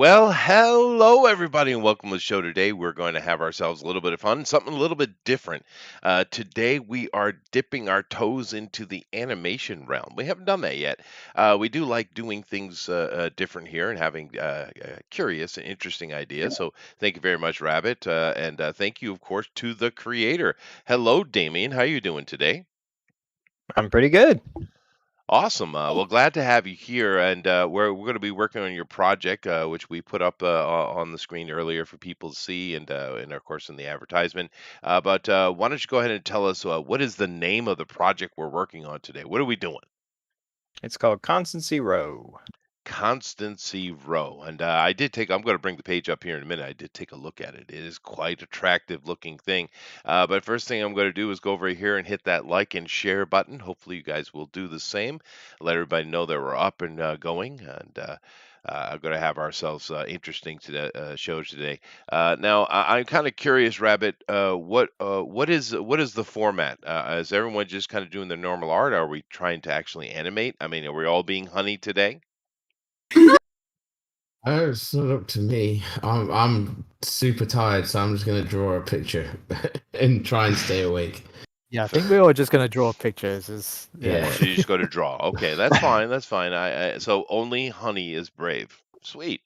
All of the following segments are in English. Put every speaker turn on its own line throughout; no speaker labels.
Well, hello everybody, and welcome to the show. Today, we're going to have ourselves a little bit of fun, something a little bit different. Today, we are dipping our toes into the animation realm. We haven't done that yet. We do like doing things different here and having curious and interesting ideas. So, thank you very much, Rabbit, and thank you, of course, to the creator. Hello, Damien. How you doing today?
I'm pretty good.
Awesome. Well, glad to have you here, and we're going to be working on your project, which we put up on the screen earlier for people to see, and of course in the advertisement. But why don't you go ahead and tell us what is the name of the project we're working on today? What are we doing?
It's called Constancy Roa.
Constancy Row. And I did take, I'm going to bring the page up here in a minute. I did take a look at it. It is quite attractive looking thing. But first thing I'm going to do is go over here and hit that like and share button. Hopefully you guys will do the same. Let everybody know that we're up and going. And I'm going to have ourselves interesting show today. I'm kind of curious, Rabbit. What is the format? Is everyone just kind of doing their normal art? Are we trying to actually animate? I mean, are we all being honey today?
Oh, it's not up to me. I'm super tired, so I'm just gonna draw a picture and try and stay awake.
Yeah, I think we were just gonna draw pictures.
Yeah.
So you just go to draw. Okay, that's fine. That's fine. So only honey is brave. Sweet.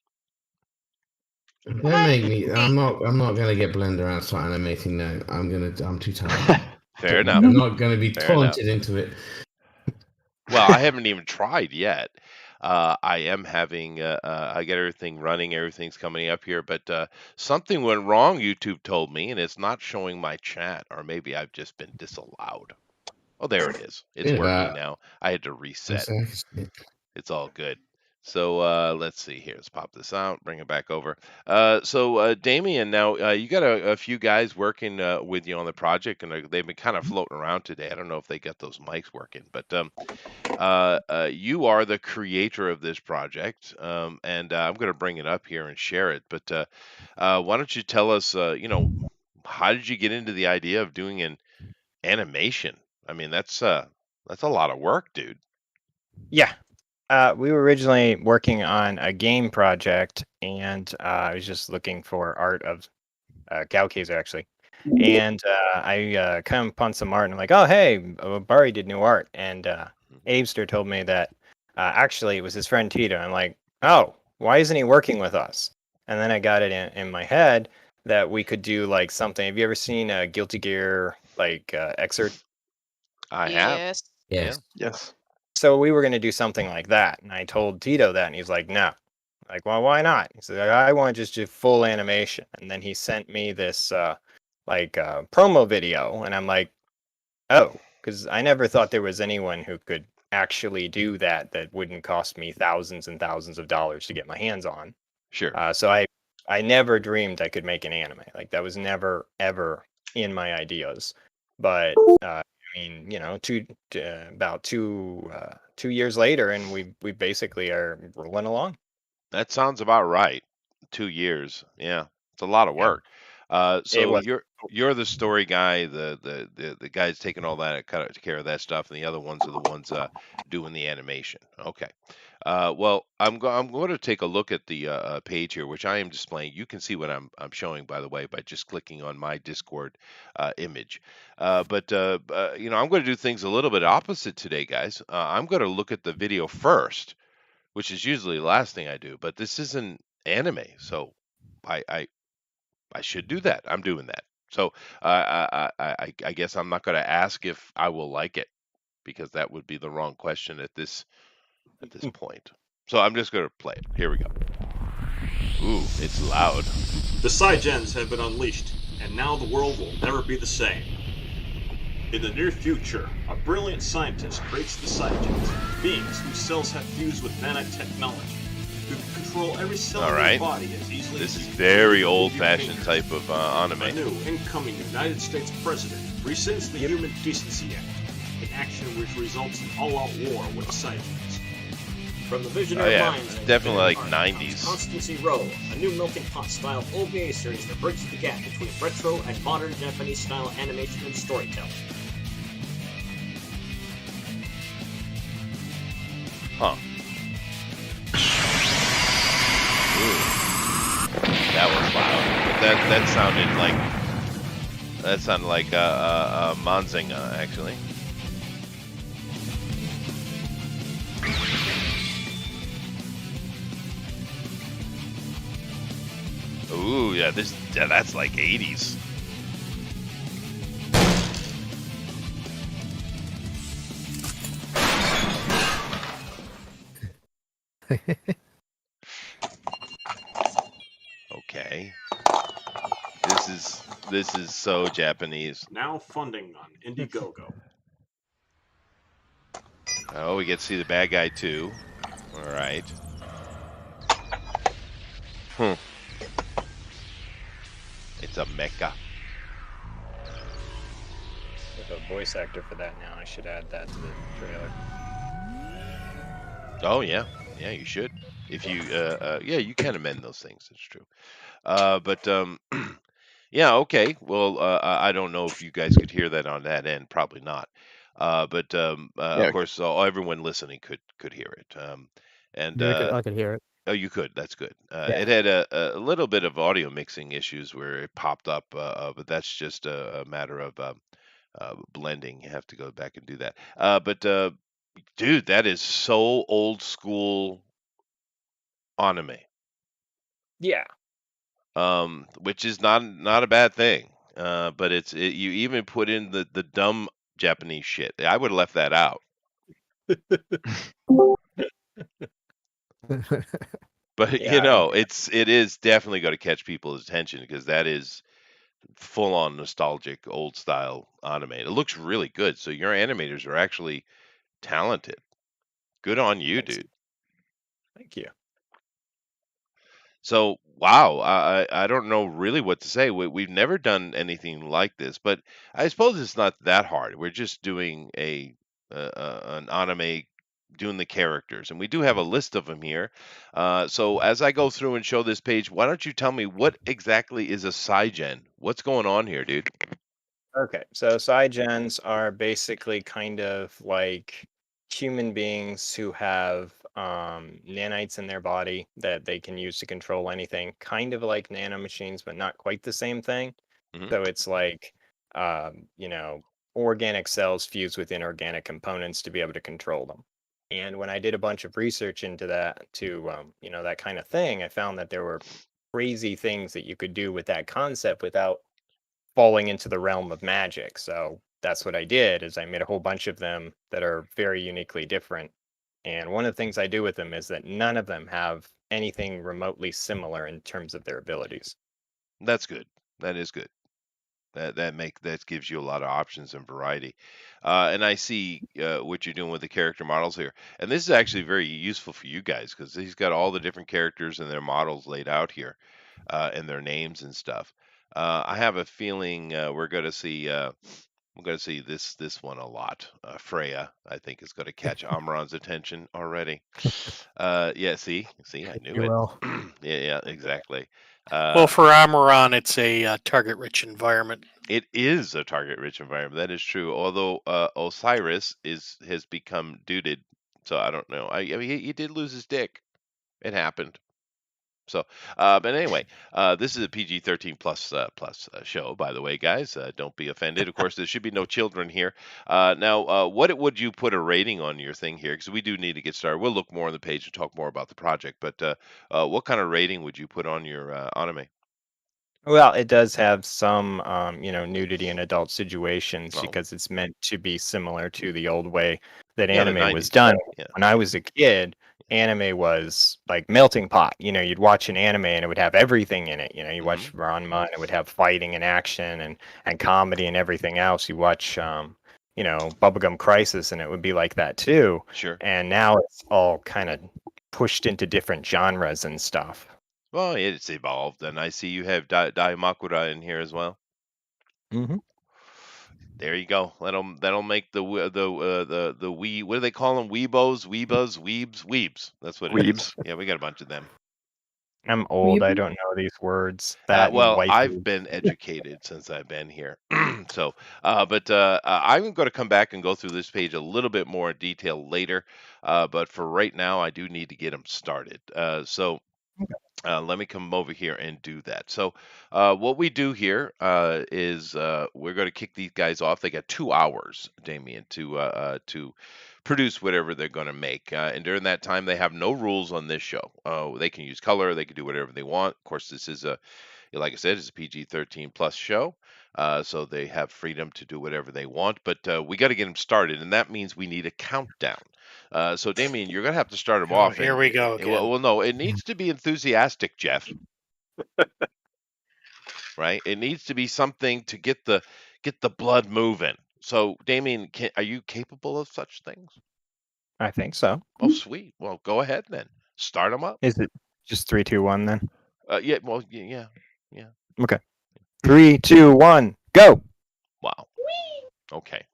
Don't make me. I'm not gonna get Blender out start animating now. I'm too tired.
Fair enough.
I'm not gonna be
Fair enough.
taunted into it.
Well, I haven't even tried yet. I am having. I get everything running. Everything's coming up here, but something went wrong. YouTube told me, and it's not showing my chat, or maybe I've just been disallowed. Oh, there it is. It's working now. I had to reset. It's all good. So let's see here. Let's pop this out, bring it back over. Damien, now you got a few guys working with you on the project, and they've been kind of floating around today. I don't know if they got those mics working, but you are the creator of this project, and I'm going to bring it up here and share it. But why don't you tell us, how did you get into the idea of doing an animation? I mean, that's a lot of work, dude.
Yeah. We were originally working on a game project, and I was just looking for art of Cowcazer, actually. And I come upon some art, and I'm like, oh, hey, Bari did new art. And Avester told me that actually it was his friend Tito. I'm like, oh, why isn't he working with us? And then I got it in my head that we could do like something. Have you ever seen a Guilty Gear excerpt?
I have.
Yes.
Yes.
Yes.
So we were going to do something like that. And I told Tito that, and he's like, no. Like, well, why not? He said, I want to just do full animation. And then he sent me this promo video. And I'm like, oh, because I never thought there was anyone who could actually do that wouldn't cost me thousands and thousands of dollars to get my hands on.
Sure.
So I never dreamed I could make an anime. Like, that was never, ever in my ideas. But I mean, about 2 years later, and we basically are rolling along.
That sounds about right. 2 years. Yeah. It's a lot of
Yeah.
work. So you're the story guy, the guy's taking all that care of that stuff, and the other ones are the ones doing the animation. Okay. Well, I'm going to take a look at the page here, which I am displaying. You can see what I'm showing, by the way, by just clicking on my Discord image. I'm going to do things a little bit opposite today, guys. I'm going to look at the video first, which is usually the last thing I do. But this isn't anime, so I should do that. I'm doing that. So I guess I'm not going to ask if I will like it, because that would be the wrong question at this point. So I'm just going to play it. Here we go. Ooh, it's loud.
The Cygens have been unleashed, and now the world will never be the same. In the near future, a brilliant scientist creates the Cygens, beings whose cells have fused with nanite technology, who can control every cell of their body as easily
This
as
is very old-fashioned type of anime.
A new incoming United States president rescinds the Human Decency Act, an action which results in all-out war with the Cygens. From the visionary minds of
definitely like 90s.
Constancy Roa, a new melting pot style OVA series that bridges the gap between retro and modern Japanese style animation and storytelling.
Huh. Ooh. that sounded like Manzinga actually. Ooh, yeah, that's like 80s. Okay. This is so Japanese.
Now funding on Indiegogo.
Oh, we get to see the bad guy too. All right. Hmm. It's a mecha.
With a voice actor for that now, I should add that to the trailer.
Oh yeah, yeah, you should. If you, yeah, you can amend those things. It's true. But yeah, okay. Well, I don't know if you guys could hear that on that end. Probably not. But of
Yeah.
course, everyone listening could hear it. And
Yeah, I could hear it.
oh, you could. That's good.
Yeah.
It had a little bit of audio mixing issues where it popped up, but that's just a matter of blending. You have to go back and do that. But dude, that is so old school anime.
Yeah.
Which is not a bad thing. But you even put in the dumb Japanese shit. I would have left that out. But
Yeah,
it is definitely going to catch people's attention because that is full on nostalgic old style anime. It looks really good. So your animators are actually talented. Good on you,
thanks.
dude.
Thank you.
So wow, I don't know really what to say. We've never done anything like this, but I suppose it's not that hard. We're just doing an anime, doing the characters, and we do have a list of them here. So as I go through and show this page, why don't you tell me what exactly is a Cygen? What's going on here, dude?
Okay, so Cygens are basically kind of like human beings who have nanites in their body that they can use to control anything, kind of like nanomachines, but not quite the same thing.
Hmm.
So it's like, you know, organic cells fused with inorganic components to be able to control them. And when I did a bunch of research into that, you know, that kind of thing, I found that there were crazy things that you could do with that concept without falling into the realm of magic. So that's what I did is I made a whole bunch of them that are very uniquely different. And one of the things I do with them is that none of them have anything remotely similar in terms of their abilities.
That's good. That is good. That gives you a lot of options and variety. And I see what you're doing with the character models here. And this is actually very useful for you guys because he's got all the different characters and their models laid out here, and their names and stuff. I have a feeling we're going to see this one a lot. Freya, I think, is going to catch Amron's attention already. Yeah, see, I knew
You
it.
will.
Yeah, exactly.
Well, for Amaron, it's a target-rich environment.
It is a target-rich environment. That is true. Although Osiris has become duded, so I don't know. I mean, he did lose his dick. It happened. So, but anyway, this is a PG-13 plus show, by the way, guys. Don't be offended. Of course, there should be no children here. Now, what would you put a rating on your thing here? Because we do need to get started. We'll look more on the page and talk more about the project. But what kind of rating would you put on your anime?
Well, it does have some, you know, nudity in adult situations
Oh,
because it's meant to be similar to the old way that
yeah, the
anime was
90s.
done.
Yeah.
When I was a kid, anime was like melting pot. You know, you'd watch an anime and it would have everything in it. You know, you watch Ranma and it would have fighting and action and comedy and everything else. You watch, you know, Bubblegum Crisis and it would be like that too.
Sure.
And now it's all kind of pushed into different genres and stuff.
Well, it's evolved, and I see you have Daimakura in here as well.
Mm-hmm.
There you go. That'll make the wee, what do they call them? Weebos, weebas, weebs. That's what it is.
Weebs.
Yeah, we got a bunch of them.
I'm old. I
Weeb-
don't know these words. That and
Well,
waifu.
I've been educated since I've been here. So, but I'm going to come back and go through this page a little bit more in detail later. But for right now, I do need to get them started. So Let me come over here and do that. So, what we do here is we're going to kick these guys off. They got 2 hours, Damien, to produce whatever they're going to make. And during that time, they have no rules on this show. They can use color. They can do whatever they want. Of course, this is like I said, it's a PG-13 plus show. So they have freedom to do whatever they want. But we got to get them started, and that means we need a countdown. So, Damien, you're going to have to start them
Oh,
off.
here we go
Well,
again.
well, no, it needs to be enthusiastic, Jeff. Right? It needs to be something to get the blood moving. So, Damien, are you capable of such things?
I think so.
Oh, sweet. Well, go ahead then. Start them up.
Is it just 3, 2, 1 then?
Yeah. Well, yeah.
Okay. 3, 2, 1, go.
Wow. Okay.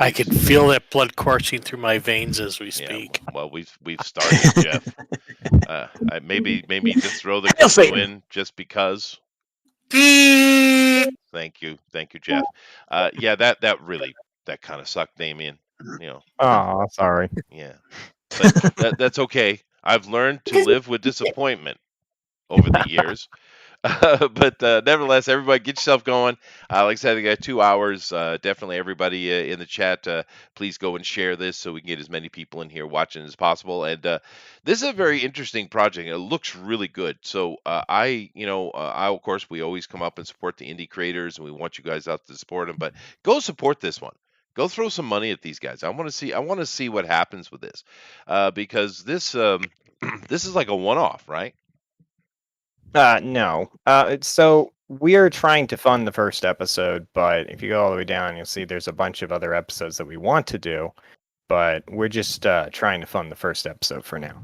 I can feel that blood coursing through my veins as we
Yeah.
speak.
Well, we've started, Jeff. Maybe just throw the clue in just because. Thank you, Jeff. Yeah, that kind of sucked, Damien.
Oh, sorry.
Yeah, but that's okay. I've learned to live with disappointment over the years. But nevertheless, everybody get yourself going. Like I said, I got 2 hours. Definitely everybody in the chat, please go and share this so we can get as many people in here watching as possible. And this is a very interesting project. It looks really good. So of course, we always come up and support the indie creators, and we want you guys out to support them. But go support this one. Go throw some money at these guys. I want to see what happens with this, because this this is like a one-off, right?
No. So we are trying to fund the first episode, but if you go all the way down, you'll see there's a bunch of other episodes that we want to do, but we're just trying to fund the first episode for now.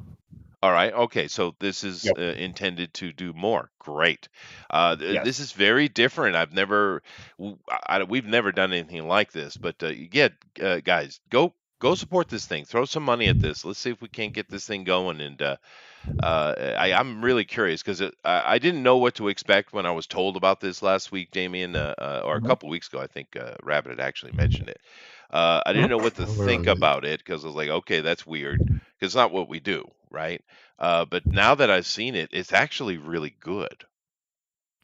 All right. Okay. So this is
Yep.
intended to do more. Great.
Yes.
This is very different. We've never done anything like this. But guys, go support this thing. Throw some money at this. Let's see if we can't get this thing going. And I'm really curious because I didn't know what to expect when I was told about this last week, Damien, or a
Mhm.
couple weeks ago. I think Rabbit had actually mentioned it. I didn't know what to think about it because I was like, okay, that's weird because it's not what we do, right? But now that I've seen it, it's actually really good.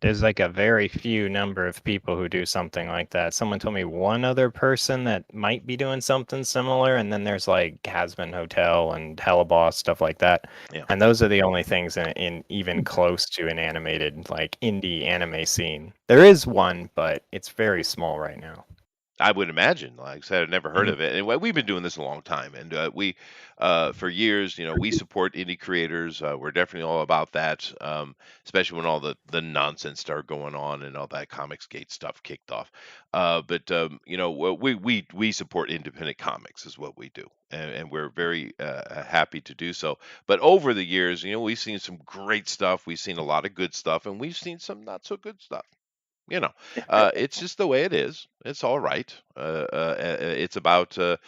There's like a very few number of people who do something like that. Someone told me one other person that might be doing something similar, and then there's like Hasman Hotel and Hellaboss, stuff like that.
Yeah.
And those are the only things in even close to an animated, like indie anime scene. There is one, but it's very small right now.
I would imagine. Like I said, I've never heard
Mhm.
of it. And we've been doing this a long time, and we, for years, we support indie creators. We're definitely all about that, especially when all the nonsense started going on and all that Comicsgate stuff kicked off. But we support independent comics is what we do, and we're very happy to do so. But over the years, we've seen some great stuff. We've seen a lot of good stuff, and we've seen some not so good stuff. It's just the way it is. It's all right. It's about a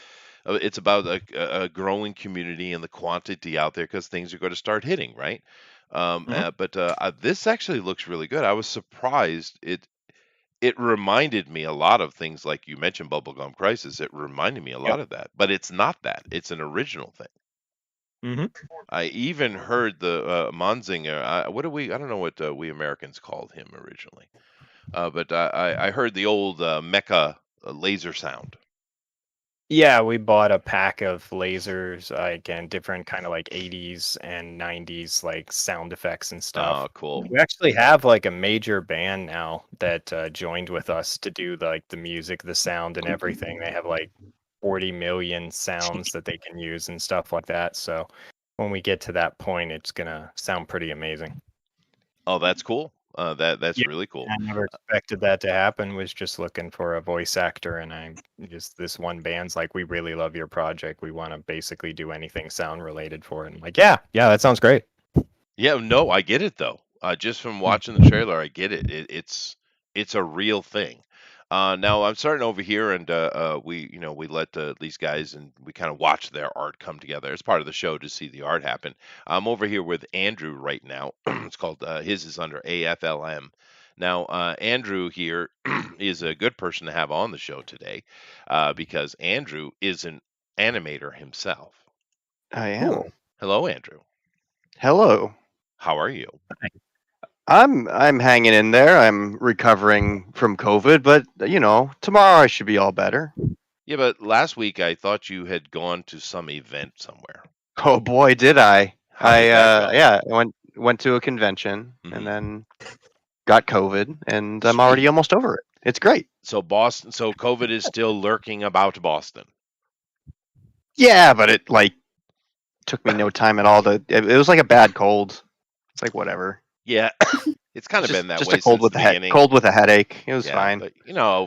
growing community and the quantity out there because things are going to start hitting, right? But this actually looks really good. I was surprised. It reminded me a lot of things like you mentioned, Bubblegum Crisis. It reminded me a lot of that, but it's not that. It's an original thing.
Mm-hmm.
I even heard the Manzinger. I don't know what we Americans called him originally. But I heard the old mecha laser sound.
Yeah, we bought a pack of lasers, and different kind of like 80s and 90s like sound effects and stuff.
Oh, cool.
We actually have like a major band now that joined with us to do like the music, the sound, and everything. They have like 40 million sounds that they can use and stuff like that. So when we get to that point, it's gonna sound pretty amazing.
Oh, that's cool. That's
Yeah,
really cool.
I never expected that to happen. Was just looking for a voice actor, and I just this one band's like, we really love your project. We want to basically do anything sound related for it. I'm like, yeah, that sounds great.
Yeah, no, I get it though. Just from watching the trailer, I get it. It's a real thing. Now I'm starting over here, and we let these guys and we kind of watch their art come together. It's part of the show to see the art happen. I'm over here with Andrew right now. It's called his is under AFLM. Now Andrew here is a good person to have on the show today, because Andrew is an animator himself.
I am.
Cool.
Hello, Andrew.
Hello.
How are you?
I'm hanging in there. I'm recovering from COVID, but tomorrow I should be all better.
Yeah, but last week I thought you had gone to some event somewhere.
Oh boy, did I!
How did that go?
I went to a convention
Mhm.
and then got COVID, and I'm
Sweet.
already almost over it. It's great.
So COVID is still lurking about Boston.
Yeah, but it took me no time at all to. It was like a bad cold. It's like whatever.
Yeah, it's kind of been that
Just
way
a cold
since
with
the
a
beginning.
cold with a headache. It was
Yeah,
fine.
but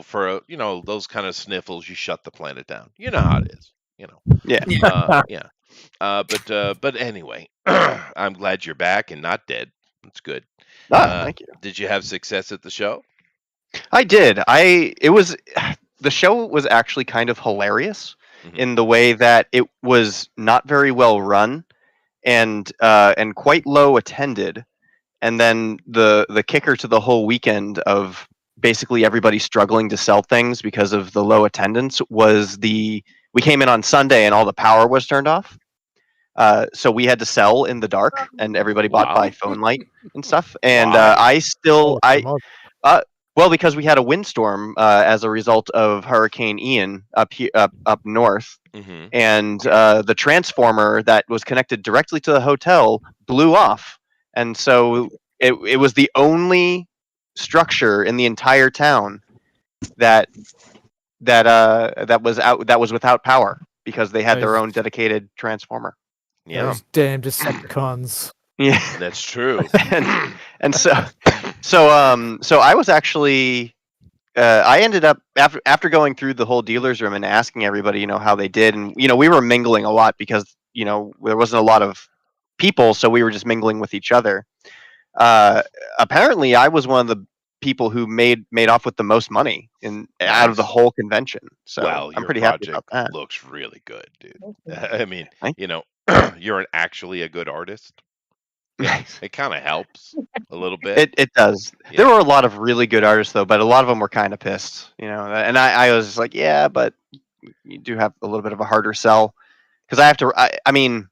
for those kind of sniffles, you shut the planet down. You know how it is.
Yeah.
Yeah. But anyway, I'm glad you're back and not dead. That's good.
Thank you.
Did you have success at the show?
I did. The show was actually kind of hilarious
Mhm.
in the way that it was not very well run and quite low attended. And then the kicker to the whole weekend of basically everybody struggling to sell things because of the low attendance was we came in on Sunday and all the power was turned off. So we had to sell in the dark, and everybody bought
Wow.
by phone light and stuff. And
Why?
well, because we had a windstorm as a result of Hurricane Ian up north,
Mhm.
and the transformer that was connected directly to the hotel blew off, and so it was the only structure in the entire town that was without power because they had their own dedicated transformer.
Yeah,
Those damn Decepticons.
Yeah,
that's true.
and so I was actually I ended up after going through the whole dealer's room and asking everybody how they did, and we were mingling a lot because there wasn't a lot of people, so we were just mingling with each other. Apparently I was one of the people who made off with the most money out of the
Nice.
whole convention, so
Well,
I'm
your
pretty happy about
project
that.
looks really good, dude. I mean,
Thank
you're actually a good artist.
Nice.
It kind of helps a little bit.
It does.
Yeah.
There were a lot of really good artists though, but a lot of them were kind of pissed, and I was just like, yeah, but you do have a little bit of a harder sell because I have to. I mean,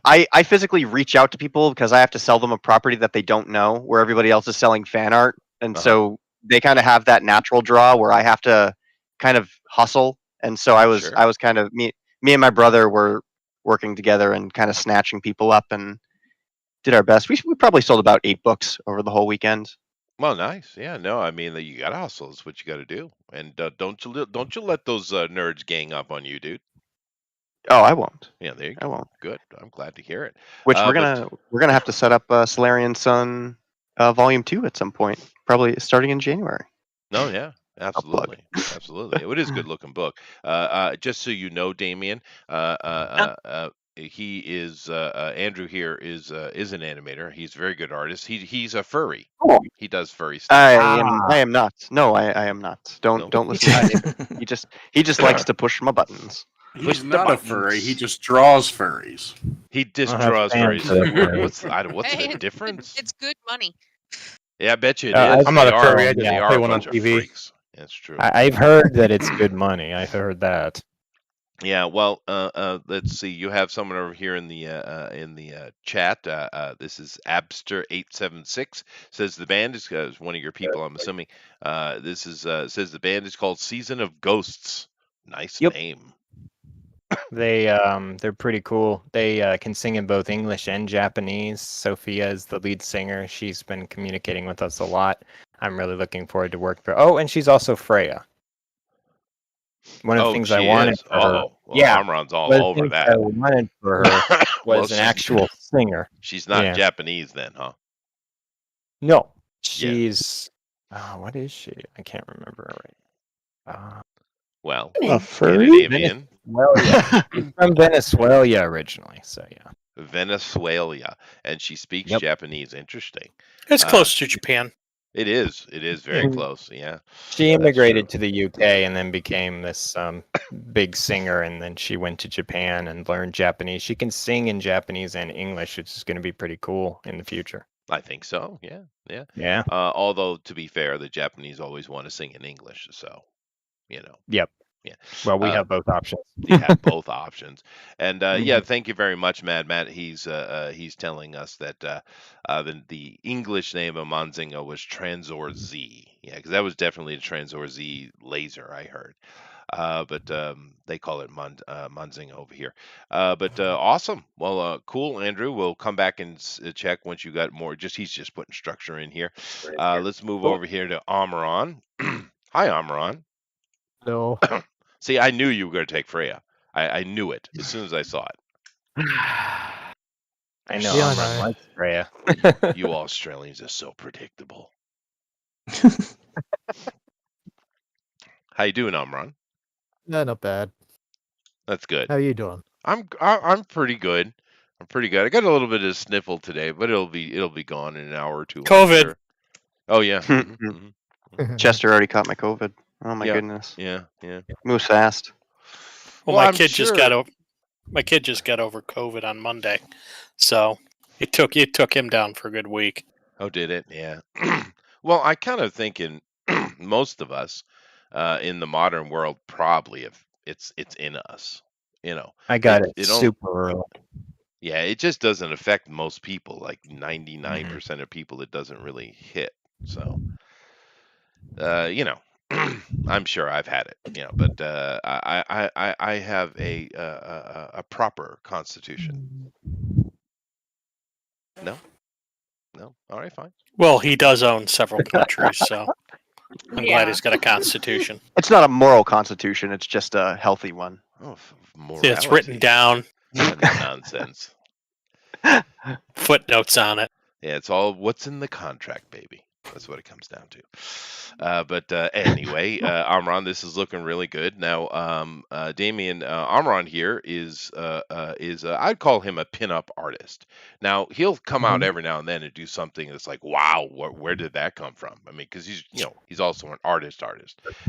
I physically reach out to people because I have to sell them a property that they don't know, where everybody else is selling fan art, and so they kind of have that natural draw where I have to kind of hustle, and so
Sure.
I was kind of me and my brother were working together and kind of snatching people up and did our best. We probably sold about 8 books over the whole weekend.
Well, nice. Yeah, no, I mean, you got to hustle. Is what you got to do. And don't you let those nerds gang up on you, dude.
Oh, I won't.
Yeah, there you
I
go.
won't.
Good. I'm glad to hear it.
Which we're
but
gonna have to set up Solarian Sun Volume 2 at some point, probably starting in January.
no, yeah,
plug.
absolutely. It is a good looking book. Just so you know, Damien, he is Andrew here is an animator. He's a very good artist. He's a furry.
Oh.
He does furry stuff.
I am not. No, I am not.
No.
Don't listen to him. He just likes to push my buttons.
Push
He's
the
not a
buttons.
furry. He just draws furries.
He just
I have
draws
fans
furries.
that are furry.
What's
Hey,
the difference?
It's good money.
Yeah, I bet you it
I-
is.
I'm not
They
a
are-
furry, I just
They
play
are a
one on
bunch of
TV.
freaks. That's true.
I've heard that it's good money. I've heard that.
Yeah, well, let's see. You have someone over here in the chat. This is Abster876 says the band is one of your people. I'm assuming. This is says the band is called Season of Ghosts. Nice
Yep.
name.
They're pretty cool. They can sing in both English and Japanese. Sophia is the lead singer. She's been communicating with us a lot. I'm really looking forward to work for. Oh, and she's also Freya. One of the things I
she
wanted
is.
for her.
Oh, well,
Yeah.
Amron's all
One of the
over
things
that.
I wanted for her
Well,
was an
she's-
actual singer.
She's not
Yeah.
Japanese then, huh?
No, she's. What is she? I can't remember right.
Well,
A
Scandinavian,
Venezuela. She's from Venezuela originally, so yeah.
Venezuela, and she speaks
Yep.
Japanese. Interesting.
It's close to Japan.
It is. It is very
Mhm.
close. Yeah.
She
That's
immigrated
true.
to the UK and then became this big singer, and then she went to Japan and learned Japanese. She can sing in Japanese and English, which is going to be pretty cool in the future.
I think so. Yeah. Yeah.
Yeah.
Although to be fair, the Japanese always want to sing in English, so
Yep.
Yeah.
Well, we have both options.
You have both options, and yeah,
Mhm.
thank you very much, Matt. He's telling us that the English name of Monzinga was Transor Z. Yeah, because that was definitely a Transor Z laser I heard. But they call it Monzinga over here. But awesome. Well, cool, Andrew. We'll come back and check once you got more. He's just putting structure in here. Let's move
Cool.
over here to Amaran. Hi, Amaran.
No.
See, I knew you were going to take Freya. I knew it as soon as I saw it.
I know
Yeah, I
Amran
know.
likes Freya.
You Australians are so predictable. How you doing, Amran?
Yeah, not bad.
That's good.
How you doing?
I'm pretty good. I'm pretty good. I got a little bit of sniffle today, but it'll be gone in an hour or two. I'm
COVID.
sure. Oh yeah.
Chester already caught my COVID. Oh my
Yeah.
goodness.
Yeah.
Moves fast.
Well,
Well,
my
I'm
kid just got
sure.
over my kid just got over COVID on Monday, so it took him down for a good week.
Oh, did it? Yeah. Well, I kind of think in most of us in the modern world probably if it's in us. You know,
I got it
it don't.
super early.
Yeah, it just doesn't affect most people. Like
Mhm.
99% of people, it doesn't really hit. So, I'm sure I've had it. But I have a proper constitution. No, no. All right, fine.
Well, he does own several countries, so I'm glad he's got a constitution.
It's not a moral constitution. It's just a healthy one.
Oh,
See, it's written
morality.
down,
Nonsense.
footnotes on it.
Yeah, it's all what's in the contract, baby. That's what it comes down to. But anyway, Amron, this is looking really good. Now, Damien, Amron here is I'd call him a pinup artist. Now, he'll come out every now and then and do something that's like, wow, where did that come from? I mean, because he's also an artist,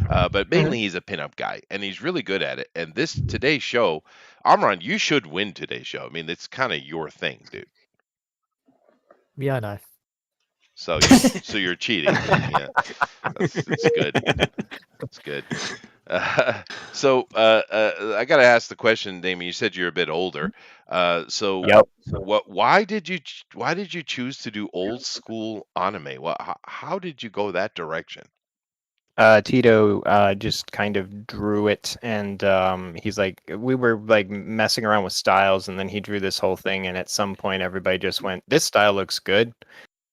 but mainly he's a pinup guy, and he's really good at it. And today's show, Amron, you should win today's show. I mean, it's kind of your thing, dude.
Yeah, I know.
So you're cheating. Yeah, it's good. It's good. So I got to ask the question, Damien. You said you're a bit older. So
Yep.
Why did you choose to do old school anime? How did you go that direction?
Tito just kind of drew it, and he's like, we were like messing around with styles, and then he drew this whole thing, and at some point everybody just went, this style looks good,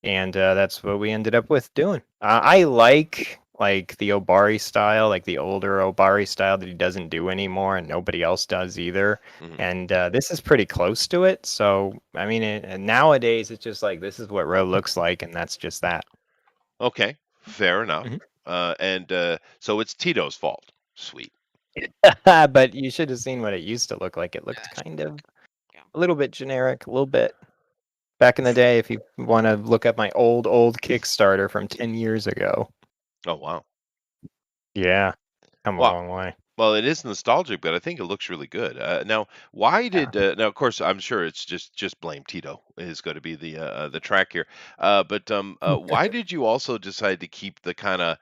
and that's what we ended up with doing. I like the Obari style, like the older Obari style that he doesn't do anymore, and nobody else does either. And this is pretty close to it. So I mean, and nowadays it's just like this is what Ro looks like, and that's just that.
Okay, fair enough. And so it's Tito's fault. Sweet.
But you should have seen what it used to look like. It looked kind of a little bit generic, a little bit. Back in the day, if you want to look up my old Kickstarter from 10 years ago.
Oh wow.
Yeah, come a long way.
Well, it is nostalgic, but I think it looks really good. Now, why did now? Of course, I'm sure it's just blame Tito is going to be the track here. But why did you also decide to keep the kind of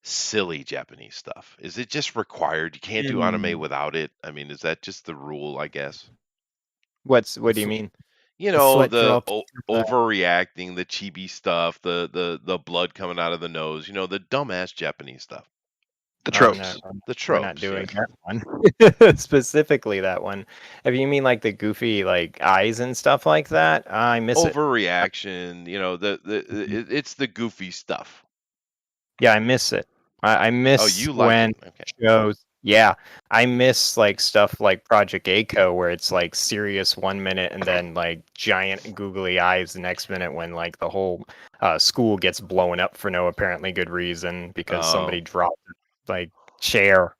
silly Japanese stuff? Is it just required? You can't do anime without it. I mean, is that just the rule? I guess.
What do you mean?
You
The
know,
sweat
the
drops.
overreacting, the chibi stuff, the blood coming out of the nose. You know, the dumbass Japanese stuff.
The
Oh,
tropes.
no,
The
we're not
tropes.
doing
Yes.
that one. Specifically that one. If you mean like the goofy like eyes and stuff like that, I miss it.
Overreaction. You know, it's the goofy stuff.
Yeah, I miss it. I
Oh,
miss
you like
when
it? Okay.
shows. Yeah, I miss like stuff like Project A-ko where it's like serious 1 minute and then like giant googly eyes the next minute when like the whole school gets blown up for no apparently good reason because somebody
Oh,
dropped like chair.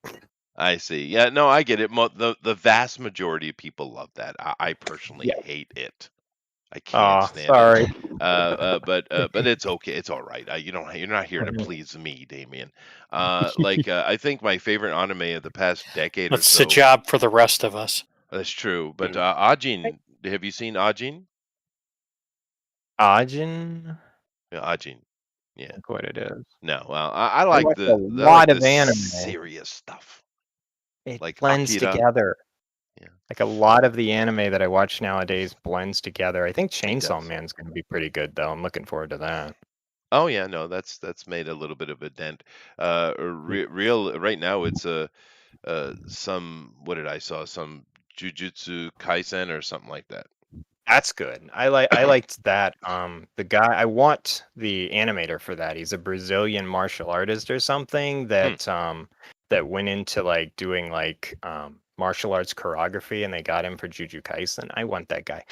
I see. Yeah, no, I get it. The vast majority of people love that. I personally
Yeah.
hate it. I can't
Aw,
stand
sorry.
it. But it's okay. It's all right. You're not here to please me, Damien. I think my favorite anime of the past decade or
That's the
so.
job for the rest of us.
That's true. But Ajin, have you seen Ajin?
Ajin?
Yeah, Ajin. Yeah.
Look what it is.
No. Well, I
I
like
watched a
I like
lot
the
of anime.
serious stuff.
It
like
blends
Akira.
together.
Yeah.
Like a lot of the anime that I watch nowadays blends together. I think
It
Chainsaw
does.
Man's going to be pretty good, though. I'm looking forward to that.
Oh yeah, no, that's made a little bit of a dent. Real right now, it's some what did I saw some Jujutsu Kaisen or something like that.
That's good. I liked that. The guy I want the animator for that. He's a Brazilian martial artist or something that went into like doing like martial arts choreography, and they got him for Jujutsu Kaisen. I want that guy.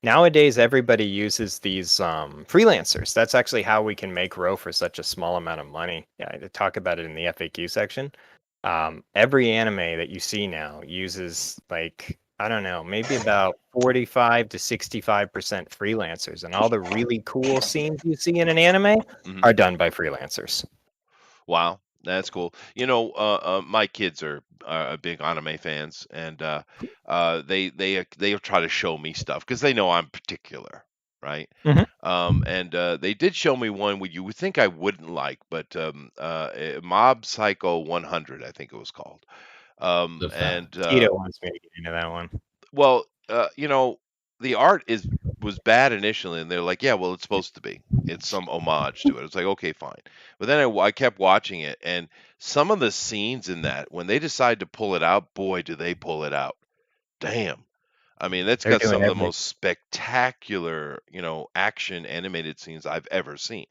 Nowadays, everybody uses these freelancers. That's actually how we can make Row for such a small amount of money. Yeah, I talk about it in the FAQ section. Every anime that you see now uses like I don't know, maybe about 45 to 65% freelancers, and all the really cool scenes you see in an anime
Hmm.
are done by freelancers.
Wow, that's cool. My kids are big anime fans, and they try to show me stuff because they know I'm particular, right?
Mhm.
And they did show me one you would think I wouldn't like, but Mob Psycho 100, I think it was called.
The fact.
And
Tito wants me to get into that one.
well, the art was bad initially, and they're like, yeah, well, it's supposed to be. It's some homage to it. It's like, okay, fine. But then I kept watching it, and some of the scenes in that, when they decide to pull it out, boy, do they pull it out. Damn. I mean, that's
They're
got
doing
some of the
everything.
most spectacular, action animated scenes I've ever seen.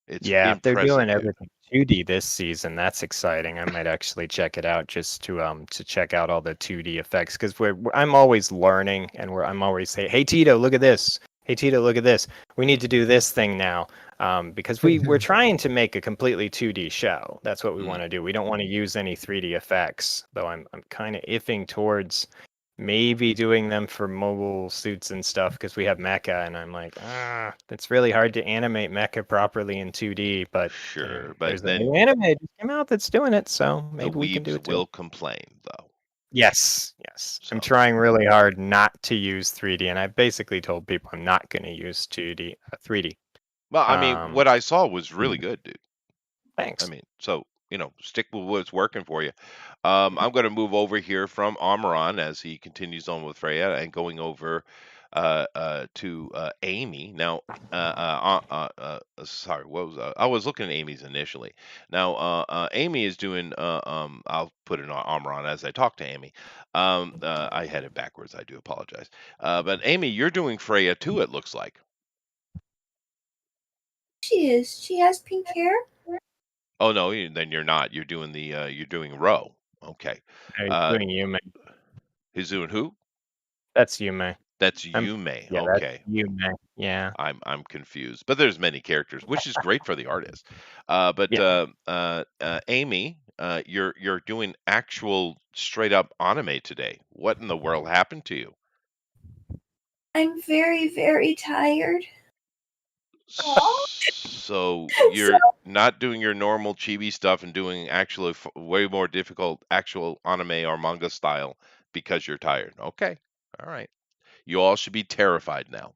It's
Yeah, if they're
impressive,
doing
dude.
everything 2D this season, that's exciting. I might actually check it out just to check out all the 2D effects because I'm always learning and I'm always saying, "Hey Tito, look at this. Hey Tito, look at this. We need to do this thing now." Because we're trying to make a completely 2D show. That's what we want to do. We don't want to use any 3D effects, though I'm kind of iffing towards maybe doing them for mobile suits and stuff because we have mecha, and I'm like, it's really hard to animate mecha properly in 2D, but
Sure,
there's
but
a
then
new anime that just came out that's doing it, so
the
maybe we can do
weebs
it too.
will complain, though.
Yes. I'm
So,
trying really hard not to use 3D, and I basically told people I'm not going to use 3D.
well, I mean,
Um,
what I saw was really good, dude. I
Thanks.
mean, so stick with what's working for you. I'm going to move over here from Amaran as he continues on with Freya and going over to Amy. Now, sorry, what was I was looking at Amy's initially. Now, Amy is doing. I'll put it on Amaran as I talk to Amy. I had it backwards. I do apologize. But Amy, you're doing Freya too. It looks like.
She is. She has pink hair.
Oh no, then you're not. You're doing Row. Okay.
He's
Uh,
doing Yume.
He's doing who?
That's Yume.
That's
I'm,
Yume.
yeah, that's
Okay.
Yume. Yeah.
I'm confused, but there's many characters, which is great for the artist. But
Yeah.
Amy, you're doing actual straight up anime today. What in the world happened to you?
I'm very, very tired.
So you're not doing your normal chibi stuff and doing actually way more difficult actual anime or manga style because you're tired. Okay. All right. You all should be terrified now.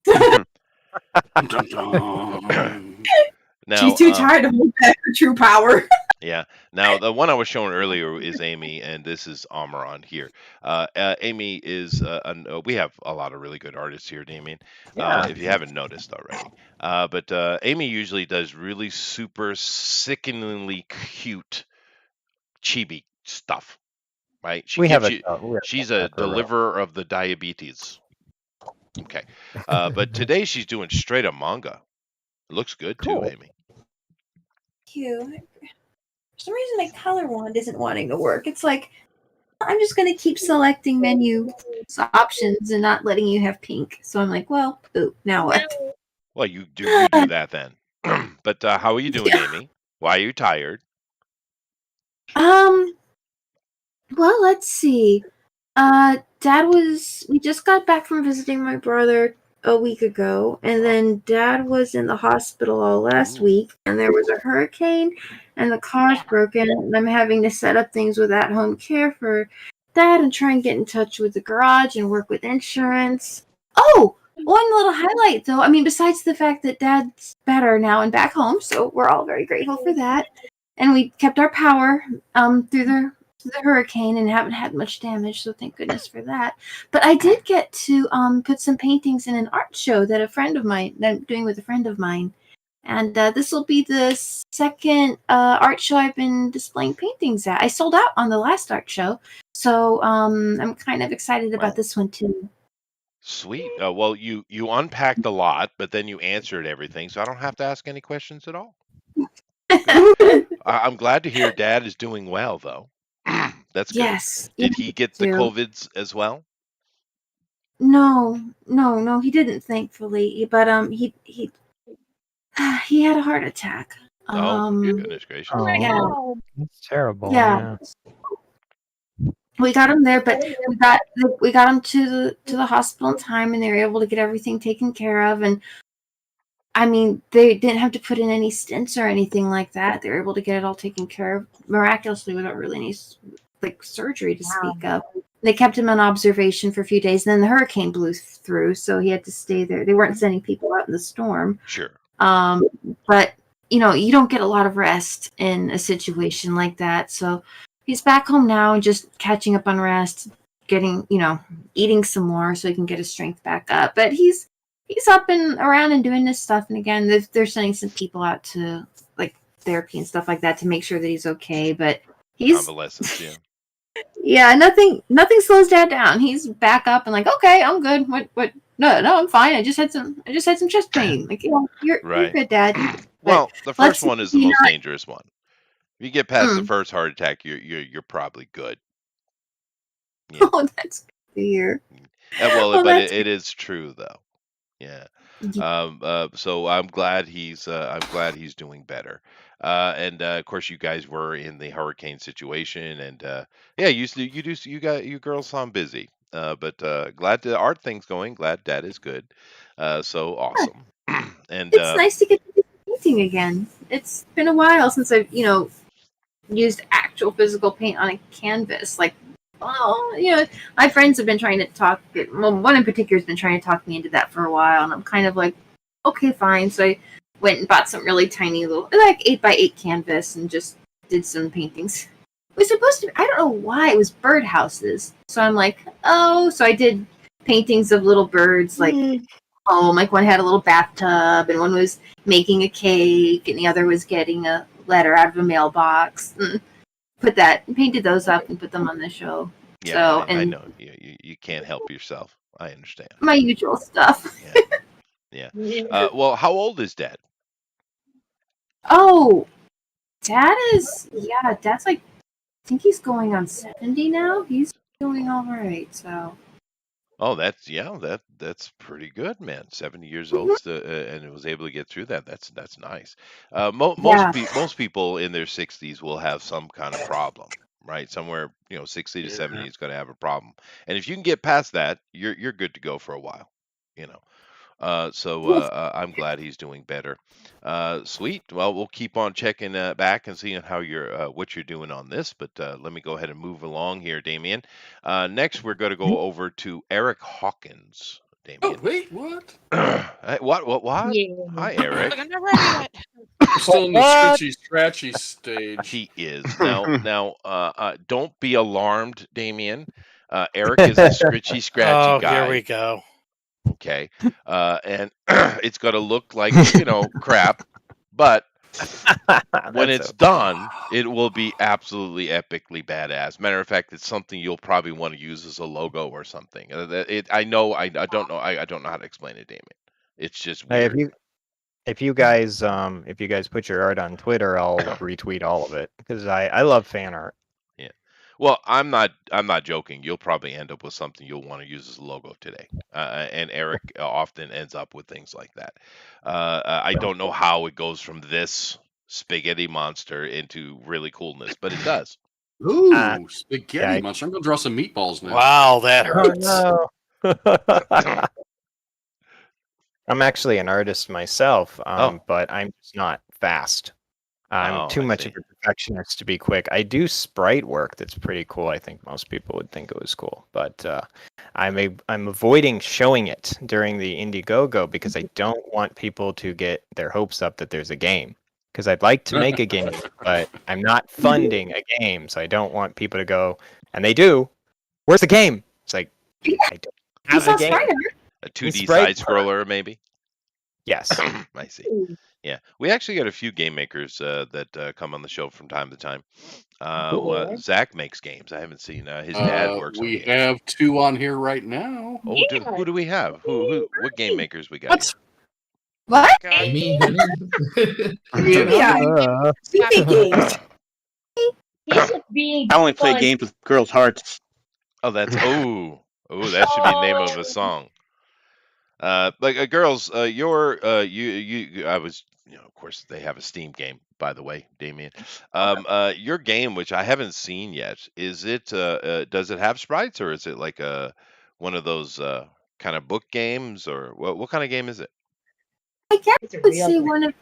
Dun, dun.
Now,
She's too tired to hold back her true power.
yeah. Now, the one I was showing earlier is Amy, and this is Amaran here. Amy is, we have a lot of really good artists here, Damien,
Yeah.
if you haven't noticed already. But Amy usually does really super sickeningly cute chibi stuff, right? She
We have
gives
a
you,
we have
she's
a
a deliverer of the diabetes. Okay. But today she's doing straight up manga. It looks good too,
Cool.
Amy.
For some reason, my color wand isn't wanting to work. It's like, I'm just going to keep selecting menu options and not letting you have pink. So I'm like, well, now what?
Well, you do that then. But how are you doing,
Yeah.
Amy? Why are you tired?
Well, let's see. We just got back from visiting my brother a week ago, and then Dad was in the hospital all last
Ooh.
week, and there was a hurricane, and the car's broken, and I'm having to set up things with at-home care for Dad and try and get in touch with the garage and work with insurance. Oh, one little highlight, though. I mean, besides the fact that Dad's better now and back home, so we're all very grateful for that. and we kept our power through the hurricane and haven't had much damage, so thank goodness for that. But I did get to put some paintings in an art show that I'm doing with a friend of mine. And this will be the second art show I've been displaying paintings at. I sold out on the last art show, so I'm kind of excited about this one too.
Sweet. Well, you unpacked a lot, but then you answered everything, so I don't have to ask any questions at all. I'm glad to hear Dad is doing well, though. That's good.
Yes.
Did he get the
too.
COVIDs as well?
No, he didn't, thankfully. But he had a heart attack.
Oh, goodness gracious.
Oh,
Yeah.
that's terrible.
Yeah. We got him there, but we got him to the hospital in time, and they were able to get everything taken care of. And I mean, they didn't have to put in any stents or anything like that. They were able to get it all taken care of miraculously without really any surgery to speak of. They kept him on observation for a few days, and then the hurricane blew through, so he had to stay there. They weren't sending people out in the storm.
Sure.
But you don't get a lot of rest in a situation like that. So he's back home now and just catching up on rest, getting, eating some more so he can get his strength back up. But he's up and around and doing this stuff. And again, they're sending some people out to therapy and stuff like that to make sure that he's okay. But he's
convalescence, yeah.
Yeah, nothing slows Dad down. He's back up and okay, I'm good. What? No, I'm fine. I just had some chest pain. You're good, Dad.
Well, the first one is the most dangerous one. If you get past the first heart attack, you're probably good.
Yeah. Oh, that's good to hear.
Well, but it is true though. Yeah. So I'm glad he's doing better. And of course, you guys were in the hurricane situation, and yeah, you girls sound busy. But glad the art thing's going. Glad Dad is good. So awesome. And
it's nice to get to do painting again. It's been a while since I've used actual physical paint on a canvas. My friends have been trying to talk. One in particular has been trying to talk me into that for a while, and I'm kind of like, okay, fine. So I went and bought some really tiny little 8x8 canvas and just did some paintings. It was supposed to. I don't know why it was birdhouses. So I'm like, oh. So I did paintings of little birds, one had a little bathtub, and one was making a cake, and the other was getting a letter out of a mailbox. Painted those up and put them on the show.
Yeah,
so,
I know you can't help yourself. I understand.
My usual stuff.
Yeah. Well, how old is Dad?
Oh, Dad's I think he's going on 70 now. He's doing all right. So.
Oh, that's pretty good, man. 70 years old, and it was able to get through that. That's nice. Most people in their 60s will have some kind of problem, right? Somewhere 60 to 70 is going to have a problem, and if you can get past that, you're good to go for a while. I'm glad he's doing better. Sweet. Well, we'll keep on checking back and seeing how what you're doing on this. But let me go ahead and move along here, Damien. Next, we're going to go over to Eric Hawkins. Damien.
Oh, wait, what?
What?
Yeah.
Hi, Eric.
I'm not ready yet.
I'm still in the scritchy, scratchy stage.
He is now. Don't be alarmed, Damien. Eric is a scritchy, scratchy guy.
Here we go.
Okay, and it's going to look like crap, but when it's done, it will be absolutely epically badass. Matter of fact, it's something you'll probably want to use as a logo or something. I don't know. I don't know how to explain it, Damien. It's just weird.
If you guys put your art on Twitter, I'll retweet all of it because I love fan art.
Yeah. Well, I'm not joking. You'll probably end up with something you'll want to use as a logo today. And Eric often ends up with things like that. I don't know how it goes from this spaghetti monster into really coolness, but it does.
Ooh, spaghetti monster. I'm going to draw some meatballs now.
Wow, that hurts.
Oh, no. I'm actually an artist myself, but I'm just not fast. I'm too much of a perfectionist to be quick. I do sprite work that's pretty cool. I think most people would think it was cool, but I'm avoiding showing it during the Indiegogo because I don't want people to get their hopes up that there's a game. because I'd like to make a game, but I'm not funding a game, so I don't want people to go, and they do. Where's the game? It's like I don't
You
have
saw
a game.
Spider.
A 2D
Sprite-
side scroller, maybe.
Yes.
I see. Yeah, we actually got a few game makers that come on the show from time to time. Zach makes games. I haven't seen his dad works on
We
games.
have 2 on here right now.
Oh, who do we have? What game makers we got? Here?
What?
Amy,
Yeah. We make games.
I only play games with girls' hearts.
Oh, that's that should be the name of a song. Girls, you. I was, of course, they have a Steam game, by the way, Damien. Your game, which I haven't seen yet, is it? Does it have sprites, or is it like one of those kind of book games, or what kind of game is it?
I guess I would say one of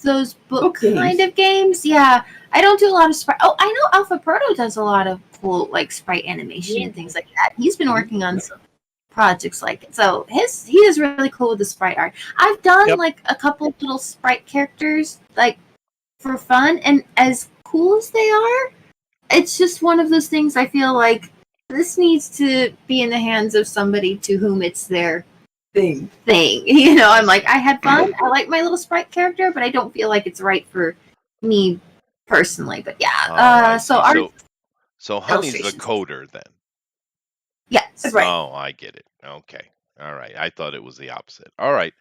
those book kind of games. Yeah, I don't do a lot of sprite. Oh, I know Alpha Proto does a lot of cool like sprite animation and things like that. He's been working on some projects like it. So he is really cool with the sprite art. I've done like a couple little sprite characters like for fun, and as cool as they are, it's just one of those things I feel like this needs to be in the hands of somebody to whom it's their thing. I'm like, I had fun. I like my little sprite character, but I don't feel like it's right for me personally. But yeah,
so Honey's the coder then.
Yeah, that's right.
Oh, I get it. Okay. All right. I thought it was the opposite. All right.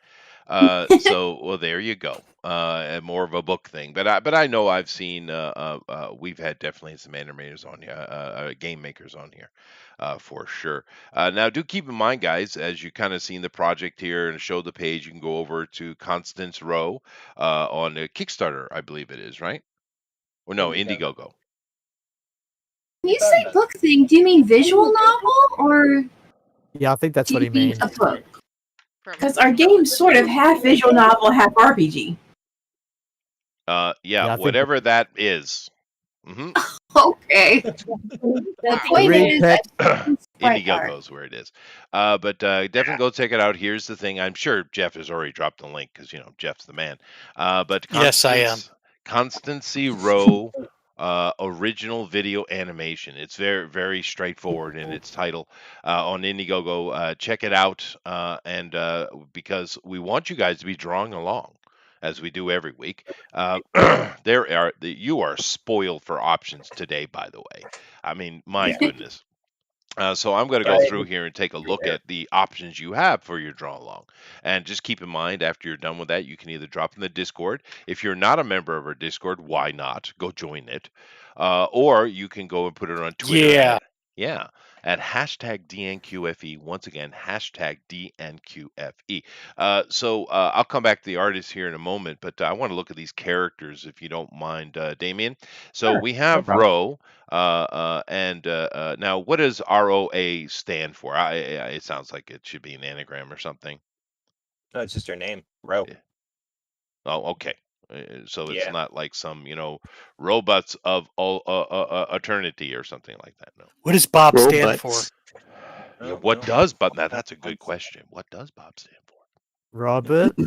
Well, there you go. And more of a book thing, but I know I've seen. We've had definitely some animators on here, game makers on here, for sure. Now, do keep in mind, guys, as you kind of seen the project here and show the page, you can go over to Constancy Roa on Kickstarter, I believe it is, right? Or no, Indiegogo.
When you say book thing, do you mean visual novel or?
Yeah, I think that's what he
means.
means.
A book.
Because our game's sort of half visual novel, half RPG.
Yeah, whatever that is. Mm-hmm.
Okay. The point is
Indiegogo's where it is. But definitely go check it out. Here's the thing. I'm sure Jeff has already dropped the link because Jeff's the man. But
yes, I am.
Constancy Roa. Original video animation. It's very, very straightforward in its title on Indiegogo. Check it out, and because we want you guys to be drawing along, as we do every week. You are spoiled for options today, by the way. I mean, my goodness. So I'm going to go through here and take a look at the options you have for your draw along. And just keep in mind, after you're done with that, you can either drop in the Discord. If you're not a member of our Discord, why not? Go join it. Or you can go and put it on Twitter. At hashtag DNQFE. Once again, hashtag DNQFE. I'll come back to the artist here in a moment, but I want to look at these characters, if you don't mind, Damien. So we have Roa. Now, what does ROA stand for? It sounds like it should be an anagram or something.
No, it's just her name, Roa.
Yeah. Oh, okay. So it's not like some, robots of eternity or something like that. No.
What does Bob stand for?
Yeah, what does Bob? Now that's a good question. What does Bob stand for?
Robert.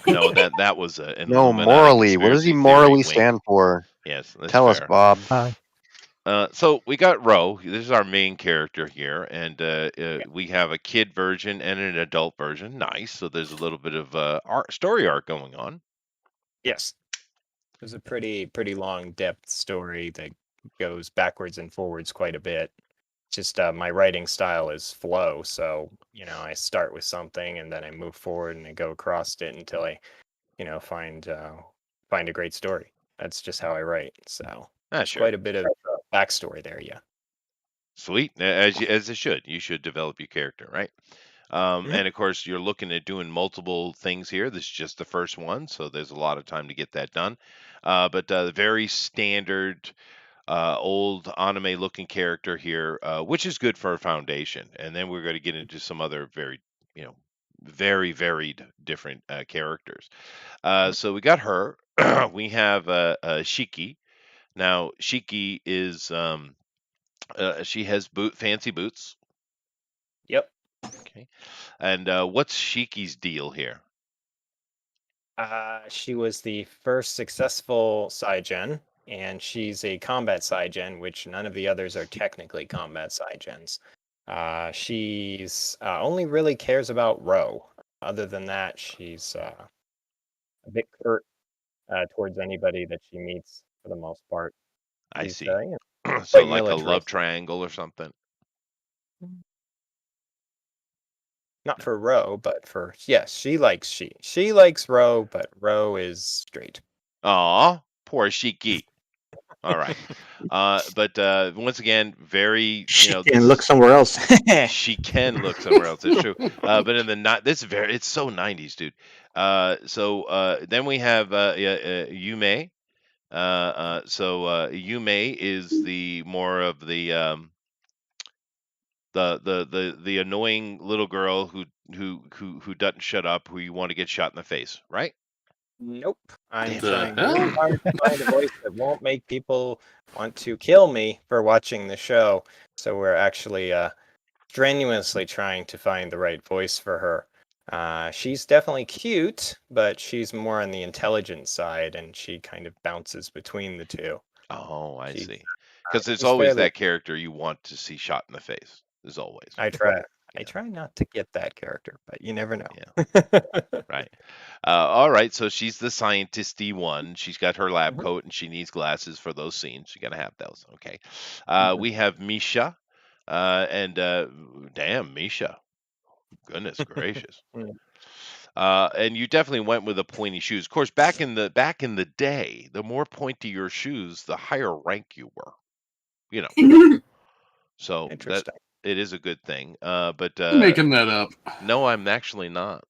No, that was an
no morally. What does he morally stand for?
Yes,
tell us, Bob.
So we got Roa. This is our main character here, and we have a kid version and an adult version. Nice. So there's a little bit of story arc going on.
Yes, there's a pretty long depth story that goes backwards and forwards quite a bit. Just my writing style is flow, so I start with something and then I move forward and I go across it until I, find a great story. That's just how I write. So there's quite a bit of backstory there. Yeah.
Sweet, as it should. You should develop your character, right? And of course, you're looking at doing multiple things here. This is just the first one, so there's a lot of time to get that done. But the very standard old anime looking character here, which is good for a foundation. And then we're going to get into some other very, very varied different characters. So we got her. We have Shiki. Now, Shiki is she has fancy boots.
Yep.
Okay. And what's Shiki's deal here?
She was the first successful Cygen, and she's a combat Cygen, which none of the others are technically combat Cygens. She's only really cares about Ro. Other than that, she's a bit curt towards anybody that she meets for the most part.
I
She's
see.
you know,
So
quite
like a love
militaristic.
triangle or something.
Not for Ro, but for yes, she likes Ro, but Ro is straight.
Aw, poor Shiki. All right. But once again, very
She can
this
look somewhere else.
she can look somewhere else. It's true. But in the not this very it's so 90s, dude. Then we have Yume. Yume is the more of the annoying little girl who doesn't shut up, who you want to get shot in the face, right?
Nope. I'm
Damn it.
The
trying really
hell?
hard to find a voice that won't make people want to kill me for watching the show. So we're actually strenuously trying to find the right voice for her. She's definitely cute, but she's more on the intelligent side, and she kind of bounces between the two.
Oh, I
She's
see. Because there's
she's
always
fairly.
that character you want to see shot in the face. There's always.
I try. I
Yeah.
try not to get that character, but you never know.
Yeah. Right. All right. So she's the scientisty one. She's got her lab
Mhm.
coat and she needs glasses for those scenes. You gotta have those. Okay.
Mhm.
We have Misha. And damn, Misha. Goodness gracious.
Mm.
And you definitely went with the pointy shoes. Of course, back in the day, the more pointy your shoes, the higher rank you were. You know. So that
Interesting.
it is a good thing. But
You're making that up.
no, I'm actually not.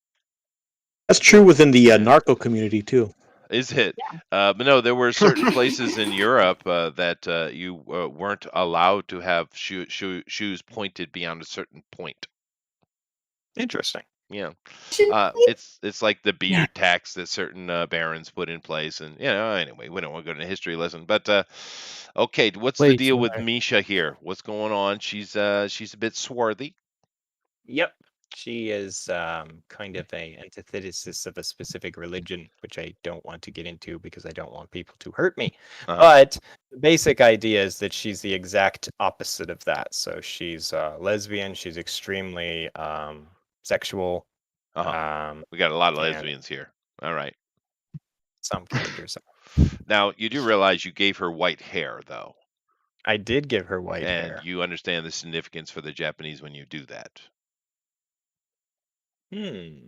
That's true within the narco community too.
Is it? But no, there were certain places in Europe that you weren't allowed to have shoes pointed beyond a certain point.
Interesting.
Yeah,
Shouldn't
it's like the beater tax that certain barons put in place, and anyway, we don't want to go into a history lesson, but okay, what's the
Wait,
deal with
sorry.
Misha here? What's going on? She's a bit swarthy.
Yep. She is kind of a antithesis of a specific religion, which I don't want to get into because I don't want people to hurt me.
Uh-huh.
But the basic idea is that she's the exact opposite of that. So she's lesbian. She's extremely sexual.
Uh-huh. We got a lot of
and
lesbians here. All right.
some characters.
Now, you do realize you gave her white hair, though,
I did give her white
and
hair.
you understand the significance for the Japanese when you do that.
Well, it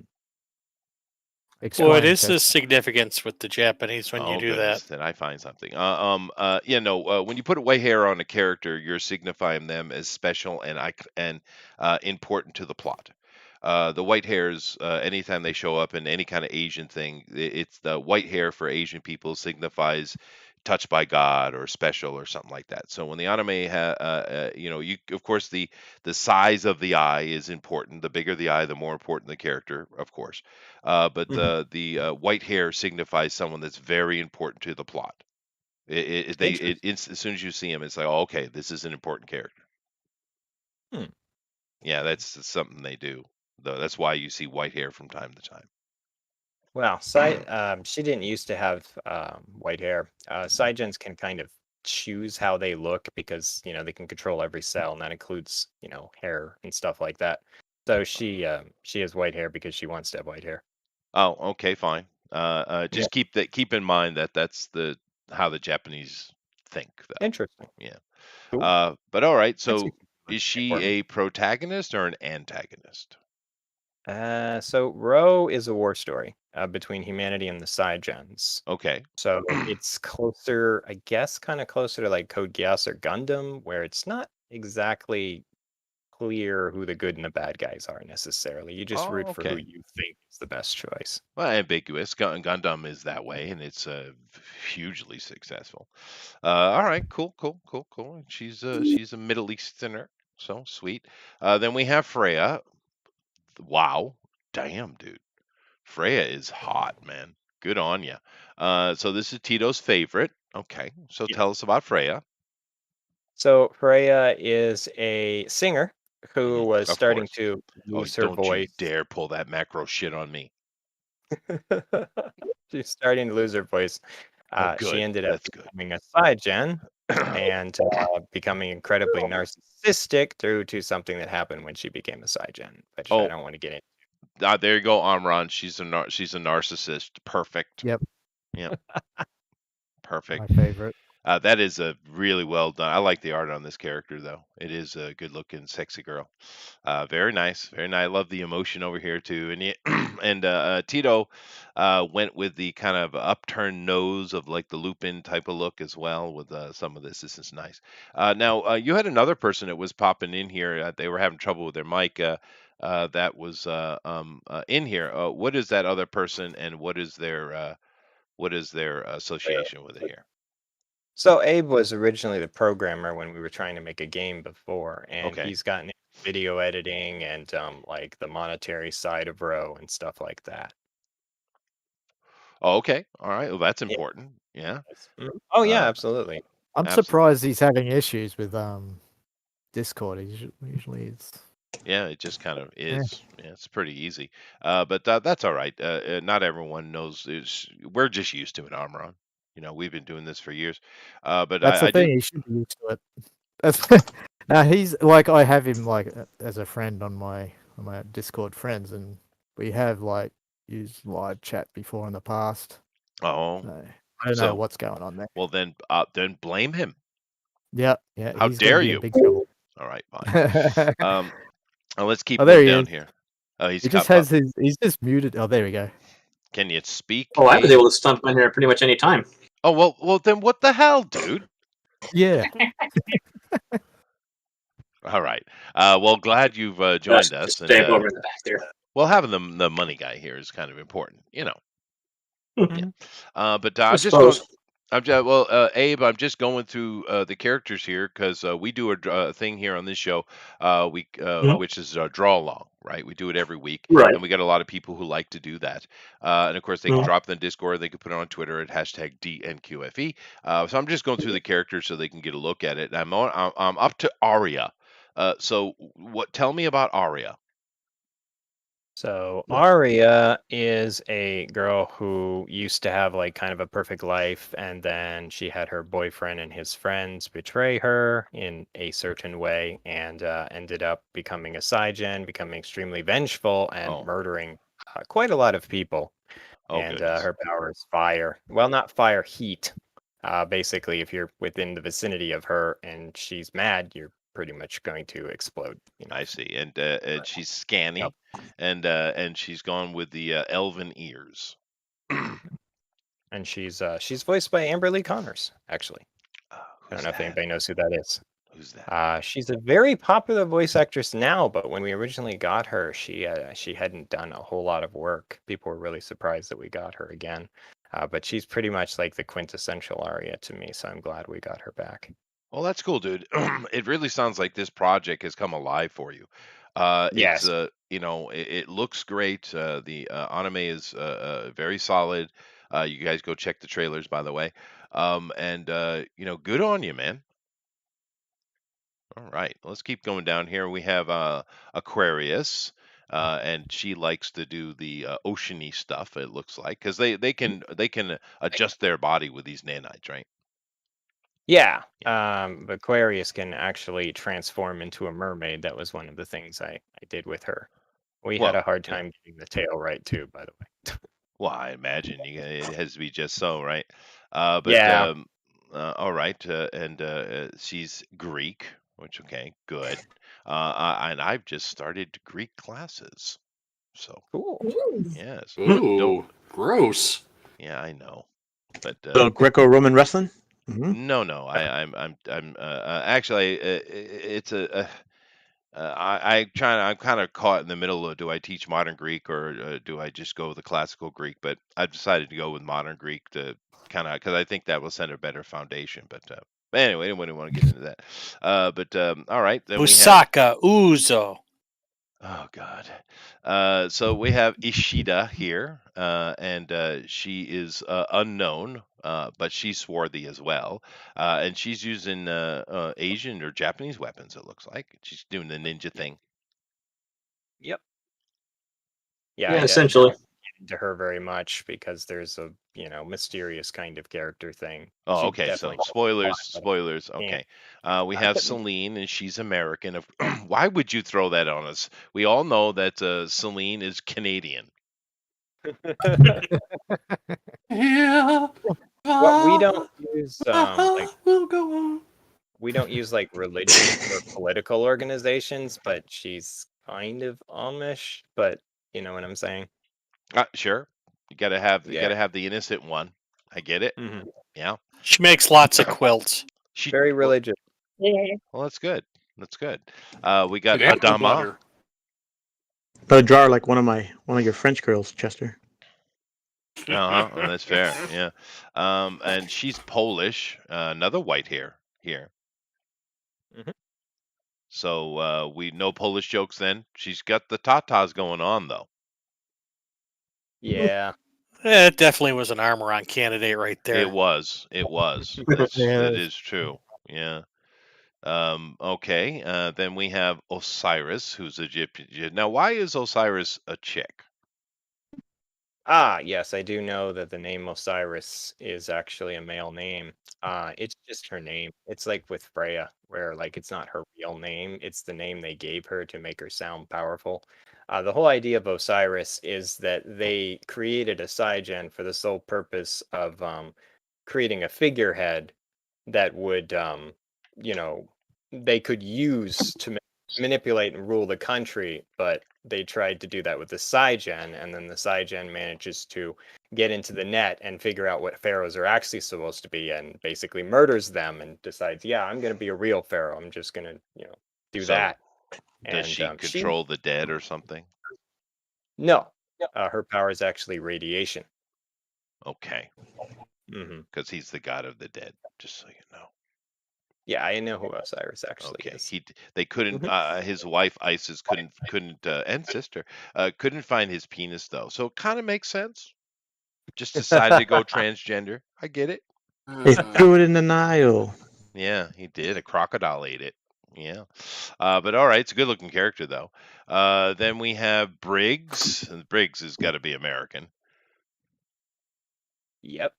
Explain,
is the
Chester.
significance with the Japanese when you
Oh
do
goodness,
that.
did I find something? When you put white hair on a character, you're signifying them as special and important to the plot. The white hairs, anytime they show up in any kind of Asian thing, it's the white hair for Asian people signifies touched by God or special or something like that. So when the anime, you of course the size of the eye is important. The bigger the eye, the more important the character, of course. But the white hair signifies someone that's very important to the plot. As soon as you see him, it's like, oh, okay, this is an important character. Yeah, that's something they do. Though that's why you see white hair from time to time.
Well, she didn't used to have white hair. Cygens can kind of choose how they look because they can control every cell, and that includes hair and stuff like that. So she has white hair because she wants to have white hair.
Oh, okay, fine. Just keep in mind that that's how the Japanese think, though.
Interesting.
Yeah.
Cool.
But all right.
That's
So is she
important.
a protagonist or an antagonist?
So Ro is a war story between humanity and the Cygens.
Okay.
So it's closer, I guess, kind of closer to like Code Geass or Gundam, where it's not exactly clear who the good and the bad guys are necessarily. You just root for who
Okay.
you think is the best choice.
Well, ambiguous. Gundam is that way, and it's hugely successful. All right, cool. She's a Middle Easterner, so sweet. Then we have Freya. Wow, damn, dude, Freya is hot, man. Good on you. So this is Tito's favorite. Okay, so tell us about Freya.
So Freya is a singer who was
Of
starting
course.
to
Oh,
lose her
don't you
voice.
dare pull that macro shit on me.
She's starting to lose her voice.
Oh,
She
good.
ended up
That's good.
becoming a Cygen and becoming incredibly narcissistic through to something that happened when she became a Cygen, which I
Oh,
don't want to get into.
there you go, Amron. She's a narcissist. Perfect.
Yep,
Yep. Perfect.
my favorite.
That is a really well done. I like the art on this character, though. It is a good-looking, sexy girl. Very nice, very nice. I love the emotion over here too. And Tito went with the kind of upturned nose of like the Lupin type of look as well with some of this. This is nice. Now you had another person that was popping in here. They were having trouble with their mic. That was in here. What is that other person, and what is their association with it here?
So Abe was originally the programmer when we were trying to make a game before, and
Okay.
he's gotten into video editing and like the monetary side of Row and stuff like that.
Oh, okay. All right. Well, that's
Yeah.
important. Yeah.
Oh yeah, absolutely.
I'm
Absolutely.
surprised he's having issues with Discord. Usually it's
Yeah, it just kind of is. Yeah, it's pretty easy. But that's all right. Not everyone knows. We're just used to it, Armoron. We've been doing this for years. But
that's the
I do.
thing. He should be used to it. That's now he's like I have him like as a friend on my Discord friends, and we have like used live chat before in the past.
Oh,
So, I don't know what's going on there.
well, then blame him.
Yeah.
How
He's
dare
gonna be
you?
in big trouble.
All right, fine. Let's keep
Oh, there
going
he
down
is.
here. Oh,
He just has his. He's just muted. Oh, there we go.
Can you speak?
Oh, I was
Abe?
able to stump in here pretty much any time.
Oh well, then what the hell, dude?
Yeah.
All right. Well, glad you've joined us.
Just
And,
stay over in the back there.
well, having the money guy here is kind of important, Yeah. But
I
I'm just going.
suppose.
Abe, I'm just going through the characters here because we do a thing here on this show, which is a draw along, right? We do it every week,
Right.
and we got a lot of people who like to do that. And of course, they can drop it in Discord, they can put it on Twitter at #DNQFE. So I'm just going through the characters so they can get a look at it. And I'm up to Aria. So tell me about Aria.
So Aria is a girl who used to have like kind of a perfect life, and then she had her boyfriend and his friends betray her in a certain way, and ended up becoming a Cygen, becoming extremely vengeful and murdering quite a lot of people.
Oh,
and
goodness.
her power is fire. Well, not fire, heat. Basically, if you're within the vicinity of her and she's mad, you're pretty much going to explode.
I see, and she's scanny, and she's gone with the elven ears.
And she's voiced by Amberly Connors, actually. I don't know if anybody knows who that is.
Who's that?
She's a very popular voice actress now, but when we originally got her, she hadn't done a whole lot of work. People were really surprised that we got her again. But she's pretty much like the quintessential Aria to me, so I'm glad we got her back.
Well, that's cool, dude. It really sounds like this project has come alive for you.
Yes.
It's it looks great. The anime is very solid. You guys go check the trailers, by the way. And good on you, man. All right, let's keep going down here. We have Aquarius, and she likes to do the oceany stuff. It looks like because they can adjust their body with these nanites, right?
Yeah. Aquarius can actually transform into a mermaid. That was one of the things I did with her. We had a hard time getting the tail right too, by the way.
Well, I imagine it has to be just so, right?
Yeah.
All right, and she's Greek, which good. And I've just started Greek classes, so
cool.
Yes.
Ooh, gross.
Yeah, I know, but
So Greco-Roman wrestling?
no, I'm actually it's I'm kind of caught in the middle of do I teach modern Greek or do I just go with the classical Greek? But I've decided to go with modern Greek to kind of because I think that will send a better foundation. But anyway, I didn't want to get into that. All right, then
Usaka Uzo.
Oh God. So we have Ishida here, and she is unknown, but she's swarthy as well, and she's using Asian or Japanese weapons. It looks like she's doing the ninja thing.
Yep.
Yeah, essentially.
into her very much because there's a mysterious kind of character thing.
Oh,
She
okay. So
definitely doesn't apply,
spoilers.
but
Okay. We have Celine, and she's American. Why would you throw that on us? We all know that Celine is Canadian.
Yeah.
Well, we don't use
We'll go on.
we don't use like religious or political organizations, but she's kind of Amish. But you know what I'm saying?
Sure. You gotta have the innocent one. I get it.
Mhm.
Yeah.
She makes lots of quilts.
She
Very
well,
religious.
well, that's good. That's good. We got
Good apple
Adama.
butter.
But a jar like one of your French girls, Chester.
Well, that's fair. Yeah. And she's Polish. Another white hair here.
Mhm.
So we no Polish jokes then. She's got the tatas going on though.
Yeah.
It definitely was an armor-on candidate right there.
It was. It was.
Yeah,
It is true. Yeah. Okay. Then we have Osiris, who's Egyptian. Now, why is Osiris a chick?
Ah, yes, I do know that the name Osiris is actually a male name. It's just her name. It's like with Freya, where like it's not her real name, it's the name they gave her to make her sound powerful. The whole idea of Osiris is that they created a Cygen for the sole purpose of creating a figurehead that would, they could use to manipulate and rule the country, but they tried to do that with the Cygen, and then the Cygen manages to get into the net and figure out what pharaohs are actually supposed to be, and basically murders them and decides, yeah, I'm going to be a real pharaoh. I'm just going to, do
So,
that.
does
And
she control the dead or something?
No, her power is actually radiation.
Okay.
Hmm.
Because he's the god of the dead, just so you know.
Yeah, I know who Osiris actually
Okay.
is.
They couldn't. His wife Isis couldn't, and sister couldn't find his penis though. So it kind of makes sense. Just decided to go transgender. I get it.
They threw it in the Nile.
Yeah, he did. A crocodile ate it. Yeah. But all right, it's a good looking character though. Then we have Briggs. And Briggs has got to be American.
Yep.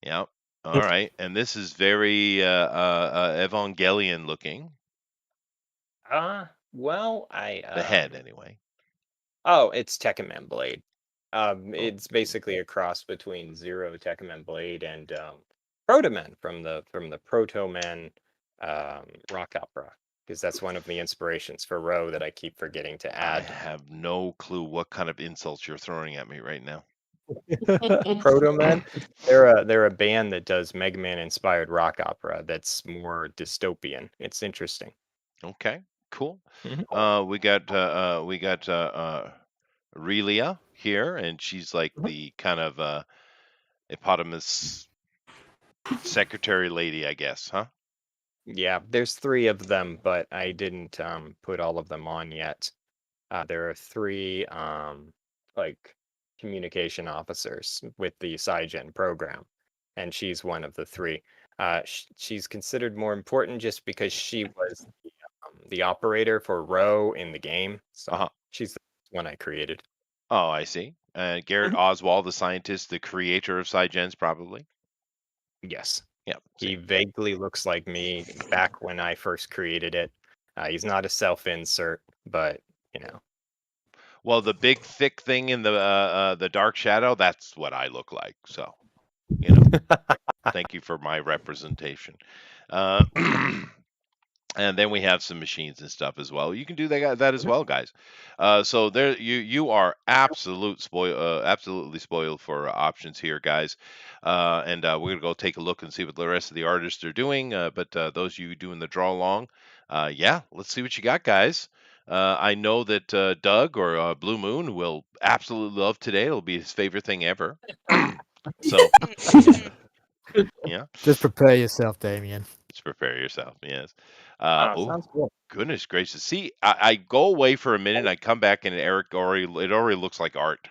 Yep. All right. And this is very Evangelion looking.
Well,
The head anyway.
Oh, it's Tekkaman Blade. It's basically a cross between Zero Tekkaman Blade and Protoman from the Proto Man rock opera, because that's one of the inspirations for Ro that I keep forgetting to
I
add.
have no clue what kind of insults you're throwing at me right now.
Protoman, they're a band that does Mega Man inspired rock opera that's more dystopian. It's interesting.
Okay, cool.
Mhm.
We got Relia here, and she's like the kind of eponymous secretary lady, I guess, huh?
Yeah, there's 3 of them, but I didn't put all of them on yet. There are 3 like communication officers with the Cygen program, and she's one of the 3. She's considered more important just because she was the operator for Ro in the game, so she's the one I created.
Oh, I see. Garrett Oswald, the scientist, the creator of Cygens, probably.
Yes.
Yeah.
He vaguely looks like me back when I first created it. He's not a self-insert, but
Well, the big thick thing in the dark shadow, that's what I look like. So, thank you for my representation. And then we have some machines and stuff as well. You can do that as well, guys. So there, you are absolutely spoiled for options here, guys. And we're gonna go take a look and see what the rest of the artists are doing. But those of you doing the draw along, yeah, let's see what you got, guys. I know that Doug or Blue Moon will absolutely love today. It'll be his favorite thing ever. So, yeah.
Just prepare yourself, Damien.
Just prepare yourself. Yes.
sounds cool.
Goodness gracious. See, I go away for a minute and I come back and it already looks like art.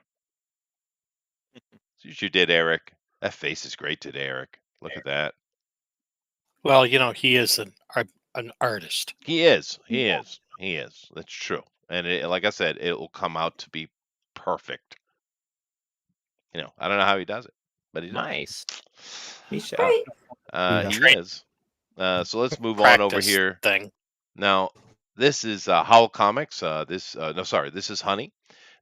See what you did, Eric. That face is great today, Eric. Look at that.
Well, he is an artist.
He is. He is. He is. That's true. And like I said, it will come out to be perfect. I don't know how he does it, but he does.
Nice. He's shy.
Right.
He is. So let's move on over
Practice
here.
thing.
Now, this is Howl Comics. This is Honey.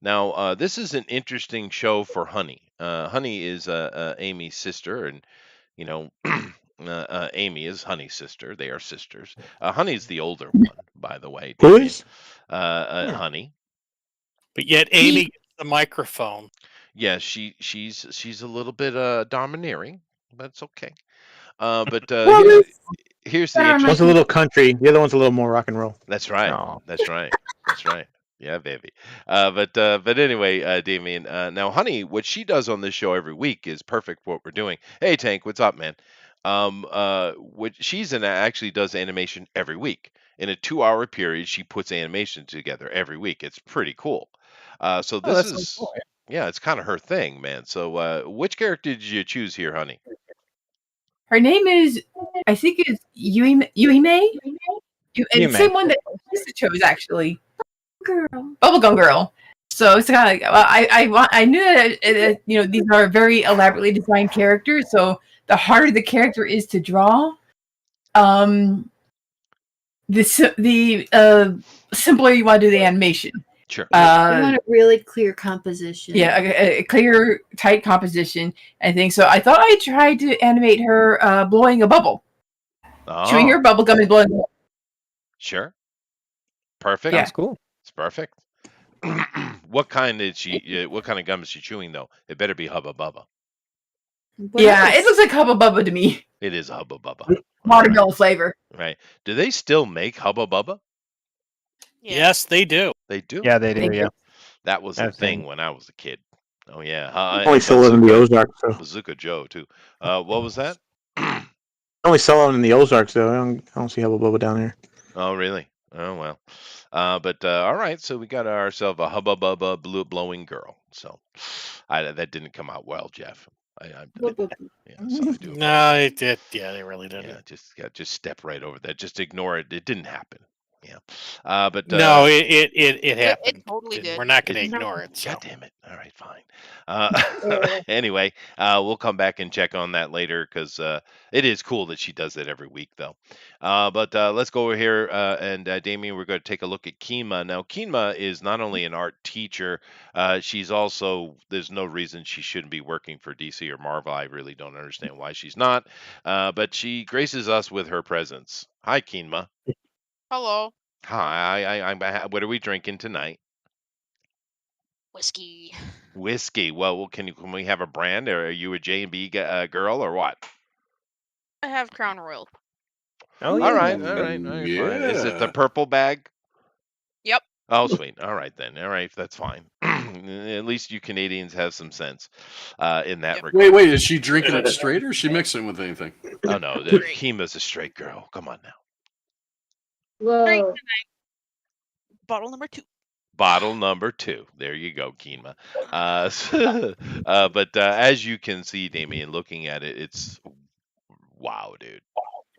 Now, this is an interesting show for Honey. Honey is Amy's sister, and you know, Amy is Honey's sister. They are sisters. Honey's the older one, by the way.
Who
Damien.
is?
Honey.
But yet Amy gets the microphone.
Yeah, she's a little bit domineering, but it's okay. But
Well,
here's the
Better on my
One's a little country. The other one's a little more rock and roll.
That's right.
Aw.
That's right. That's right. Yeah, baby. But anyway, Damien. Now, Honey, what she does on this show every week is perfect for what we're doing. Hey, Tank, what's up, man? What she's in actually does animation every week. In a 2-hour period, she puts animation together every week. It's pretty cool. So
Oh,
this
that's so cool.
yeah, it's kind of her thing, man. So, which character did you choose here, Honey?
Her name is, I think it's Yuime. And
Yuime.
same one that Lisa chose, actually.
Girl.
Bubblegum Girl. So it's kind of like, well, I knew that these are very elaborately designed characters. So the harder the character is to draw, the simpler you want to do the animation.
Sure.
You want a really clear composition.
Yeah, a clear, tight composition. I think so. I thought I tried to animate her blowing a bubble, chewing her bubble gum and blowing.
Sure. Perfect.
Yeah.
That's cool.
It's perfect. What kind is she? What kind of gum is she chewing though? It better be Hubba Bubba.
It looks like Hubba Bubba to me.
It is Hubba Bubba.
Watermelon flavor.
Right. Do they still make Hubba Bubba?
Yes, they do.
They do.
Yeah, they do. Yeah.
That was the
I've
thing
seen-
when I was a kid. Oh yeah.
Only sell it in the Ozarks, though.
Bazooka Joe too. What was that?
Only sell it in the Ozarks, though. I don't see Hubba Bubba down here.
Oh really? Oh well. But all right. So we got ourselves a Hubba Bubba blowing girl. So that didn't come out well, Jeff. Yeah, so I do.
No, it did. Yeah, they really didn't.
Yeah, just step right over that. Just ignore it. It didn't happen. Yeah. But
no, it happened.
It totally did.
We're not going to ignore it. So.
God damn it. All right, fine. Anyway, we'll come back and check on that later because it is cool that she does that every week, though. But let's go over here and Damien, we're going to take a look at Kima. Now, Kima is not only an art teacher, she's also, there's no reason she shouldn't be working for DC or Marvel. I really don't understand why she's not. But she graces us with her presence. Hi, Kima.
Hello.
Hi. What are we drinking tonight?
Whiskey.
Whiskey. Well, can we have a brand? Or are you a J&B girl or what?
I have Crown Royal.
Oh, yeah.
All right. Fine. Is it the purple bag?
Yep.
Oh, sweet. All right then. All right, that's fine. At least you Canadians have some sense in that regard.
Wait. Is she drinking it straight or is she mixing with anything?
Oh no, Kima's a straight girl. Come on now.
Whoa. Bottle number 2.
Bottle number 2. There you go, Kima. But as you can see, Damien, looking at it, it's wow, dude.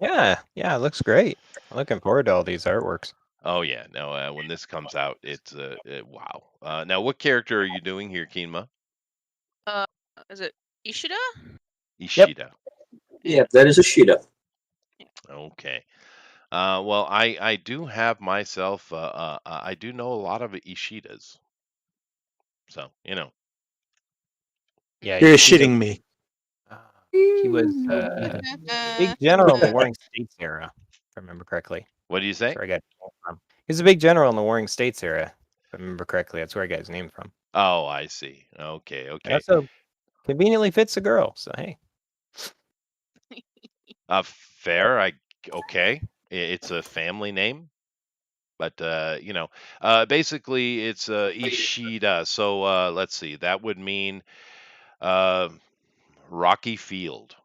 Yeah, it looks great. I'm looking forward to all these artworks.
Oh yeah, no. When this comes out, it's wow. Now, what character are you doing here, Kima?
Is it Ishida?
Ishida.
Yeah, that is Ishida.
Okay. Well, I do have myself. I do know a lot of Ishidas. So
Yeah,
You're
she's
shitting me.
He was big general in the Warring States era, if I remember correctly.
What do you say?
That's where I got his name from. He's a big general in the Warring States era, if I remember correctly. That's where I got his name from.
Oh, I see. Okay.
It also conveniently fits a girl, so hey.
Fair. Okay. It's a family name, but basically it's Ishida. So let's see. That would mean rocky field.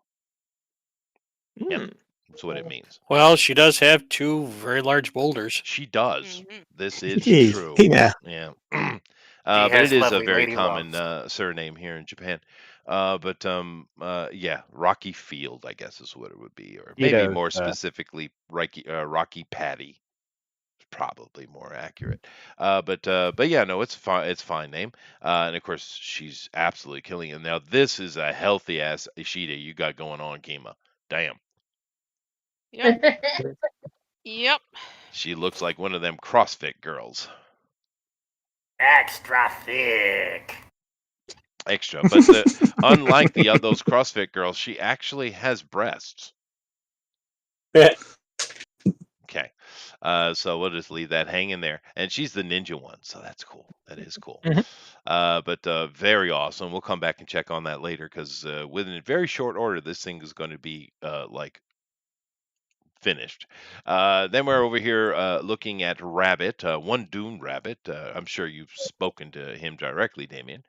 Yeah, that's what it means.
Well, she does have 2 very large boulders.
She does. This is
Jeez,
true.
yeah.
Yeah.
She
But
has
it is a
lovely
very
lady
common
loves.
surname here in Japan. Yeah, Rocky Field, I guess is what it would be, or maybe
Cheetos,
more specifically, Rocky Patty. probably more accurate. But yeah, no, it's fine. It's a fine name. And of course, she's absolutely killing it. Now, this is a healthy ass Ishida you got going on, Kima. Damn,
Yep. Yep.
she looks like one of them CrossFit girls.
Extra thick.
Extra, but unlike those CrossFit girls, she actually has breasts. Okay, so we'll just leave that hanging there, and she's the ninja one, so that's cool. That is cool. But very awesome. We'll come back and check on that later because within a very short order, this thing is going to be like finished. Then we're over here looking at Rabbit, one Dune Rabbit. I'm sure you've spoken to him directly, Damien.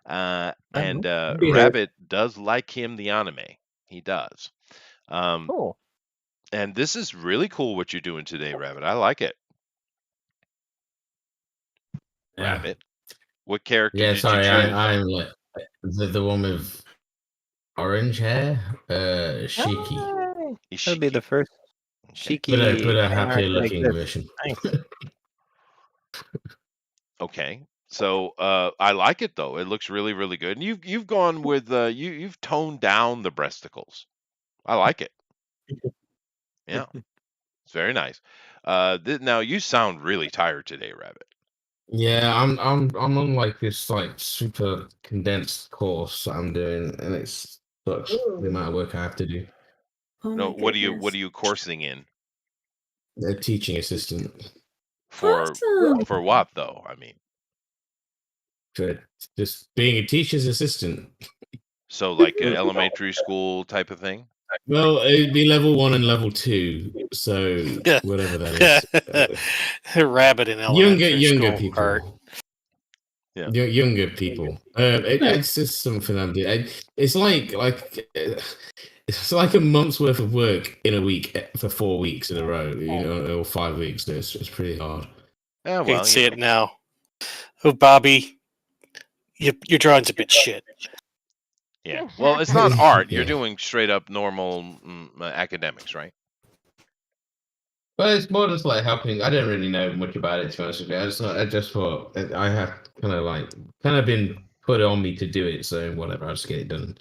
And
be heard.
Rabbit does like him, the anime. He does.
Cool.
And this is really cool what you're doing today, Rabbit. I like it.
Yeah.
Rabbit. What character
Yeah,
did you
sorry,
choose?
I'm like the one with orange hair, Shiki.
That would be the first Shiki.
But a
fan art
happier
that
looking
exists.
version.
Nice.
Okay. So I like it though. It looks really, really good. And you've gone with you've toned down the breasticles. I like it. Yeah. It's very nice. Now you sound really tired today, Rabbit.
Yeah, I'm on like this like super condensed course that I'm doing, and it's such the amount of work I have to do.
Oh
No,
my
what are
goodness.
you coursing in?
A teaching assistant
For
Awesome.
what though? I mean,
for just being a teacher's assistant.
so like an elementary school type of thing?
Well, it'd be level 1 and level 2, so whatever that is.
Rabbit in elementary
Younger
school,
people.
Art.
Yeah.
Younger people. It's just something I'm doing. It's like it's like a month's worth of work in a week for 4 weeks in a row, or 5 weeks. So it's pretty hard.
Yeah,
I
well,
can see it now. Oh, Bobby, your drawing's a bit shit.
Yeah. Well, it's not art. You're
Yeah.
doing straight up normal academics, right?
Well, it's more just like helping. I don't really know much about it, to be honest with you. I just thought I have kind of been put on me to do it, so whatever, I'll just get it done.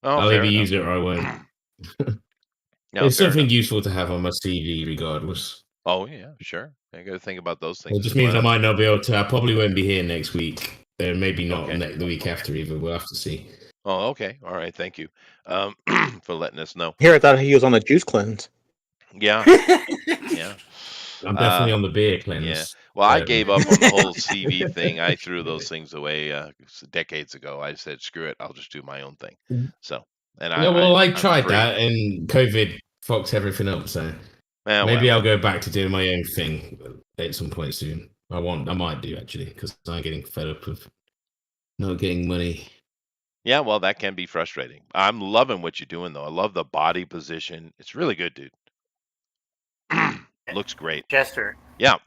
Oh,
I'll
fair
either
enough.
use it or I won't.
No,
It's
fair
something
enough.
useful to have on my CV, regardless.
Oh yeah, sure. I got to think about those
It
things
just
as
means I
well.
might not be able to. I probably won't be here next week. Maybe not
Okay.
the week after either. We'll have to see.
Oh, okay. All right. Thank you for letting us know.
Here, I thought he was on the juice cleanse.
Yeah. Yeah.
I'm definitely on the beer cleanse.
Yeah. Well, I gave up on the whole CV thing. I threw those things away decades ago. I said, screw it. I'll just do my own thing. So, and
I
I'm
tried
free.
that, and COVID fucked everything up. So maybe I'll go back to doing my own thing at some point soon. I might do actually, because I'm getting fed up of not getting money.
Yeah, well, that can be frustrating. I'm loving what you're doing, though. I love the body position. It's really good, dude. Looks great.
Jester.
Yeah.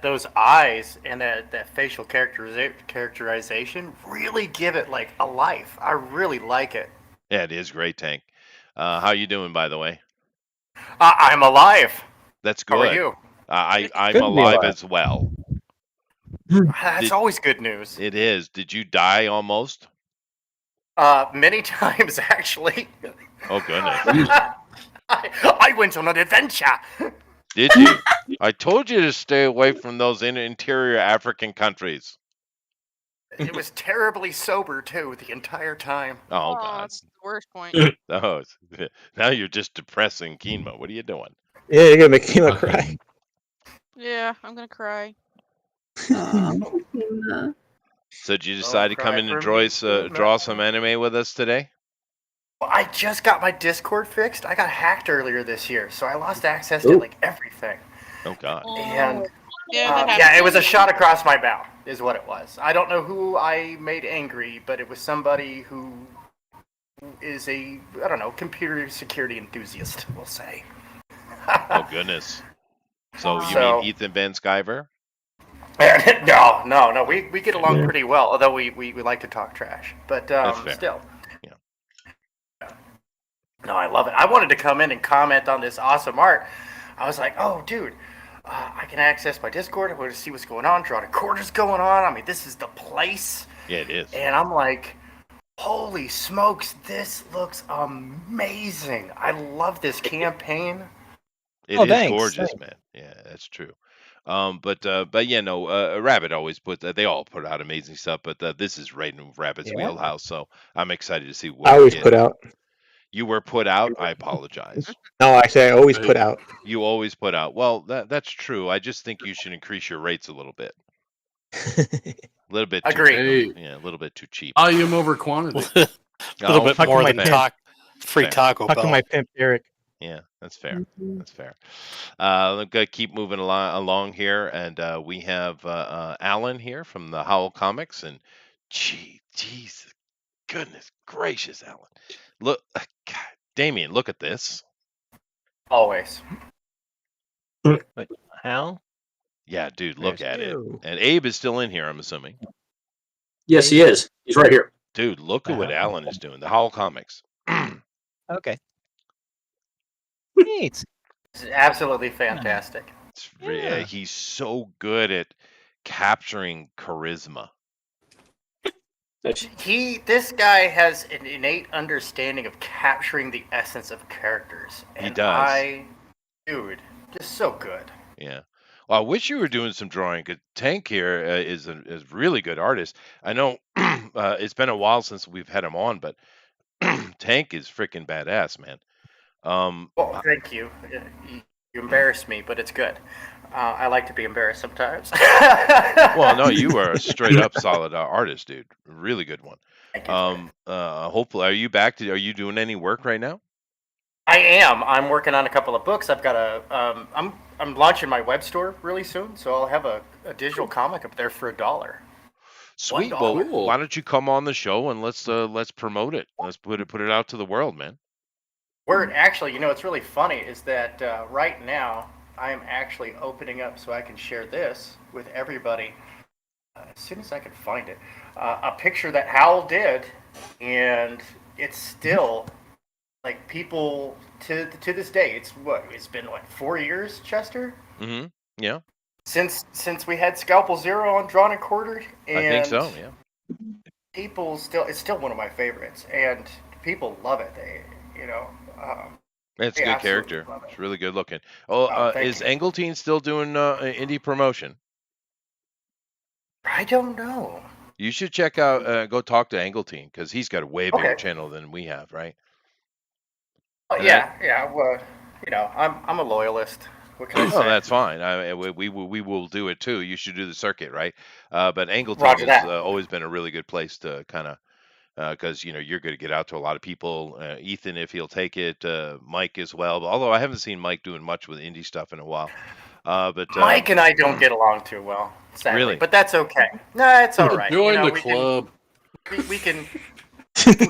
Those eyes and that facial characterization really give it like a life. I really like it.
Yeah, it is great, Tank. How you doing, by the way?
I'm alive.
That's good.
How are you?
I'm
Good to be
alive
alive.
as well.
That's always good news.
It is. Did you die almost?
Many times actually.
Oh goodness.
I went on an adventure.
Did you? I told you to stay away from those interior African countries.
It was terribly sober too the entire time.
Oh God.
That's the worst point.
Oh, now you're just depressing Keenma. What are you doing?
Yeah, you're gonna make Kima cry.
Yeah, I'm gonna cry.
Kima.
So did you decide to come
cry
in and
for me,
draw some anime with us today?
Well, I just got my Discord fixed. I got hacked earlier this year, so I lost access to like everything.
Oh God.
And
Yeah,
it was a shot across my bow, is what it was. I don't know who I made angry, but it was somebody who is a, I don't know, computer security enthusiast, we'll say.
Oh goodness. So you mean Ethan Van Sciver?
No. We get along pretty well, although we like to talk trash. But still.
Yeah.
No, I love it. I wanted to come in and comment on this awesome art. I was like, oh, dude, I can access my Discord. I'm going to see what's going on. Drawn Quarter's going on. I mean, this is the place.
Yeah, it is.
And I'm like, holy smokes, this looks amazing. I love this campaign.
It is
thanks.
gorgeous,
Thanks.
man. Yeah, that's true. But yeah, no, Rabbit always they all put out amazing stuff, but this is right in Rabbit's
Yeah.
wheelhouse, so I'm excited to see what
I
we
always
get.
put out.
You were put out. I apologize.
No, I say I always put out.
You always put out. Well, that's true. I just think you should increase your rates a little bit. A little bit.
Agreed.
Yeah, a little bit too cheap.
Volume over quantity.
A little bit
How can
more
my
than
pimp-
free
Fair.
Taco
How can
Bell.
my pimp Eric?
Yeah, that's fair. That's fair. I'm gonna keep moving along here, and we have Alan here from the Howl Comics, and Jesus, goodness gracious, Alan, look, God, Damien, look at this.
Always.
But Hal?
Yeah, dude, look
There's
at it.
you.
And Abe is still in here, I'm assuming.
Yes, he is. He's right here.
Dude, look at what Alan is doing. The Howl Comics.
Okay. Neat.
This is absolutely fantastic.
He's so good at capturing charisma.
This guy has an innate understanding of capturing the essence of characters.
He
And
does.
Dude, just so good.
Yeah. Well, I wish you were doing some drawing. 'Cause Tank here is a really good artist. I know it's been a while since we've had him on, but Tank is freaking badass, man.
Well, thank you. You embarrassed me, but it's good. I like to be embarrassed sometimes.
Well, no, you are a straight up solid artist, dude. Really good one.
Thank you,
Hopefully, are you back? Are you doing any work right now?
I am. I'm working on a couple of books. I've got I'm launching my web store really soon, so I'll have a digital comic up there for $1.
Sweet.
$1.
Well, why don't you come on the show and let's promote it. Let's put it out to the world, man.
Word, actually, it's really funny is that right now I am actually opening up so I can share this with everybody as soon as I can find it. A picture that Howell did, and it's still like people to this day. It's been 4 years, Chester?
Mm-hmm. Yeah.
Since we had Scalpel Zero on Drawn and Quartered, and
I think so. Yeah.
it's still one of my favorites, and people love it.
It's a
they
good
absolutely
character.
love it.
It's really good looking. Oh,
thank
is
you.
Engeltine still doing indie promotion?
I don't know.
You should check out, go talk to Engeltine because he's got a way bigger
Okay.
channel than we have, right?
Yeah. Well, I'm a loyalist. What can I say?
Oh, that's fine. We will do it too. You should do the circuit, right? But Engeltine
Roger
has
that.
always been a really good place to kind of, because you're going to get out to a lot of people. Ethan, if he'll take it, Mike as well. Although I haven't seen Mike doing much with indie stuff in a while. But
Mike and I don't get along too well, sadly.
Really?
But that's okay. No, it's all right.
Join the
we
club.
We can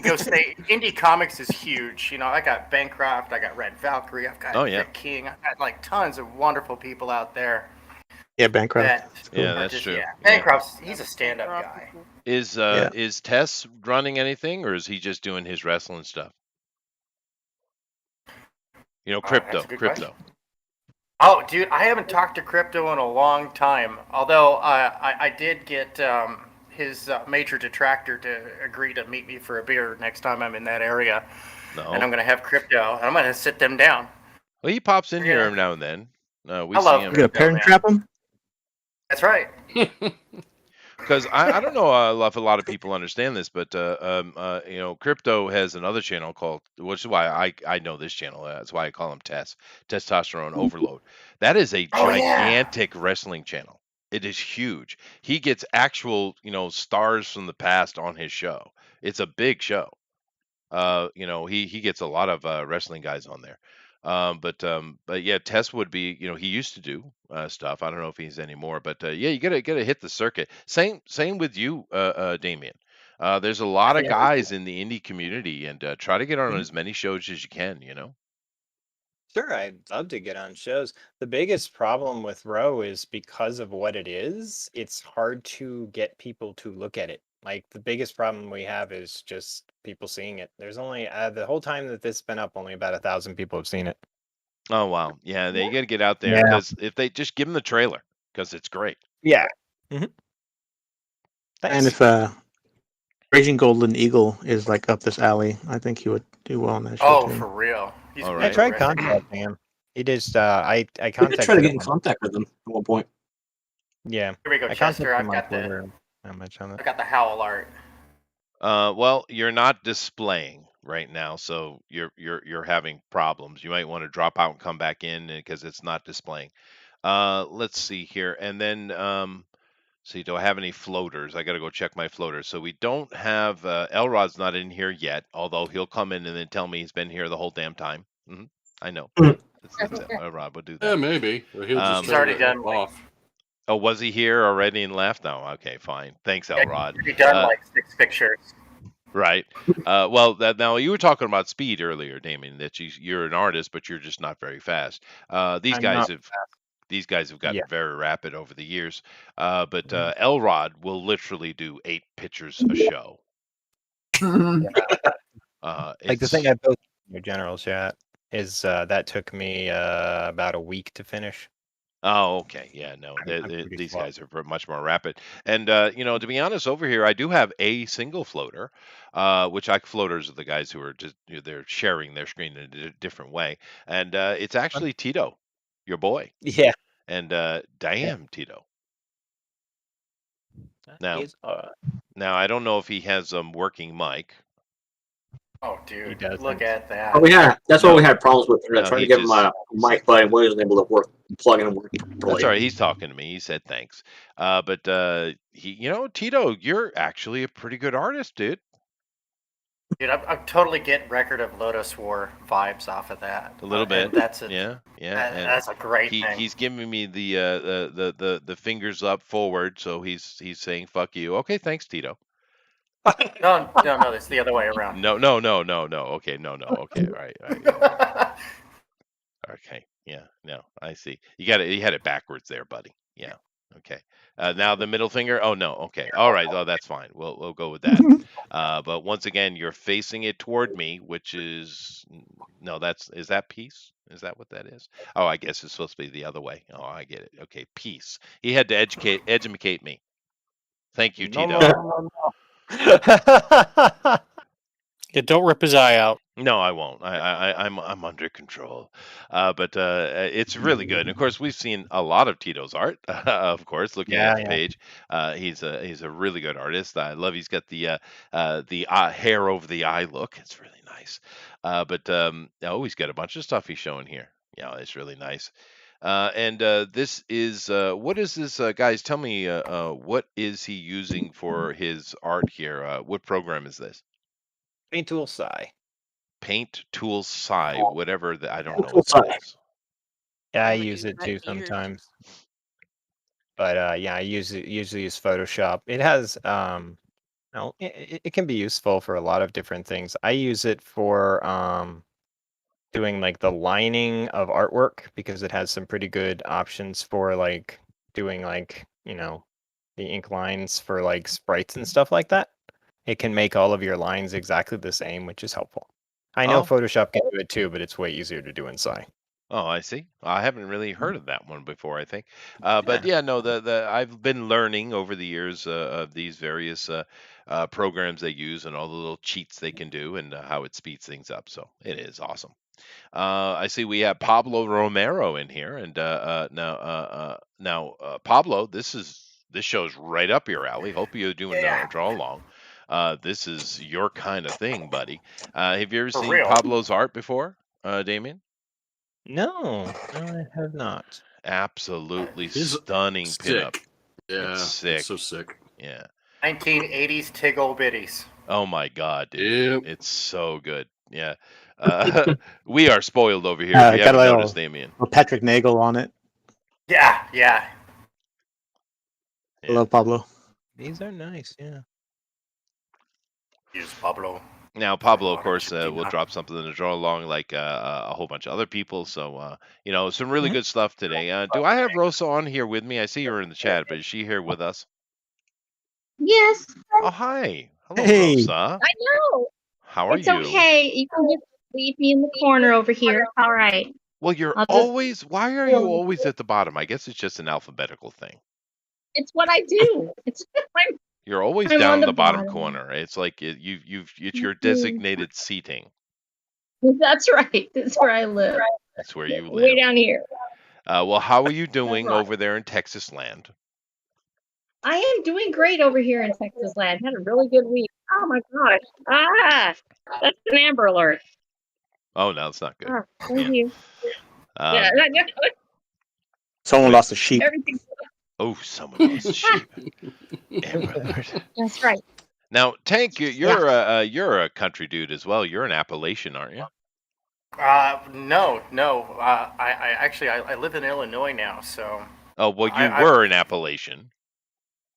go stay. Indie comics is huge. I got Bancroft, I got Red Valkyrie, I've got Vic King, I've got like tons of wonderful people out there.
Yeah, Bancroft.
Yeah, that's true.
Yeah, Bancroft's he's a stand-up guy.
Is Tess running anything, or is he just doing his wrestling stuff? Crypto.
That's a good question. Oh, dude, I haven't talked to Crypto in a long time. Although I did get his major detractor to agree to meet me for a beer next time I'm in that area.
No.
And I'm going to have Crypto, and I'm going to sit them down.
Well, he pops in here every now and then. We
I
see
love
him.
You gonna parent trap him?
That's right.
Because I don't know if a lot of people understand this, but Crypto has another channel called, which is why I know this channel. That's why I call him Testosterone Overload. That is a gigantic wrestling channel. It is huge. He gets actual stars from the past on his show. It's a big show. He gets a lot of wrestling guys on there. But yeah, Tess would be, he used to do stuff. I don't know if he's anymore, but yeah, you gotta hit the circuit. Same with you, Damien. There's a lot of guys in the indie community, and try to get on as many shows as you can.
Sure, I'd love to get on shows. The biggest problem with Row is because of what it is, it's hard to get people to look at it. Like the biggest problem we have is just people seeing it. There's only the whole time that this has been up, only about 1,000 people have seen it.
Oh wow, yeah. You got to get out there
Yeah.
because if they just give them the trailer because it's great.
Yeah. Mm-hmm.
And if Raging Golden Eagle is like up this alley, I think he would do well on that show
Oh,
too.
for real. He's
All
I
right.
tried
terrific.
contacting him. He just I
I
contacted
did try to get
him
in
on-
contact with them at one point.
Yeah.
Here we go,
I
Chester.
contacted
I've
him on
got the
Twitter. Not much on it.
I've got the howl art.
Well, you're not displaying right now, so you're having problems. You might want to drop out and come back in because it's not displaying. Let's see here, and then see, do I have any floaters? I got to go check my floaters. So we don't have Elrod's not in here yet, although he'll come in and then tell me he's been here the whole damn time. I know. It's Elrod would do that.
Yeah, maybe. Or he'll just
He's already done like,
off.
Oh, was he here already and left? No, okay, fine. Thanks, Elrod.
he's done like 6 pictures.
Right. Well, now you were talking about speed earlier, Damien. That you're an artist, but you're just not very fast. These
I'm
guys
not
have these guys have gotten
Yeah.
very rapid over the years. But Elrod will literally do 8 pictures a show.
Like the thing I posted in your general chat is that took me about a week to finish.
Oh, okay. Yeah, no,
I'm pretty
these
slow.
guys are much more rapid. And to be honest, over here I do have a single floater, which floaters are the guys who are just they're sharing their screen in a different way, and it's actually Tito, your boy.
Yeah.
And damn, Tito. Now, now I don't know if he has a working mic.
Oh, dude,
doesn't.
look at that.
Oh, we had that's what we had problems with.
No,
Trying
he
to give him
just-
a mic, but he wasn't able to plug in and work properly.
That's all right. He's talking to me. He said thanks. But Tito, you're actually a pretty good artist, dude.
Dude, I'm totally getting Record of Lotus War vibes off of that.
A little bit.
And that's a,
yeah. And
that's a great thing.
he's giving me the fingers up forward, so he's saying fuck you. Okay, thanks, Tito.
No, it's the other way around.
No. Okay, no. Okay, all right. Okay, yeah, no, I see. You had it backwards there, buddy. Yeah. Okay. Now the middle finger. Oh no. Okay. All right. Oh, that's fine. We'll go with that. But once again, you're facing it toward me, which is no. Is that peace? Is that what that is? Oh, I guess it's supposed to be the other way. Oh, I get it. Okay, peace. He had to educate me. Thank you, Tito.
Yeah, don't rip his eye out.
No, I won't. I'm under control. But it's really good. And of course, we've seen a lot of Tito's art. Of course, looking at the page, he's a really good artist. I love. He's got the hair over the eye look. It's really nice. He's got a bunch of stuff he's showing here. Yeah, it's really nice. And this is what is this, guys? Tell me, what is he using for his art here? What program is this?
Paint Tool Psi.
Paint Tool Psi, whatever I don't know what that is.
Yeah, I use it too sometimes. But I usually use Photoshop. It has it can be useful for a lot of different things. I use it for doing like the lining of artwork because it has some pretty good options for like doing like, the ink lines for like sprites and stuff like that. It can make all of your lines exactly the same, which is helpful. I know Photoshop can do it too, but it's way easier to do in Psi.
Oh, I see. I haven't really heard of that one before, I think. But yeah, no, I've been learning over the years of these various programs they use and all the little cheats they can do and how it speeds things up. So it is awesome. I see we have Pablo Romero in here, and now Pablo, this show's right up your alley. Hope you're doing draw along. This is your kind of thing, buddy. Have you ever seen Pablo's art before, Damien?
No, I have not.
Absolutely stunning pinup.
Yeah,
it's sick.
It's so sick.
Yeah.
1980s Tiggle Bitties.
Oh my God, dude! It's so good. Yeah. We are spoiled over here. If you haven't noticed, Damien.
Patrick Nagel on it.
Yeah.
I love Pablo.
These are nice. Yeah.
Use Pablo.
Now, Pablo, of course, will drop something in the draw along like a whole bunch of other people. So, some really good stuff today. Do I have Rosa on here with me? I see her in the chat, but is she here with us?
Yes.
Oh, hi. Hello,
Hey.
Rosa.
I know.
How are
It's
you?
okay. You can just leave me in the corner over here. All right.
Well, you're
I'll just
always. Why are you always at the bottom? I guess it's just an alphabetical thing.
It's what I do. It's
You're always
I'm
down
on
in
the
the bottom
bottom.
corner. It's like it's your
Mhm.
designated seating.
That's right. That's where I live.
That's where you
Way
live.
down here.
Well, how are you
That's
doing
right.
over there in Texas land?
I am doing great over here in Texas land. Had a really good week. Oh my gosh. Ah, that's an Amber Alert.
Oh, no, it's not good.
Ah, thank you. Yeah,
Um,
Someone
Wait.
lost a sheep.
everything.
Oh, someone lost a sheep. Amber Alert.
That's right.
Now, Tank, you're a country dude as well. You're an Appalachian, aren't you?
No. I actually I live in Illinois now, so.
Oh, well, you
I-
were an Appalachian.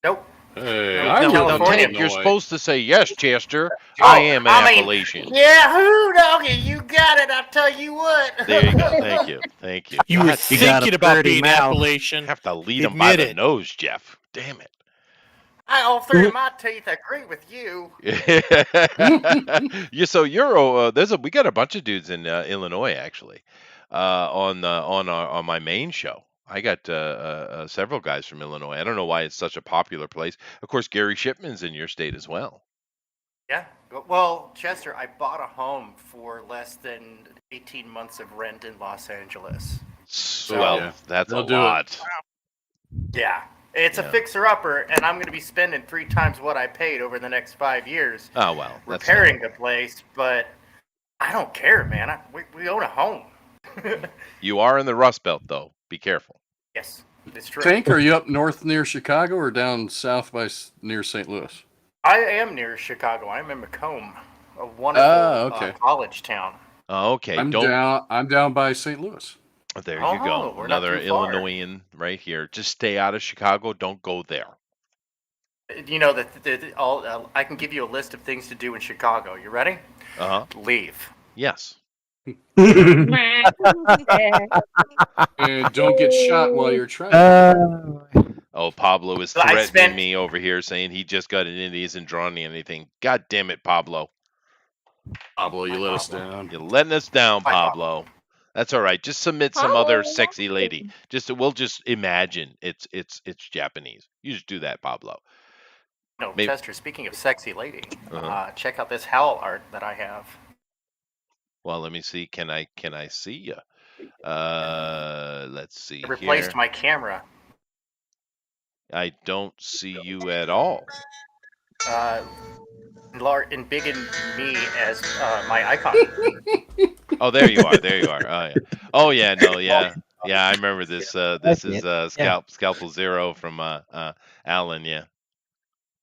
Nope.
Hey,
No,
I
No,
live in
California.
Tank, you're
Illinois.
supposed to say yes, Chester. I am an Appalachian.
Yahoo, doggy, you got it. I'll tell you what.
There you go. Thank you. Thank you.
You were
God,
You got a
thinking about
pretty
being
mouth.
Appalachian.
have to lead him by
Admit
the
it.
nose, Jeff. Damn it.
All three of my teeth agree with you.
We got a bunch of dudes in Illinois actually. On my main show. I got several guys from Illinois. I don't know why it's such a popular place. Of course, Gary Shipman's in your state as well.
Yeah. Well, Chester, I bought a home for less than 18 months of rent in Los Angeles.
Well,
yeah,
that's a
they'll do it.
lot.
Yeah. It's
Yeah.
a fixer-upper, and I'm going to be spending 3 times what I paid over the next 5 years
Oh well, that's
repairing the place, but I don't care, man. We own a home.
You are in the Rust Belt, though. Be careful.
Yes, it's true.
Tank, are you up north near Chicago or down south near St. Louis?
I am near Chicago. I'm in Macomb, a wonderful
okay.
college town.
Okay,
I'm down by St. Louis.
There you go.
we're not
Another
too far.
Illinoisan right here. Just stay out of Chicago. Don't go there.
You know I can give you a list of things to do in Chicago. You ready?
Uh huh.
Leave.
Yes.
And don't get shot while you're trying.
Oh, Pablo is
I
threatening
spent-
me over here, saying he just got in and he isn't drawing anything. God damn it, Pablo!
Pablo, you let us down.
You're letting us down,
Bye,
Pablo. That's all right. Just submit some other sexy lady. We'll just imagine it's Japanese. You just do that, Pablo.
No,
Maybe-
Chester. Speaking of sexy lady,
Uh-huh.
check out this howl art that I have.
Well, let me see. Can I see you? Let's see
I replaced
here.
my camera.
I don't see you at all.
In big and me as my icon.
Oh, there you are. There you are. Oh yeah. Oh yeah. No. Yeah. Yeah. I remember this. This is Scalpel Zero from Alan. Yeah.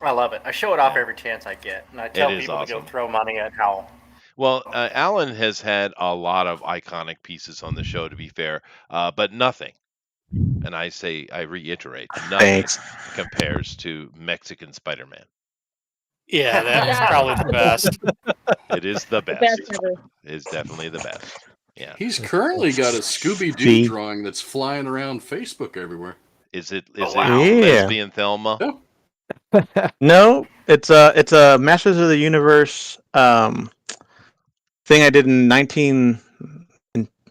I love it. I show it off every chance I get, and I tell
is
people to
awesome.
go throw money at Howl.
Well, Alan has had a lot of iconic pieces on the show, to be fair, but nothing. And I reiterate, nothing
Thanks.
compares to Mexican Spider-Man.
Yeah, that's probably the best.
It is the
The
best.
best ever.
It's definitely the best. Yeah.
He's currently got a Scooby-Doo
See?
drawing that's flying around Facebook everywhere.
Is it
wow.
Lesbian Thelma?
No.
No, it's a Masters of the Universe thing I did in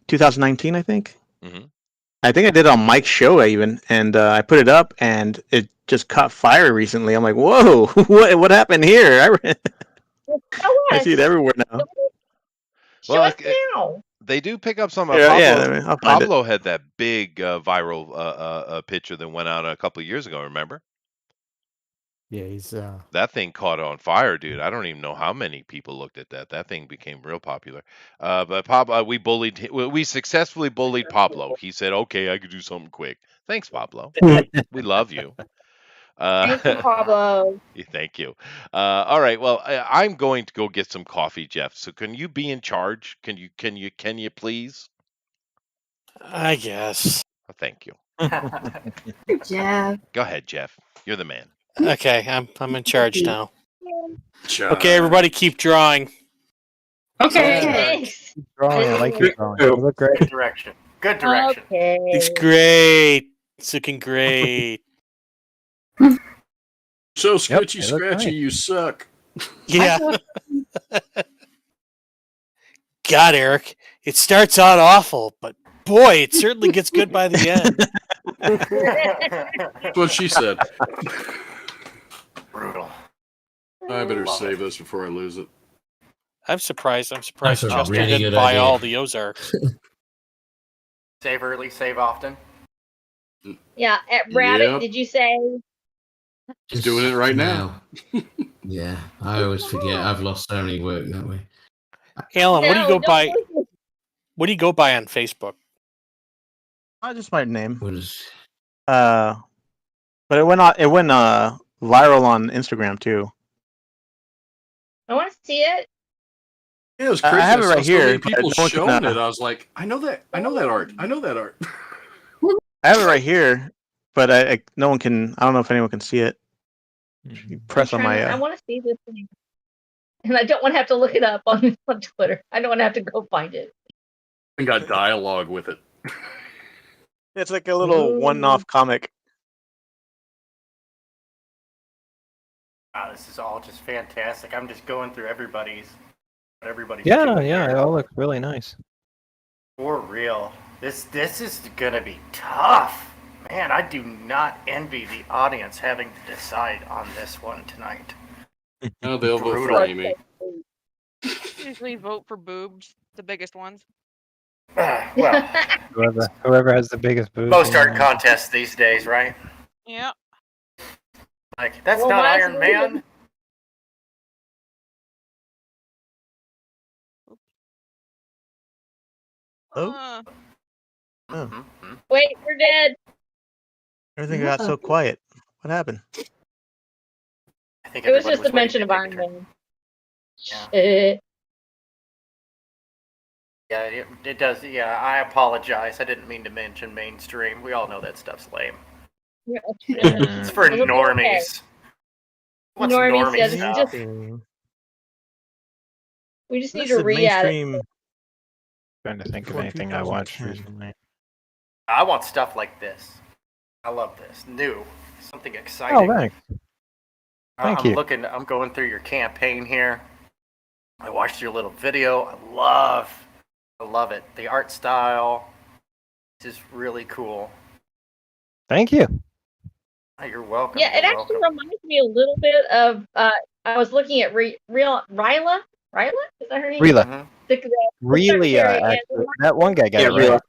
2019, I think.
Mhm.
I think I did it on Mike's show even, and I put it up, and it just caught fire recently. I'm like, whoa, what happened here? I see it everywhere now.
Show
Well,
us now.
They do pick up some.
Yeah,
Pablo,
yeah, I'll find it.
Pablo had that big viral picture that went out a couple of years ago. Remember?
Yeah, he's
That thing caught on fire, dude. I don't even know how many people looked at that. That thing became real popular. But Pablo, we successfully bullied Pablo. He said, "Okay, I could do something quick." Thanks, Pablo. We love you.
Thank you, Pablo.
Thank you. All right. Well, I'm going to go get some coffee, Jeff. So can you be in charge? Can you please?
I guess.
Oh, thank you.
Jeff.
Go ahead, Jeff. You're the man.
Okay, I'm in charge now.
Charge.
Okay, everybody, keep drawing.
Okay.
Thanks. Drawing. I like your drawing. You look great.
Good direction. Good direction.
Okay.
It's great. It's looking great.
So sketchy,
they look
scratchy,
nice.
you suck.
Yeah. God, Eric, it starts out awful, but Boy, it certainly gets good by the end.
That's what she said.
Brutal.
I better save this before I lose it.
I'm surprised.
That's
Chester
a really
didn't
good
buy
idea.
all the Ozarks.
Save early, save often.
Yeah, Rabbit,
Yep.
did you say?
Just doing it right now.
Yeah, I always forget. I've lost so many work that way.
Alan, what do you go
No,
by?
don't
What do you go by on Facebook?
Just my name.
What is?
But it went viral on Instagram too.
I want to see it.
Yeah, it was
I
crazy.
have it
saw
right
so
here,
many
but
people
no one can,
showing it. I was like, I know that art. I know that art.
I have it right here, but no one can. I don't know if anyone can see it. You press on my.
I want to see this thing. And I don't want to have to look it up on Twitter. I don't want to have to go find it.
And got dialogue with it.
It's like a little one-off comic.
Wow, this is all just fantastic. I'm just going through everybody's
Yeah,
doing
yeah,
here.
it all looks really nice.
For real. This is gonna be tough. Man, I do not envy the audience having to decide on this one tonight.
No, they'll vote
Brutal.
for Amy.
Usually vote for boobs, the biggest ones.
Well,
Whoever has the biggest booth.
most art contests these days, right?
Yeah.
Like, that's
Well,
not
mine's
Iron
really-
Man.
Uh,
Wait, we're dead.
Everything got so quiet. What happened?
I think
It was
everybody
just a
waiting
mention
to
of
take a
Iron
turn.
Man.
Yeah. Yeah, it does. Yeah, I apologize. I didn't mean to mention mainstream. We all know that stuff's lame. It's for
It'll be okay.
normies. What's
Normies,
normie
yeah, this is
stuff?
just- We just need
This
to
is
read at it.
mainstream.
Trying to think of
Before
anything I watched
2010.
recently.
I want stuff like this. I love this. New. Something
Oh,
exciting.
thanks. Thank
I'm
you.
I'm going through your campaign here. I watched your little video. I love it. The art style is really cool.
Thank you.
Oh, you're welcome.
Yeah, it
You're
actually
welcome.
reminds me a little bit of. I was looking at Ryla. Ryla, is that her name?
Rila.
Mhm.
The
Really,
secretary, and
actually, that one guy got
Yeah,
it
Rila.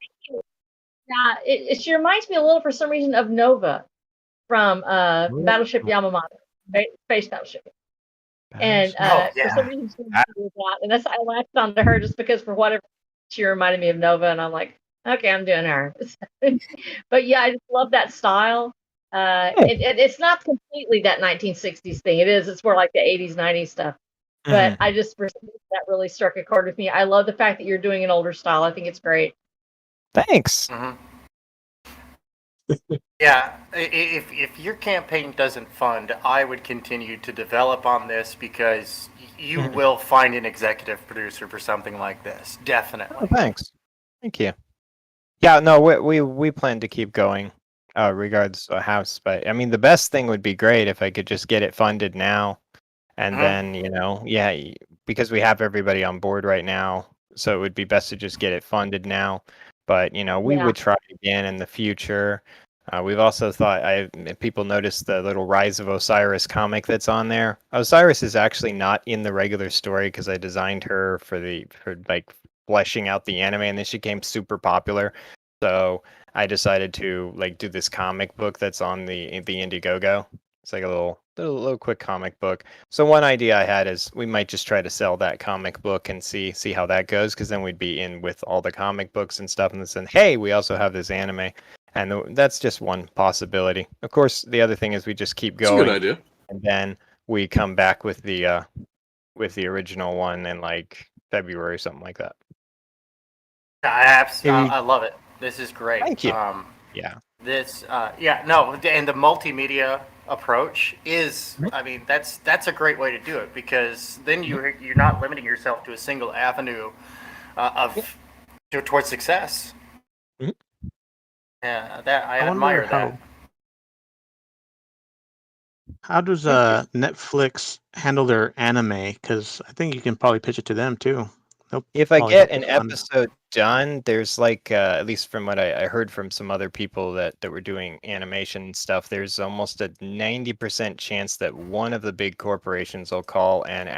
right.
she reminds me a little, for some reason, of Nova from Battleship Yamamoto, Space Battleship. And for some reason, she reminds me of that. And I latched onto her just because, for whatever, she reminded me of Nova, and I'm like, okay, I'm doing her. But yeah, I just love that style. It's not completely that 1960s thing. It's more like the 80s, 90s stuff. But I just, for some reason, that really struck a chord with me. I love the fact that you're doing an older style. I think it's great.
Thanks.
Yeah, if your campaign doesn't fund, I would continue to develop on this because you will find an executive producer for something like this. Definitely.
Oh, thanks. Thank you. Yeah, no, we plan to keep going, regardless of house. But I mean, the best thing would be great if I could just get it funded now, and then because we have everybody on board right now, so it would be best to just get it funded now. But we would try again in the future. We've also thought people noticed the little Rise of Osiris comic that's on there. Osiris is actually not in the regular story because I designed her for like fleshing out the anime, and then she became super popular. So I decided to do this comic book that's on the Indiegogo. It's like a little quick comic book. So one idea I had is we might just try to sell that comic book and see how that goes, because then we'd be in with all the comic books and stuff, and then hey, we also have this anime, and that's just one possibility. Of course, the other thing is we just keep going.
That's a good idea.
And then we come back with the original one in like February or something like that.
I love it. This is great.
Thank you.
And the multimedia approach is, I mean, that's a great way to do it, because then you're not limiting yourself to a single avenue towards success. Yeah, I admire that.
How does Netflix handle their anime? Because I think you can probably pitch it to them too. Nope.
If I
Oh,
get
yeah,
an
on-
episode done, there's like at least from what I heard from some other people that were doing animation stuff, there's almost a 90% chance that one of the big corporations will call and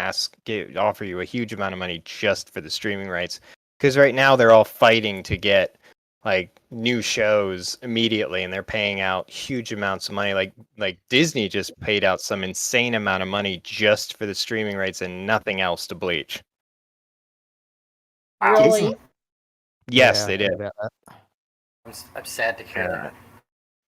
offer you a huge amount of money just for the streaming rights. Because right now they're all fighting to get like new shows immediately, and they're paying out huge amounts of money. Like Disney just paid out some insane amount of money just for the streaming rights and nothing else to Bleach.
Really?
Yes,
Yeah,
they
I
did.
heard about that.
I'm sad to hear that.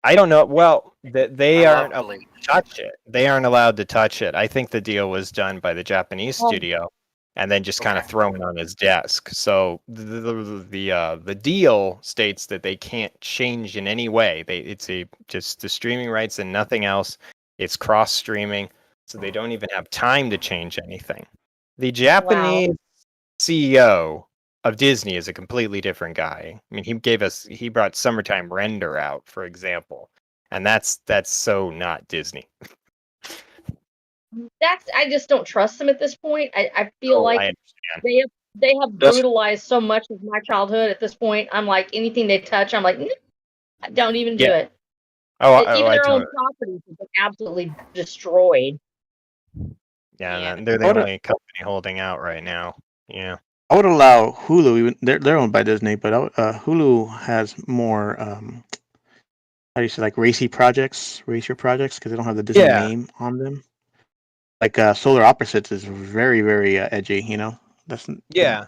I don't know. Well, they
I
aren't
love
allowed
Bleach.
to touch it. They aren't allowed to touch it. I think the deal was done by the Japanese
Oh.
studio, and then just kind of
Okay.
thrown on his desk. So the deal states that they can't change in any way. It's just the streaming rights and nothing else. It's cross streaming, so they don't even have time to change anything. The Japanese CEO of Disney is a completely different guy. I mean, he brought Summertime Render out, for example, and that's so not Disney.
I just don't trust them at this point. I feel
I
like
understand.
they have brutalized so much of my childhood at this point. I'm like anything they touch, I'm like, don't even do
Yeah.
it. Even
I
their own
don't.
properties have been absolutely destroyed.
Yeah, they're the
What a-
only company holding out right now. Yeah.
I would allow Hulu. Even they're owned by Disney, but Hulu has more. How do you say, like racer projects because they don't have the Disney
Yeah.
name on them. Like Solar Opposites is very very edgy. You know, that's
Yeah.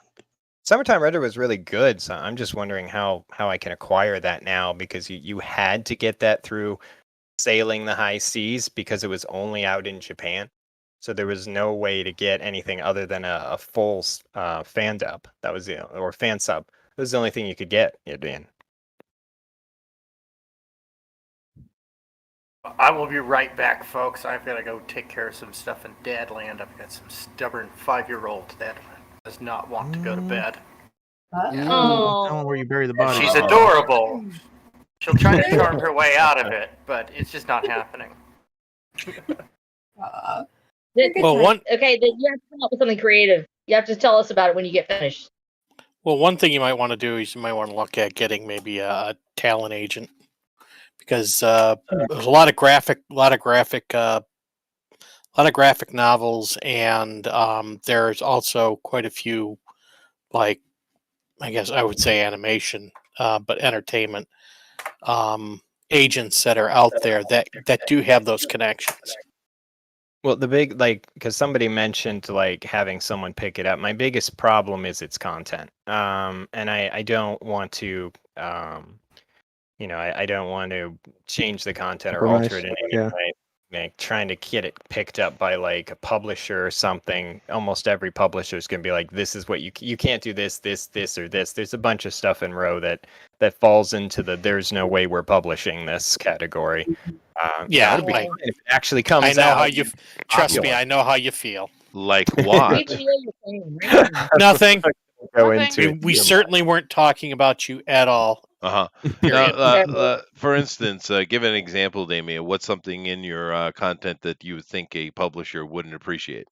Summertime Render was really good, so I'm just wondering how I can acquire that now, because you had to get that through Sailing the High Seas because it was only out in Japan. So there was no way to get anything other than a full fan dub. That was or fan sub. That was the only thing you could get it in.
I will be right back, folks. I've got to go take care of some stuff in Dadland. I've got some stubborn 5-year-old that does not want to go to bed.
Tell them where you bury the body.
She's adorable. She'll try to charm her way out of it, but it's just not happening.
Okay, then you have to come up with something creative. You have to tell us about it when you get finished.
Well, one thing you might want to do is you might want to look at getting maybe a talent agent, because there's a lot of graphic novels, and there's also quite a few, like, I guess I would say animation, but entertainment agents that are out there that do have those connections.
Well, the big, because somebody mentioned like having someone pick it up. My biggest problem is its content. And I don't want to, I don't want to change the content or alter it in any
Yeah.
way. Like trying to get it picked up by like a publisher or something. Almost every publisher is going to be like, this is what you can't do this, or this. There's a bunch of stuff in row that falls into the there's no way we're publishing this category.
Yeah,
it'll be fine if it actually comes out.
I know how you trust me. I know how you feel.
Like what?
Nothing.
Go into
We certainly weren't talking about you at all.
Now, for instance, give an example, Damien. What's something in your content that you would think a publisher wouldn't appreciate?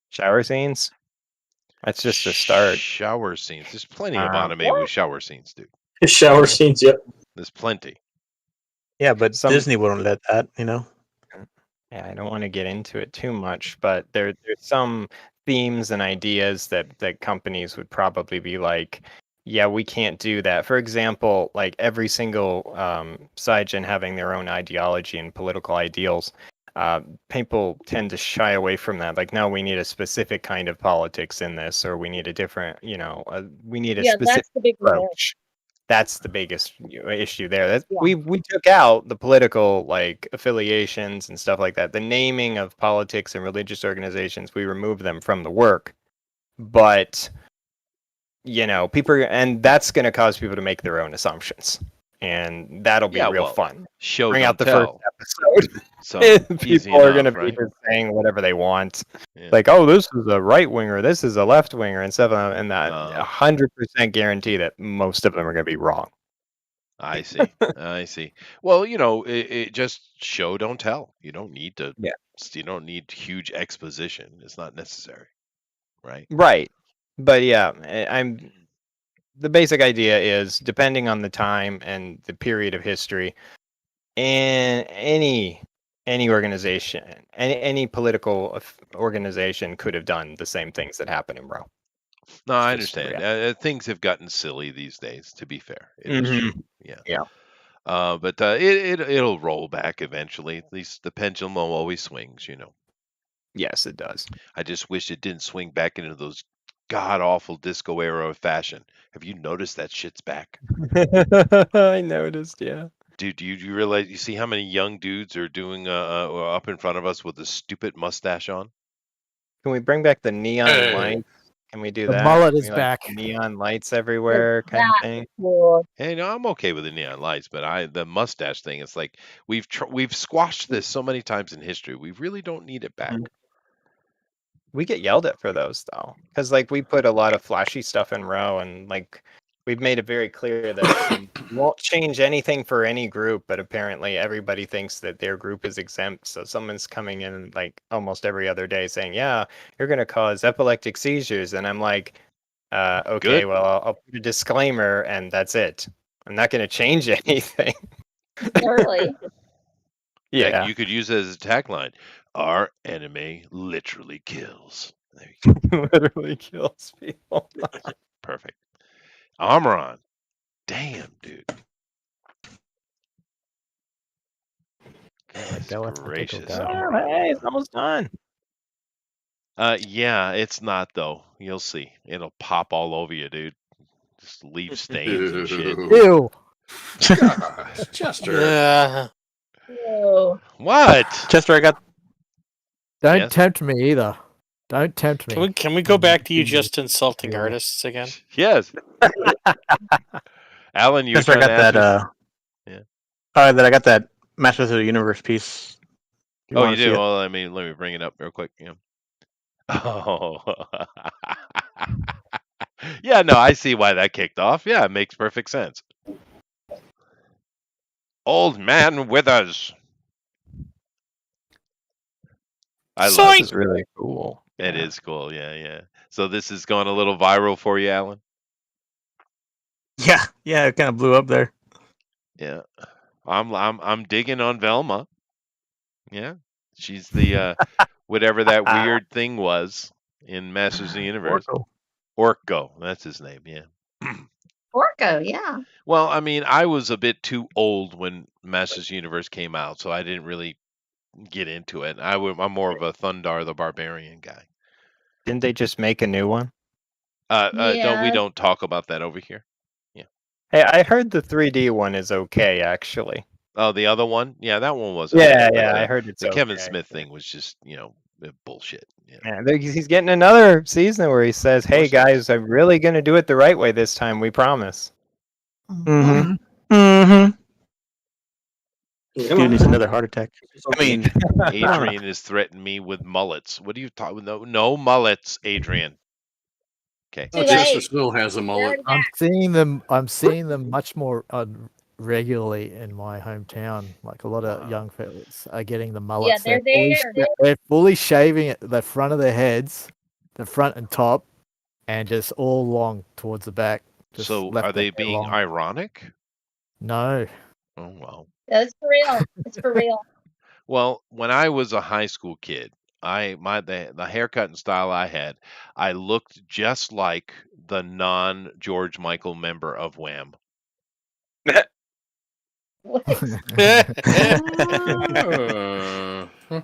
Shower scenes. That's just the start.
Shower scenes. There's plenty of anime with shower scenes, dude.
Shower scenes, yep.
There's plenty.
Yeah, but Disney wouldn't let that. You know.
Yeah, I don't want to get into it too much, but there's some themes and ideas that companies would probably be like, yeah, we can't do that. For example, like every single Cygen having their own ideology and political ideals, people tend to shy away from that. Like, no, we need a specific kind of politics in this, or we need a different, we need a specific
that's the big
approach. That's the biggest issue there. We took out the political like affiliations and stuff like that. The naming of politics and religious organizations, we removed them from the work. But people, and that's going to cause people to make their own assumptions, and that'll be real fun. Bring out the first episode.
So
people are going to be just saying whatever they want. Yeah. Like, oh, this is a right winger, this is a left winger, and stuff, and that 100% guarantee that most of them are going to be wrong.
I see. I see. Well, it just show, don't tell. You don't need to. Yeah. You don't need huge exposition. It's not necessary. Right.
Right. But yeah, I'm. The basic idea is depending on the time and the period of history, and any organization, any political organization could have done the same things that happen in Roe.
No, I
It's just
understand. Things have gotten silly these days. To be fair, it is
Mhm.
true. Yeah.
Yeah.
But it'll roll back eventually. At least the pendulum always swings.
Yes, it does.
I just wish it didn't swing back into those god awful disco era fashion. Have you noticed that shit's back?
I noticed. Yeah.
Dude, do you realize? You see how many young dudes are doing up in front of us with a stupid mustache on?
Can we bring back the neon lights? Can we do
The
that?
mullet
Can
is
we, like,
back.
neon lights everywhere kind of thing.
Hey, no, I'm okay with the neon lights, but the mustache thing. It's like we've squashed this so many times in history. We really don't need it back.
We get yelled at for those though, because like we put a lot of flashy stuff in Row, and like we've made it very clear that we won't change anything for any group, but apparently everybody thinks that their group is exempt. So someone's coming in like almost every other day saying, "Yeah, you're going to cause epileptic seizures," and I'm like, "Okay,
Good.
well, I'll put a disclaimer, and that's it. I'm not going to change anything."
Really?
Yeah.
You could use it as a tagline. Our enemy literally kills. There you
Literally kills people.
go. Perfect. Amaron. Damn, dude. Goodness gracious.
Oh, hey, it's almost done.
Yeah, it's not though. You'll see. It'll pop all over you, dude. Just leave stains and shit.
Ew.
Gosh, Chester.
Whoa.
What?
Chester, I got.
Don't
Yes?
tempt me either. Don't tempt me.
Can we go back to you just insulting artists again?
Yes. Alan, you were
Chester, I
trying
got
to ask
that.
me? Yeah.
That I got that Masters of the Universe piece.
Oh,
wanna
you
see
do?
it?
Well, let me bring it up real quick. Yeah. Oh. Yeah, no, I see why that kicked off. Yeah, it makes perfect sense. Old man Withers. I love
This is really cool.
it. Is cool. Yeah, yeah. So this is going a little viral for you, Alan?
Yeah, it kind of blew up there.
Yeah. I'm digging on Velma. Yeah. She's the whatever that weird thing was in Masters of the Universe. Orko. That's his name, yeah.
Orko, yeah.
Well, I mean, I was a bit too old when Masters of the Universe came out, so I didn't really get into it. I'm more of a Thundar the Barbarian guy.
Didn't they just make a new one?
We
Yeah.
don't talk about that over here. Yeah.
Hey, I heard the 3D one is okay, actually.
Oh, the other one? Yeah, that one wasn't
Yeah,
bad, but
I heard it's
the Kevin
okay.
Smith thing was just, bullshit.
Yeah, he's getting another season where he says, "Hey guys, I'm really gonna do it the right way this time. We promise."
Mm-hmm. Mm-hmm. Dude needs another heart attack. I mean,
Adrian has threatened me with mullets. What are you talking? No mullets, Adrian. Okay.
Oh, Chester still has a mullet.
I'm seeing them. I'm seeing them much more regularly in my hometown. Like a lot of young fellas are getting the mullets.
they're there.
They're fully shaving at the front of their heads, the front and top, and just all long towards the back. Just
So
left
are
their
they
hair
being
long.
ironic?
No.
Oh, well.
That's for real. It's for real.
Well, when I was a high school kid, the haircut and style I had, I looked just like the non George Michael member of Wham.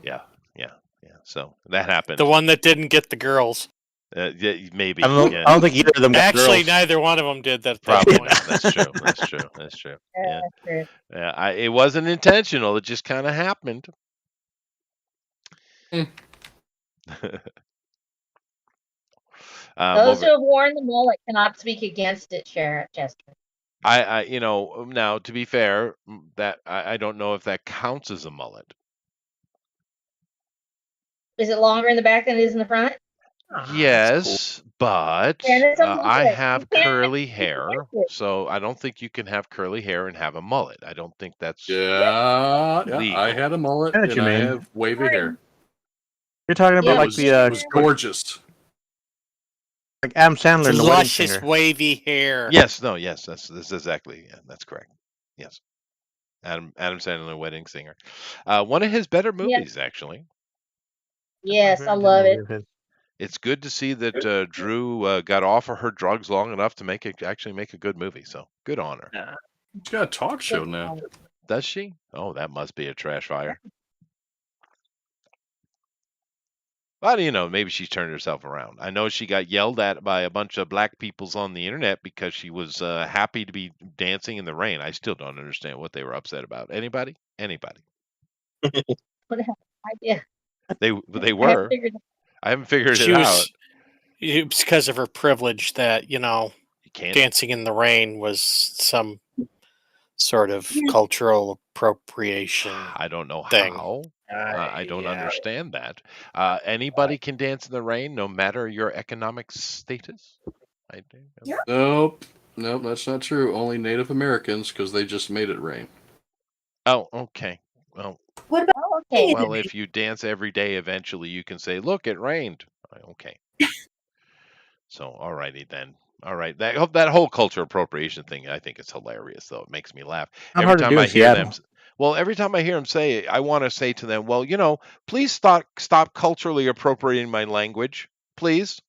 Yeah. So that happened.
The one that didn't get the girls.
Yeah, maybe.
I don't think either of them got
Actually,
girls.
neither one of them did that.
Probably. That's true. That's true. Yeah. Yeah. It wasn't intentional. It just kind of happened.
Those who have worn the mullet cannot speak against it, Chester.
Now to be fair, that I don't know if that counts as a mullet.
Is it longer in the back than it is in the front?
Yes, but
Then it's a
I
mullet.
have
You can't
curly
speak
hair,
against it.
so I don't think you can have curly hair and have a mullet. I don't think that's
Yeah,
legal.
I had a mullet
I know what
and
you
I
mean.
have wavy hair.
You're talking about
It
like
was,
the
it was gorgeous.
Like Adam Sandler in The Wedding
Luscious,
Singer.
wavy hair.
Yes, no, yes, that's exactly, yeah, that's correct. Yes, Adam Sandler, The Wedding Singer, one of his better
Yeah.
movies, actually.
Yes, I love it.
It's good to see that Drew got off of her drugs long enough to actually make a good movie. So good on her.
She's got a talk show now.
Does she? Oh, that must be a trash fire. Well, you know, maybe she's turned herself around. I know she got yelled at by a bunch of black peoples on the internet because she was happy to be dancing in the rain. I still don't understand what they were upset about. Anybody? Anybody?
What idea?
They
I haven't
were.
figured it
I haven't figured
She
it
was.
out.
It's because of her privilege that
You can't.
dancing in the rain was some sort of cultural appropriation.
I don't know
thing.
how. I don't
yeah.
understand that. Anybody can dance in the rain, no matter your economic status. I do.
Nope, that's not true. Only Native Americans, because they just made it rain.
Oh, okay. Well,
What about
Okay.
well, if you dance every day, eventually you can say, "Look, it rained." Okay. So, alrighty then. All right, that whole culture appropriation thing, I think it's hilarious. Though it makes me laugh
Not
every
hard to
time
do
I
in
hear them.
Seattle.
Well, every time I hear them say it, I want to say to them, "Well, you know, please stop culturally appropriating my language, please."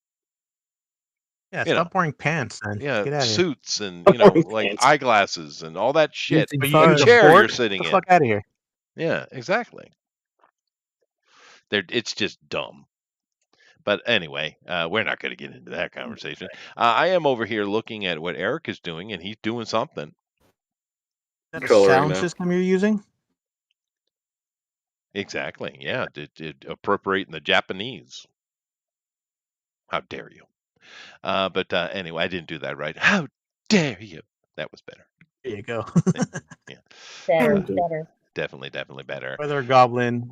Yeah,
You know,
stop wearing pants and
yeah,
get out of here.
suits and like eyeglasses and all that shit.
Are
The
you using a
chair you're
fork?
sitting
Get the
in.
fuck out of here.
Yeah, exactly. It's just dumb. But anyway, we're not going to get into that conversation. I am over here looking at what Eric is doing, and he's doing something.
Is that a
Coloring
sound
now.
system you're using?
Exactly. Yeah, appropriating the Japanese. How dare you? But anyway, I didn't do that right. How dare you? That was better.
There you go.
Yeah.
Better.
Definitely better.
Weather Goblin.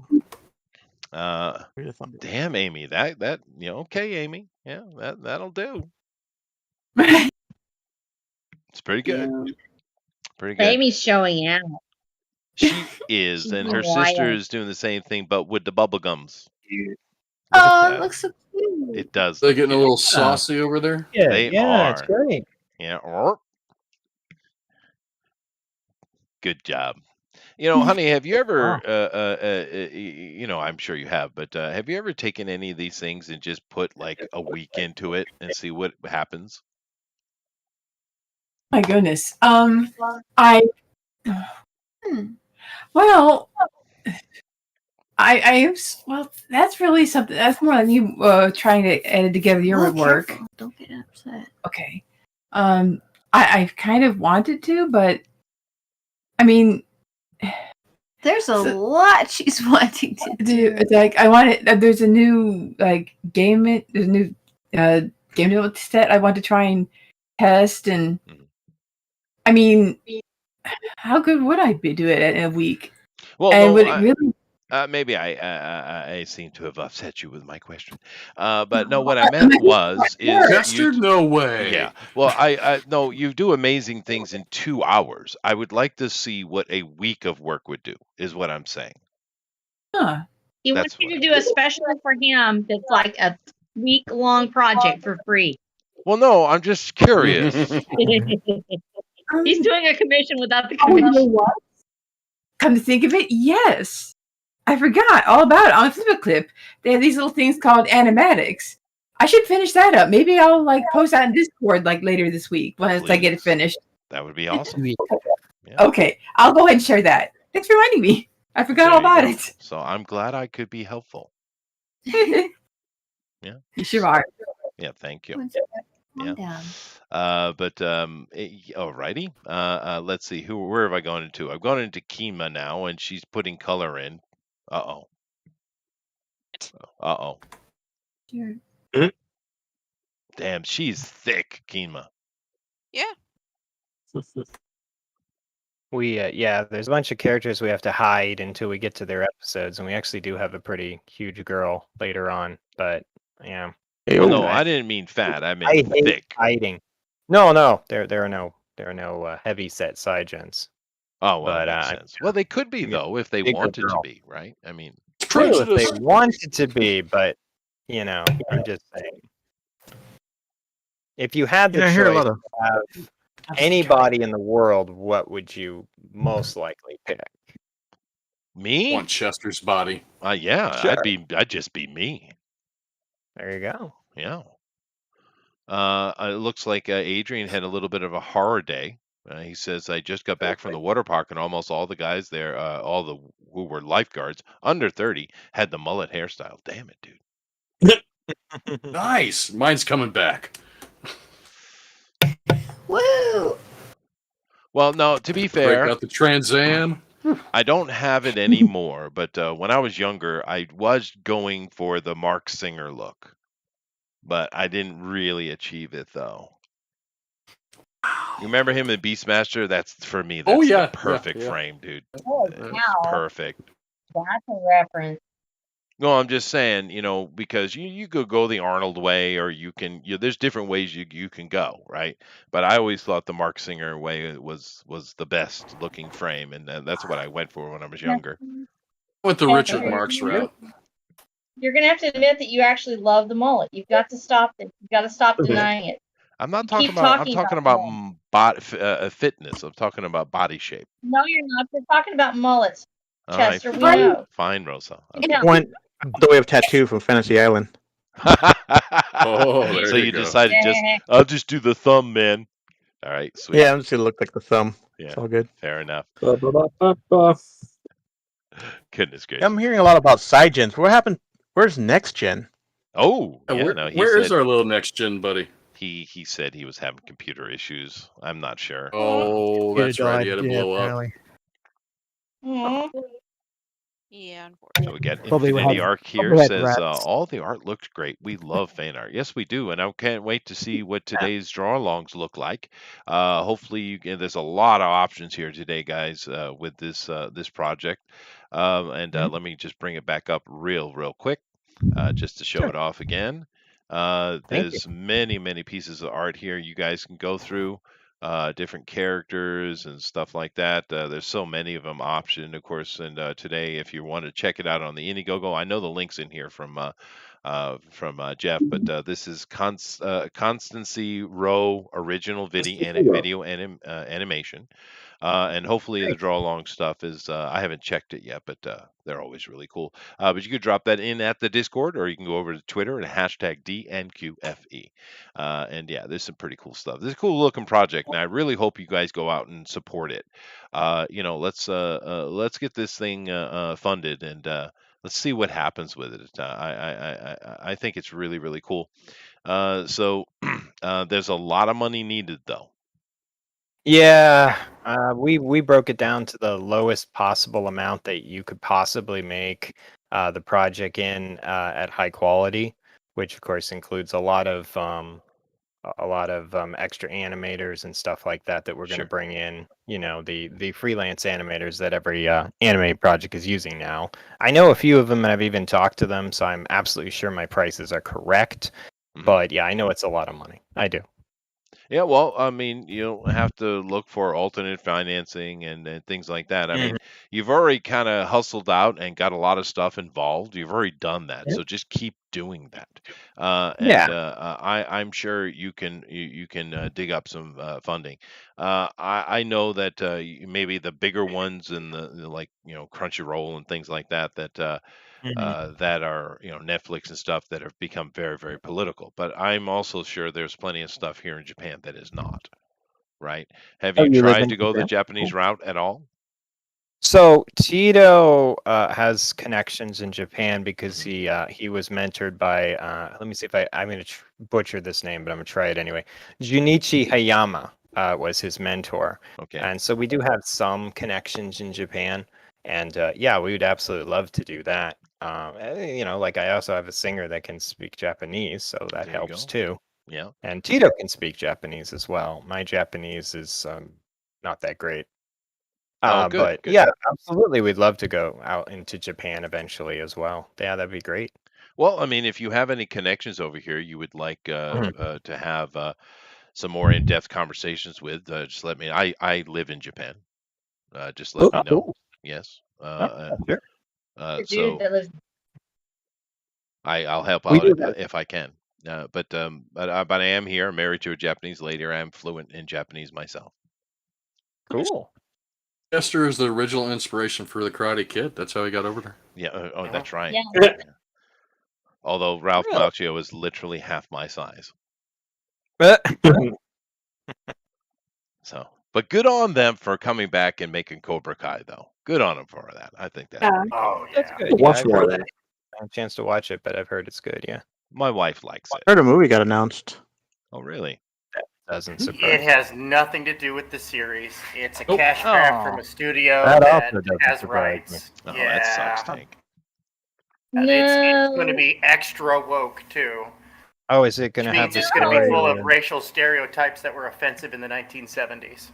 Damn, Amy, that okay, Amy, yeah, that'll do. It's pretty good. Pretty good.
Amy's showing out.
She is,
She's
and
being
her sister
wild.
is doing the same thing, but with the bubble gums.
Oh, it looks so cute.
It does.
They're
look
getting a
cute.
little saucy over there.
Yeah,
They
yeah, it's
are.
great.
Yeah. Good job. You know, honey, have you ever, I'm sure you have, but have you ever taken any of these things and just put like a week into it and see what happens?
My goodness. I well, well. That's really something. That's more like you trying to edit together your work.
Careful. Don't get upset.
Okay. I kind of wanted to, but I mean,
There's a lot she's wanting to do.
it's like I want it. There's a new game. There's a new game development set I want to try and test, and I mean, how good would I be do it in a week?
Well,
and
no,
would it really?
Maybe I seem to have upset you with my question, but no, what I meant is
Chester, no way.
Yeah, well, I no, you do amazing things in 2 hours. I would like to see what a week of work would do. Is what I'm saying.
Huh.
He wants you to do a special for him that's like a week-long project for free.
Well, no, I'm just curious.
He's doing a commission without the
Oh, you know
commission.
what? Come to think of it, yes. I forgot all about it. On Flipperclip, they have these little things called animatics. I should finish that up. Maybe I'll post that in Discord later this week once I get it finished.
That would be awesome.
Okay, I'll go ahead and share that. Thanks for reminding me. I forgot all about it.
So I'm glad I could be helpful.
You sure are.
Yeah, thank you.
Calm down.
But alrighty. Let's see. Where have I gone into? I've gone into Kima now, and she's putting color in. Uh oh.
Sure.
Damn, she's thick, Kima.
Yeah.
There's a bunch of characters we have to hide until we get to their episodes, and we actually do have a pretty huge girl later on. But yeah.
Well, no, I didn't mean fat. I meant
hate
thick.
hiding. No, there are no heavy set Cygens.
Oh, well,
but
that makes sense. Well, they could be though if they
bigger
wanted to
girl.
be, right? I mean,
True, if they wanted to be, but I'm just saying. If you had the
I hear a
choice
lot of.
to have anybody in the world, what would you most likely pick?
Me?
Want Chester's body.
Yeah,
Sure.
I'd just be me.
There you go.
Yeah. It looks like Adrian had a little bit of a horror day. He says, I just got back from the water park, and almost all the guys there, who were lifeguards under 30, had the mullet hairstyle. Damn it, dude.
Nice. Mine's coming back.
Woo!
Well, no, to be
Break
fair,
out the Trans Am.
I don't have it anymore, but when I was younger, I was going for the Mark Singer look, but I didn't really achieve it, though. You remember him in Beastmaster? That's, for me, that's
Oh, yeah,
the perfect
yeah.
frame, dude.
Oh,
It's
wow.
perfect.
That's a reference.
No, I'm just saying, because you could go the Arnold way, or you can, there's different ways you can go, right? But I always thought the Mark Singer way was the best looking frame, and that's what I went for when I was younger.
Went the
Chester,
Richard Marx route.
You're gonna have to admit that you actually love the mullet. You've got to stop it. You've got to stop denying it.
I'm not
You
talking
keep
about. I'm
talking
talking
about
about fitness. I'm talking about body shape.
No, you're not. You're talking about mullets,
All right,
Chester. We
fine,
know.
fine, Rosa.
Yeah.
One, the way of tattoo from Fantasy Island.
Oh, there
So
you
you
go.
decided I'll just do the thumb, man. All right, sweet.
Yeah, I'm just gonna look like the thumb.
Yeah,
It's all good.
fair enough.
Ba-ba-ba-ba-ba.
Goodness gracious.
I'm hearing a lot about Cygens. What happened? Where's next gen?
Oh,
Yeah,
yeah. No, he
where is
said
our little next gen buddy?
he said he was having computer issues. I'm not sure.
Oh,
Computer
that's right. He
died,
had to
yeah,
blow up.
apparently.
Yeah,
So we get
Probably
Infinity
had-
Arc here
probably had
says
rats.
all the art looks great. We love fan art. Yes, we do, and I can't wait to see what today's draw-alongs look like. Hopefully, there's a lot of options here today, guys, with this project. Let me just bring it back up real quick, just to show it off again.
Thank you.
There's many pieces of art here you guys can go through. Different characters and stuff like that. There's so many of them optioned, of course. And today, if you want to check it out on the Indiegogo, I know the link's in here from Jeff, but this is Constancy Roa original video animation. And hopefully the draw along stuff is, I haven't checked it yet, but they're always really cool. But you could drop that in at the Discord, or you can go over to Twitter and hashtag DNQFE. And yeah, there's some pretty cool stuff. This is a cool looking project, and I really hope you guys go out and support it. Let's get this thing funded, and let's see what happens with it. I think it's really cool. So there's a lot of money needed, though.
Yeah, we broke it down to the lowest possible amount that you could possibly make the project in at high quality, which of course includes a lot of extra animators and stuff like that we're going to bring in. The freelance animators that every anime project is using now. I know a few of them, and I've even talked to them, so I'm absolutely sure my prices are correct. But yeah, I know it's a lot of money. I do.
Yeah, well, I mean, you have to look for alternate financing and things like that. I mean, you've already kind of hustled out and got a lot of stuff involved. You've already done that, so just keep doing that. I'm sure you can dig up some funding. I know that maybe the bigger ones and the like, Crunchyroll and things like that that are Netflix and stuff that have become very political. But I'm also sure there's plenty of stuff here in Japan that is not. Right? Have you
You live
tried
in
to go the
Japan?
Japanese route at all?
So Tito has connections in Japan because he was mentored by let me see if I'm going to butcher this name, but I'm going to try it anyway. Junichi Hayama was his mentor.
Okay.
And so we do have some connections in Japan, and yeah, we would absolutely love to do that. Like I also have a singer that can speak Japanese, so that
There you
helps
go.
too.
Yeah.
And Tito can speak Japanese as well. My Japanese is not that great.
Oh, good,
But
good.
yeah, absolutely, we'd love to go out into Japan eventually as well. Yeah, that'd be great.
Well, I mean, if you have any connections over here you would like to have some more in-depth conversations with, just let me. I live in Japan. Just let me know.
Cool.
Yes.
Sure.
The dude
So
that lives.
I'll help
We
out
do have
if I can. But I am here. I'm married to a Japanese lady. I am fluent in Japanese myself.
Cool.
Chester is the original inspiration for the Karate Kid. That's how he got over there.
Yeah. Oh, that's right.
Yeah.
Yeah. Although Ralph
Really?
Macchio is literally half my size. So, but good on them for coming back and making Cobra Kai, though. Good on them for that. I think that's pretty cool.
Oh
That's
yeah.
good. Yeah,
Watch
I've
more
heard
of that.
I don't have a chance to watch it, but I've heard it's good. Yeah.
My wife likes it.
I heard a movie got announced.
Oh, really?
That doesn't
It
surprise me.
has nothing to do with the series. It's a
Nope.
cash grab from
Oh.
a studio
That
that
also doesn't
has
surprise
rights.
Oh,
Yeah.
that sucks, Tank.
It's going to
No.
be extra woke too,
Oh, is it going
which
to have
means
the
it's going to be
story?
full of racial stereotypes that were offensive in the 1970s.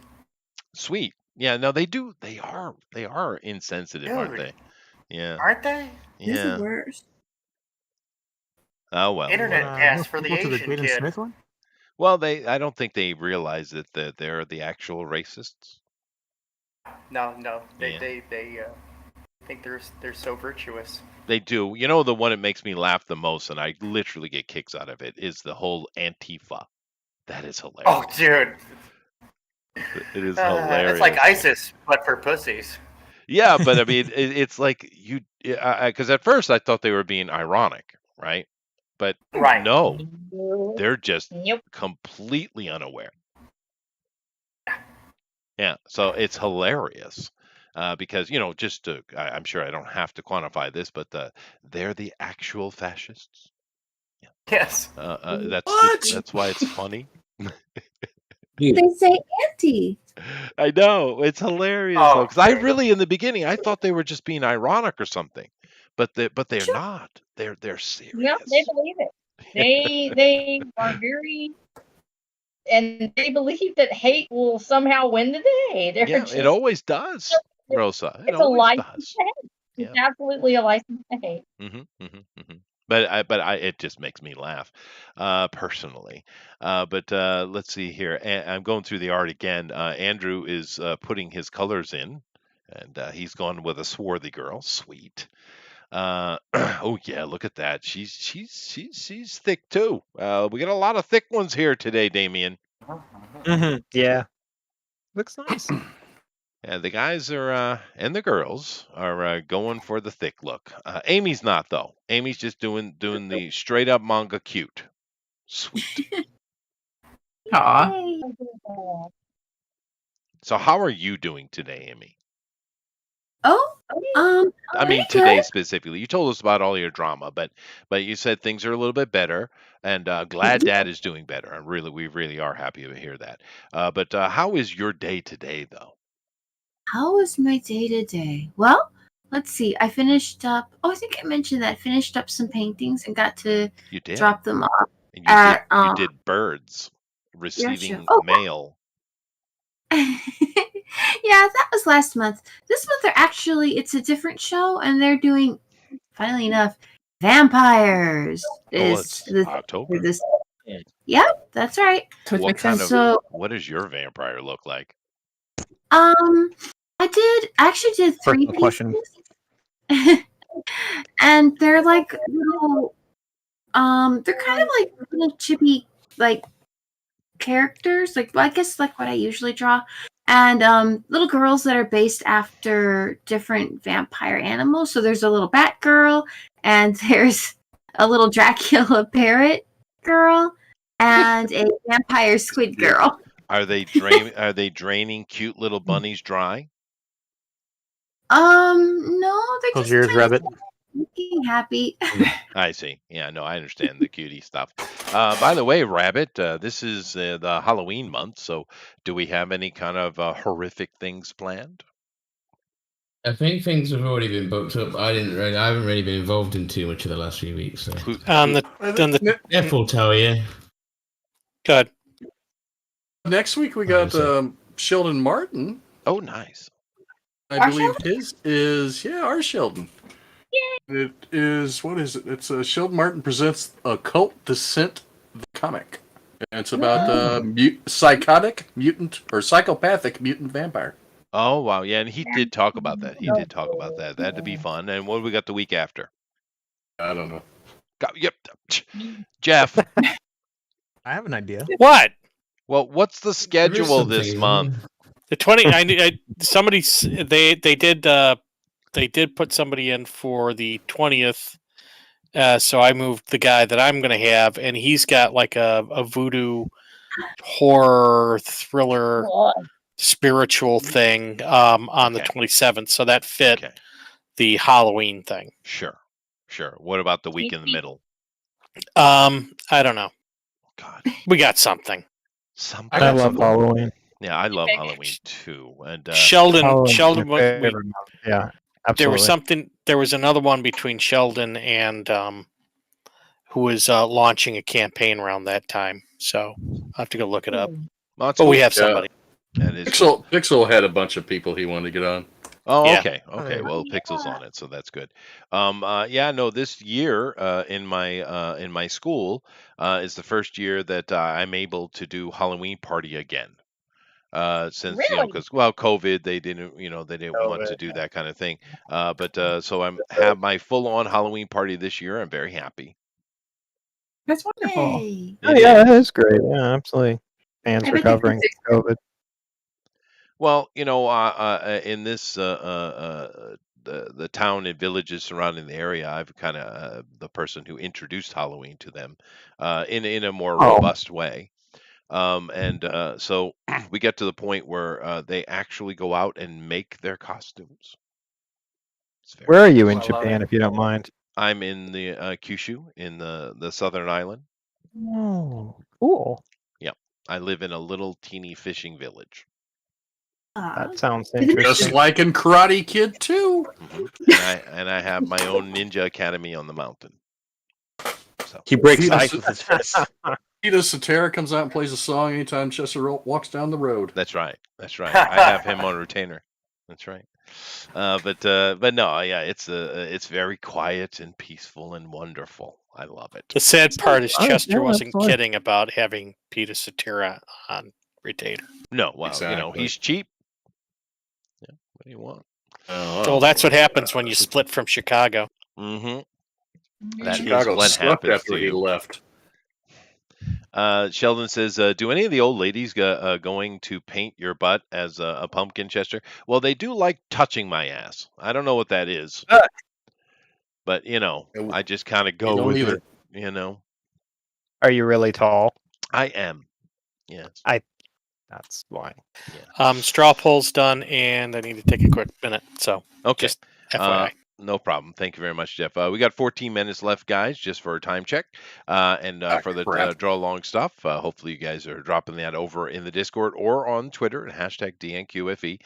Sweet. Yeah. No, they do. They are insensitive, aren't
Dude.
they? Yeah.
Aren't they?
This is
Yeah.
worse.
Oh well.
Internet
whatever.
pass for the
Go to the
Asian
Jaden
kid.
Smith one?
Well, I don't think they realize that they're the actual racists.
No,
Yeah.
they think they're so virtuous.
They do. You know, the one that makes me laugh the most, and I literally get kicks out of it, is the whole Antifa. That is hilarious.
Oh, dude.
It is
It's
hilarious.
like ISIS, but for pussies.
Yeah, but I mean, it's like you, because at first I thought they were being ironic, right? But
Right.
no,
Nope.
they're just
Nope.
completely unaware. Yeah, so it's hilarious. Because just I'm sure I don't have to quantify this, but they're the actual fascists.
Yes.
That's why it's funny.
They say anti.
I know it's hilarious
Oh,
though, because I
okay.
really in the beginning I thought they were just being ironic or something, but they're
Sure.
not. They're serious.
No, they believe it. They are very, and they believe that hate will somehow win the day. They're
Yeah,
just,
it always does, Rosa. It
it's a
always
license
does.
to hate. It's
Yeah.
absolutely a license to hate.
But it just makes me laugh, personally. But let's see here. I'm going through the art again. Andrew is putting his colors in, and he's gone with a swarthy girl. Sweet. Oh yeah, look at that. She's thick too. We got a lot of thick ones here today, Damien.
Yeah. Looks nice.
Yeah, the guys are and the girls are going for the thick look. Amy's not though. Amy's just doing the straight up manga cute. Sweet.
Aw.
Yay.
So how are you doing today, Amy?
Oh,
I mean
pretty
today
good.
specifically. You told us about all your drama, but you said things are a little bit better, and glad Dad is doing better. We really are happy to hear that. But how is your day today, though?
How was my day today? Well, let's see. I finished up. Oh, I think I mentioned that. I finished up some paintings and got to
You did.
drop them off
And
at.
you did birds receiving
Oh,
mail.
yeah, that was last month. This month they're actually it's a different show, and they're doing, funnily enough, vampires.
Oh,
Is
it's
this
October.
this? Yep, that's right.
What kind of
So,
what does your vampire look like?
I actually did 3
Personal question.
pieces, and they're like little, they're kind of like little chibi like characters, like I guess like what I usually draw, and little girls that are based after different vampire animals. So there's a little bat girl, and there's a little Dracula parrot girl, and a vampire squid girl.
Are they draining cute little bunnies dry?
No, they're
How's
just
yours,
kind of
Rabbit?
looking happy.
I see. Yeah, no, I understand the cutie stuff. By the way, Rabbit, this is the Halloween month, so do we have any kind of horrific things planned?
I think things have already been booked up. I haven't really been involved in too much of the last few weeks. So.
F
will tell you.
Good.
Next week we got Sheldon Martin.
Oh, nice.
I believe his is our Sheldon. It is what is it? It's Sheldon Martin presents Occult Descent, the comic. And it's about psychopathic mutant vampire.
Oh, wow. Yeah, and he did talk about that. He did talk about that. That had to be fun. And what do we got the week after?
I don't know.
Yep. Jeff.
I have an idea.
What?
Well, what's the schedule this month?
The 20. They did put somebody in for the 20th. So I moved the guy that I'm going to have, and he's got like a voodoo horror thriller spiritual thing on the 27th. So that fit the Halloween thing.
Sure. What about the week in the middle?
I don't know.
God,
we got something.
I love Halloween.
Yeah, I love Halloween too. And
Sheldon
my favorite month. Yeah, absolutely.
There was another one between Sheldon and who was launching a campaign around that time. So I'll have to go look it up.
Well,
but we have somebody.
That is
Pixel had a bunch of people he wanted to get on.
Oh,
Yeah.
okay. Well, Pixel's on it, so that's good. No, this year in my school is the first year that I'm able to do Halloween party again. Since because COVID, they didn't want to do that kind of thing. So I'm have my full on Halloween party this year. I'm very happy.
That's wonderful.
It
Yeah,
is.
that is great. Yeah, absolutely. Fans
I bet
recovering from COVID.
Well, in this the town and villages surrounding the area, I've kind of the person who introduced Halloween to them in a more robust way. So we get to the point where they actually go out and make their costumes.
Where are you in Japan, if you don't mind?
I'm in the Kyushu in the southern island.
Oh, cool.
Yeah, I live in a little teeny fishing village.
That sounds
Just
interesting.
like in Karate Kid 2.
And I have my own ninja academy on the mountain. So
He breaks
Vita
ice with his fist.
Vita Cetera comes out and plays a song anytime Chester walks down the road.
That's right. I have him on retainer. That's right. But no, yeah, it's very quiet and peaceful and wonderful. I love it.
The sad part is
Oh,
Chester
yeah,
wasn't
absolutely.
kidding about having Peter Cetera on retainer.
No, well,
Exactly.
he's cheap. Yeah, what do you want?
Well, that's what happens when you split from Chicago.
Mm-hmm. That is
Chicago
what
sucked
happens
after
to
he
you.
left.
Sheldon says, "Do any of the old ladies going to paint your butt as a pumpkin, Chester?" Well, they do like touching my ass. I don't know what that is, but I just kind of go
don't
with
either.
it.
Are you really tall?
I am. Yes.
That's why.
Straw poll's done, and I need to take a quick minute. So
Okay.
just FYI.
No problem. Thank you very much, Jeff. We got 14 minutes left, guys, just for a time check. And for the
crap.
draw along stuff, hopefully you guys are dropping that over in the Discord or on Twitter at #DNQFE.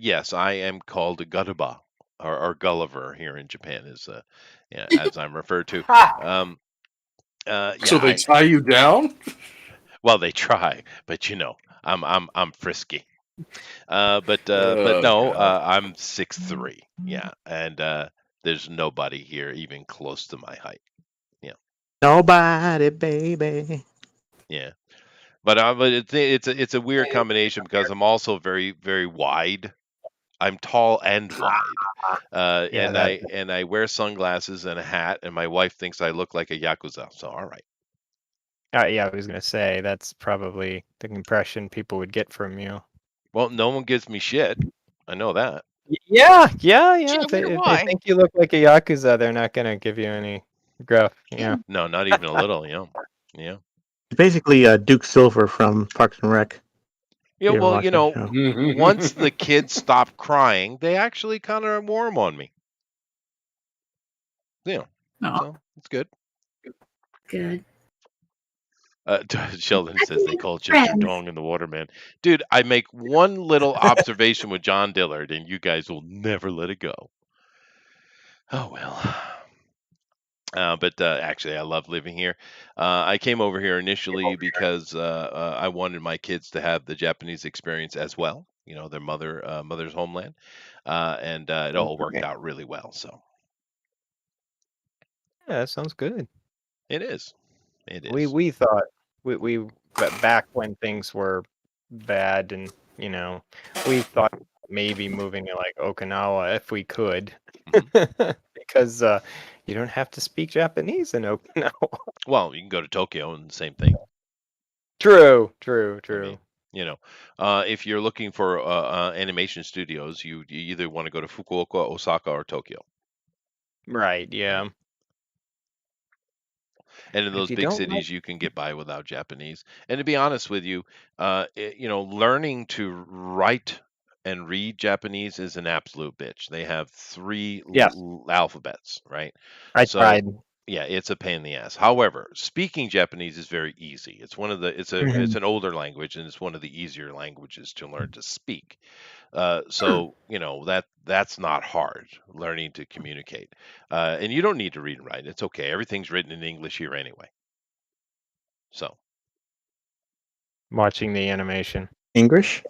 Yes, I am called a Gutaba or Gulliver here in Japan, as I'm referred to.
So they tie you down?
Well, they try, but I'm frisky. But
Oh,
no,
God.
I'm 6'3". Yeah, and there's nobody here even close to my height.
Nobody, baby.
Yeah, but it's a weird combination because I'm also very very wide. I'm tall and wide, and I wear sunglasses and a hat, and my wife thinks I look like a yakuza. So all right.
Yeah, I was gonna say that's probably the impression people would get from you.
Well, no one gives me shit. I know that.
Yeah.
Gee, I
If
wonder
they
why.
think you look like a yakuza, they're not gonna give you any gruff. Yeah.
No, not even a little. Yeah.
Basically, Duke Silver from Parks and Rec.
Yeah,
You ever
well,
watch that show?
once the kids stop crying, they actually kind of warm on me. Yeah, so it's good.
Good.
Sheldon says they call Chester Dong in the water, man. Dude, I make one little observation with John Dillard, and you guys will never let it go. Oh, well. But actually, I love living here. I came over here initially because I wanted my kids to have the Japanese experience as well. Their mother's homeland, and it all worked out really well. So
Yeah, that sounds good.
it is. It is.
We thought but back when things were bad and we thought maybe moving to like Okinawa if we could because You don't have to speak Japanese in Okinawa.
Well, you can go to Tokyo and the same thing.
True.
I mean, if you're looking for animation studios, you either want to go to Fukuoka, Osaka, or Tokyo.
Right. Yeah.
And in
But if
those
you
big
don't like,
cities, you can get by without Japanese. And to be honest with you, learning to write and read Japanese is an absolute bitch. They have three
yes,
alphabets, right?
I
So
tried.
yeah, it's a pain in the ass. However, speaking Japanese is very easy. It's one of the it's
Mhm.
an older language and it's one of the easier languages to learn to speak.
Hmm.
So that's not hard learning to communicate, and you don't need to read and write. It's okay. Everything's written in English here anyway. So
Watching the animation.
English?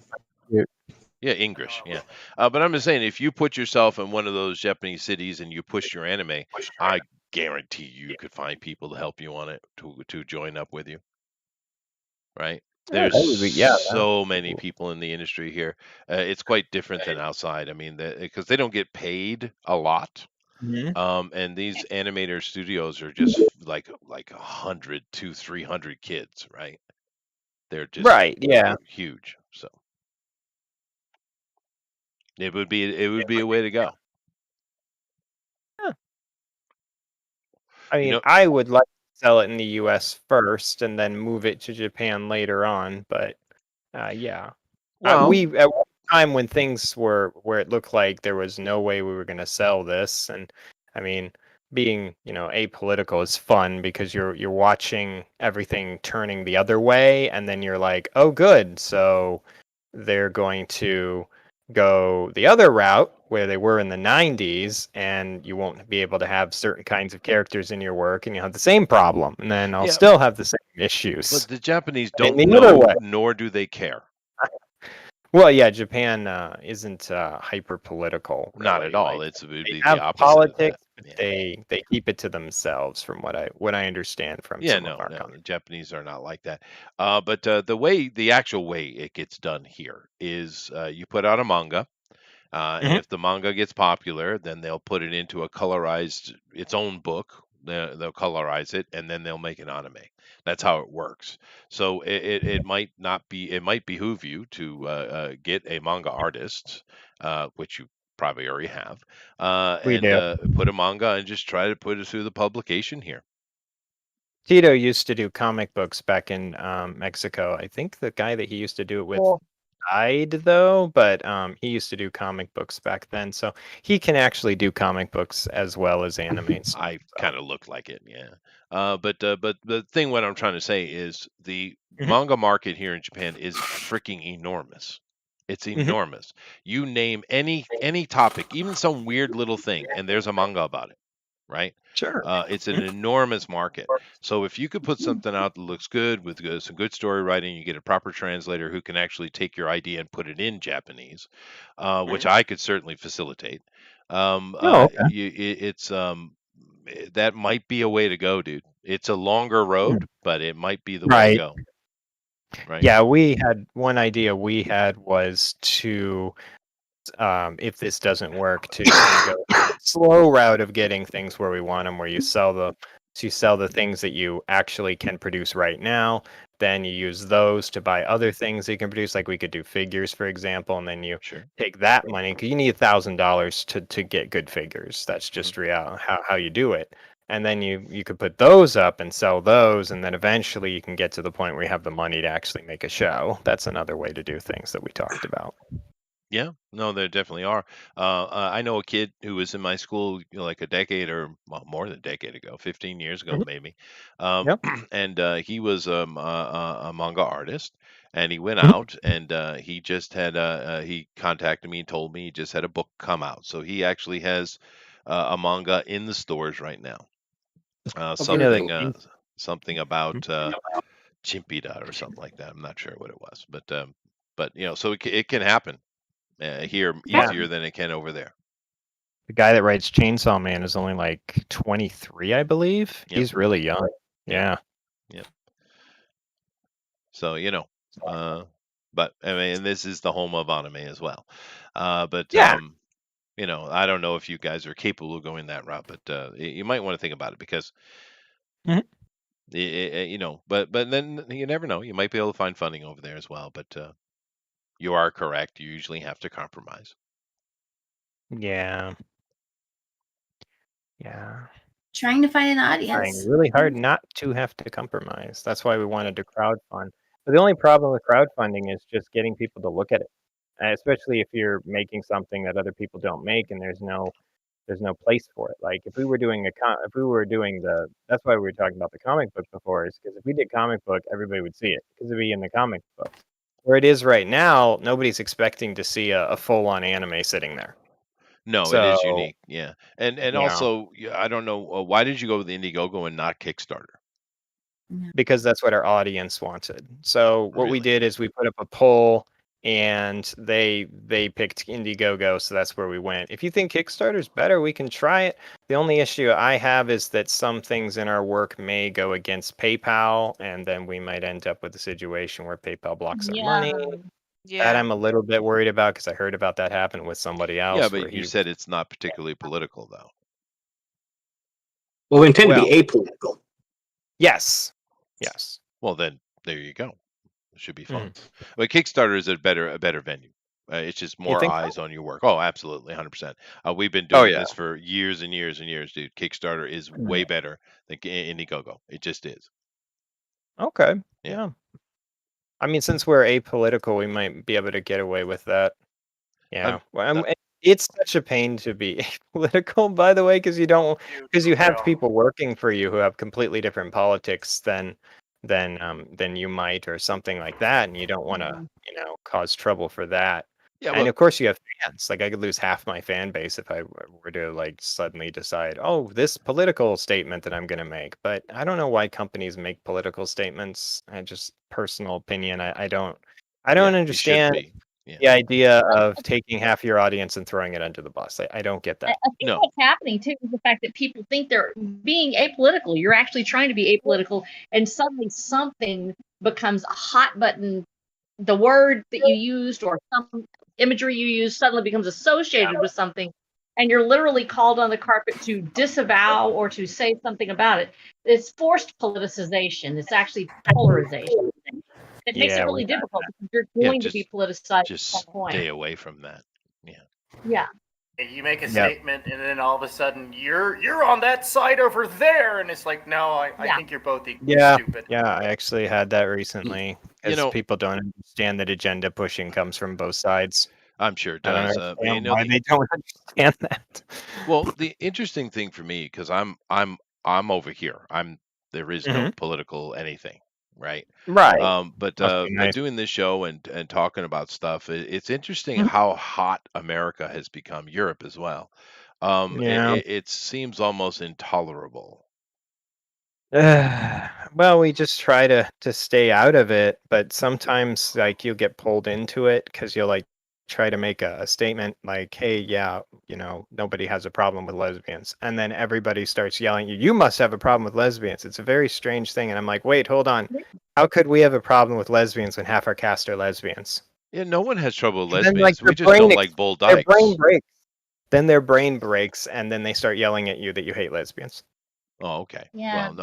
yeah, English. Yeah, but I'm just saying, if you put yourself in one of those Japanese cities and you push your anime, I guarantee you could find people to help you on it to join up with you. Right?
Yeah,
There's
that would be that
so
would be
many
cool.
people in the industry here. It's quite different than outside. I mean, because they don't get paid a lot.
Mhm.
And these animator studios are just like 100 to 300 kids, right? They're just
Right. Yeah.
huge. So it would be a way to go.
Huh. I
You
mean,
know,
I would like to sell it in the U.S. first and then move it to Japan later on. But yeah,
well,
we at one time when things were where it looked like there was no way we were going to sell this, and I mean, being apolitical is fun because you're watching everything turning the other way, and then you're like, oh, good, so they're going to go the other route where they were in the 90s, and you won't be able to have certain kinds of characters in your work, and you'll have the same problem, and then I'll
yeah,
still have the same
but
issues.
the Japanese
In
don't
the other
know,
way.
nor do they care.
Well, yeah, Japan isn't hyper political,
Not at
really.
all.
Like
It would
they
be the
have
opposite of that.
politics, but
Yeah.
they keep it to themselves, from what I understand from
Yeah,
some of
no,
our
no, the
countries.
Japanese are not like that. But the actual way it gets done here is you put out a manga, and
Hmm.
if the manga gets popular, then they'll put it into its own book. They'll colorize it, and then they'll make an anime. That's how it works. So it might not be. It might behoove you to get a manga artist, which you probably already have,
We
and
do.
put a manga and just try to put it through the publication here.
Tito used to do comic books back in Mexico. I think the guy that he used to do it with died though, but he used to do comic books back then, so he can actually do comic books as well as anime stuff.
I kind of look like it, yeah. But the thing what I'm trying to say is the
Mhm.
manga market here in Japan is freaking enormous. It's
Mhm.
enormous. You name any topic, even some weird little thing, and there's a manga about it, right?
Sure.
It's an enormous market. So if you could put something out that looks good with some good story writing, you get a proper translator who can actually take your idea and put it in Japanese, which I could certainly facilitate.
Oh, okay.
That might be a way to go, dude. It's a longer road, but it might be the way to
Right.
go. Right?
Yeah, we had one idea we had was to if this doesn't work, to kind of go the slow route of getting things where we want them, where you sell the things that you actually can produce right now. Then you use those to buy other things that you can produce. Like we could do figures, for example, and then you
Sure.
take that money because you need $1,000 to get good figures. That's just how you do it. And then you could put those up and sell those, and then eventually you can get to the point where you have the money to actually make a show. That's another way to do things that we talked about.
Yeah, no, there definitely are. I know a kid who was in my school, like a decade or more than a decade ago, 15 years ago,
Mhm.
maybe.
Yep.
And he was a manga artist, and he went
Mhm.
out and he just had he contacted me and told me he just had a book come out. So he actually has a manga in the stores right now.
Oh,
Something about Chimpida or something like that. I'm not sure what it was, but so it can happen here
Yeah.
easier than it can over there.
The guy that writes Chainsaw Man is only like 23, I believe.
Yep.
He's really young.
Yep.
Yeah.
Yep. So but I mean, this is the home of anime as well. But
Yeah.
I don't know if you guys are capable of going that route, but you might want to think about it because,
Mhm.
but then you never know. You might be able to find funding over there as well. But you are correct. You usually have to compromise.
Yeah. Yeah.
Trying to find an
Trying
audience.
really hard not to have to compromise. That's why we wanted to crowdfund. But the only problem with crowdfunding is just getting people to look at it, especially if you're making something that other people don't make, and there's no place for it. Like if we were doing that's why we were talking about the comic book before, is because if we did comic book, everybody would see it because it'd be in the comic books. Where it is right now, nobody's expecting to see a full-on anime sitting there.
No, it is
So,
unique. Yeah, and
yeah,
also, I don't know why did you go with Indiegogo and not Kickstarter?
because that's what our audience wanted. So what we
Really?
did is we put up a poll and they picked Indiegogo, so that's where we went. If you think Kickstarter's better, we can try it. The only issue I have is that some things in our work may go against PayPal, and then we might end up with a situation where PayPal blocks our money. That
Yeah.
I'm a little bit worried about because I heard about that happen with somebody
Yeah,
else where
but you
he
said it's not particularly political, though.
Well, we intend to
well,
be apolitical.
yes.
Well, then there you go. It should be fun.
Mhm.
But Kickstarter is a better venue. It's just
You
more
think so?
eyes on your work. Oh, absolutely, 100%. We've been
Oh,
doing
yeah.
this for years and years and years, dude. Kickstarter is way better than Indiegogo. It just is.
Okay.
Yeah.
Yeah. I mean, since we're apolitical, we might be able to get away with that. Yeah. Well, it's such a pain to be apolitical, by the way, because you have people working for you who have completely different politics than you might, or something like that, and you don't want to, cause trouble for that.
Yeah,
And
well,
of course, you have fans. Like I could lose half my fan base if I were to like suddenly decide, oh, this political statement that I'm going to make. But I don't know why companies make political statements. I just personal opinion. I don't
yeah, you shouldn't
understand
be. Yeah.
the idea of taking half your audience and throwing it under the bus. I don't get
I
that.
think what's happening too is the fact that people think they're being apolitical. You're actually trying to be apolitical, and suddenly something becomes a hot button. The word that you used or some imagery you used suddenly becomes associated with something, and you're literally called on the carpet to disavow or to say something about it. It's forced politicization. It's actually polarization. It makes it
Yeah,
really
we had
difficult because you're
Yeah,
going to be politicized at
just
some point.
stay away from that. Yeah.
Yeah.
You make a
Yep.
statement, and then all of a sudden you're on that side over there, and it's like, no, I think you're both equally
Yeah,
stupid.
I actually had that recently because
know-
people don't understand that agenda pushing comes from both sides.
I'm sure it
I don't
does.
understand why they don't understand that.
Well, the interesting thing for me, because I'm over here. There is no political anything, right?
Right.
But
Must be nice.
doing this show and talking about stuff, it's interesting how hot America has become. Europe as well.
Yeah.
It seems almost intolerable.
Well, we just try to stay out of it, but sometimes like you'll get pulled into it because you'll like try to make a statement like, "Hey, yeah, nobody has a problem with lesbians," and then everybody starts yelling, "You must have a problem with lesbians." It's a very strange thing, and I'm like, "Wait, hold on. How could we have a problem with lesbians when half our cast are lesbians?"
Yeah, no one has trouble with
And then,
lesbians.
like,
We just don't like bull
their brain
dykes.
breaks. Then their brain breaks, and then they start yelling at you that you hate lesbians.
Oh, okay.
Yeah.
Well,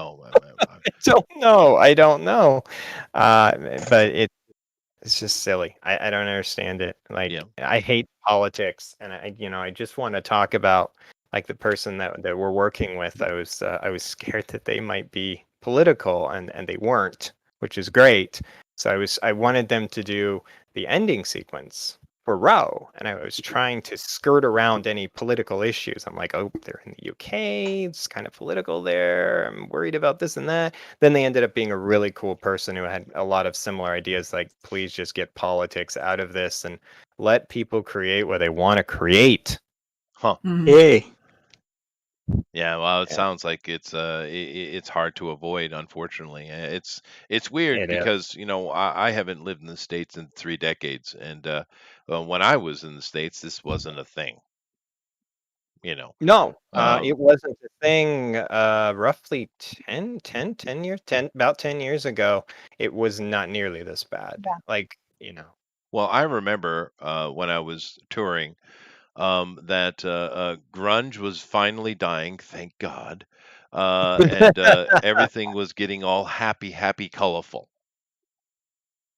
no.
I don't know. But it's just silly. I don't understand it. Like I hate politics, and I just want to talk about like the person that we're working with. I was scared that they might be political, and they weren't, which is great. So I wanted them to do the ending sequence for Row, and I was trying to skirt around any political issues. I'm like, oh, they're in the UK, it's kind of political there. I'm worried about this and that. Then they ended up being a really cool person who had a lot of similar ideas, like, please just get politics out of this and let people create what they want to create.
Huh.
Yay.
Yeah, well, it sounds like it's hard to avoid, unfortunately. It's weird
It is.
because I haven't lived in the States in 3 decades, and when I was in the States, this wasn't a thing.
No, it wasn't a thing. Roughly 10 years ago, it was not nearly this bad. Like,
Well, I remember when I was touring, that grunge was finally dying, thank God, and everything was getting all happy, happy, colorful.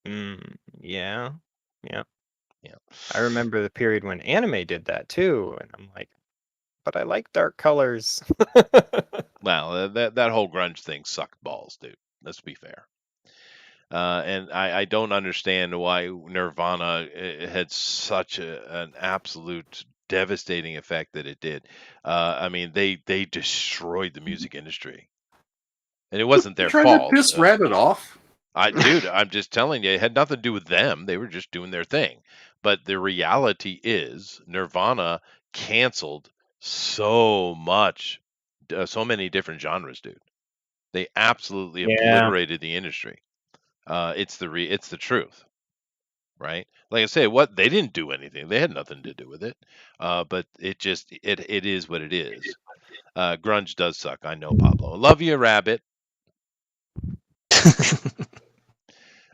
Yeah. Yeah.
Yeah.
I remember the period when anime did that too, and I'm like, but I like dark colors.
Well, that whole grunge thing sucked balls, dude. Let's be fair. And I don't understand why Nirvana had such an absolute devastating effect that it did. I mean, they destroyed the music industry, and it wasn't their
Trying to
fault.
piss Rabbit off.
Dude, I'm just telling you, it had nothing to do with them. They were just doing their thing. But the reality is, Nirvana canceled so much, so many different genres, dude. They absolutely
Yeah.
obliterated the industry. It's the truth, right? Like I say, what they didn't do anything. They had nothing to do with it. But it is what it is. Grunge does suck. I know, Pablo. Love you, Rabbit.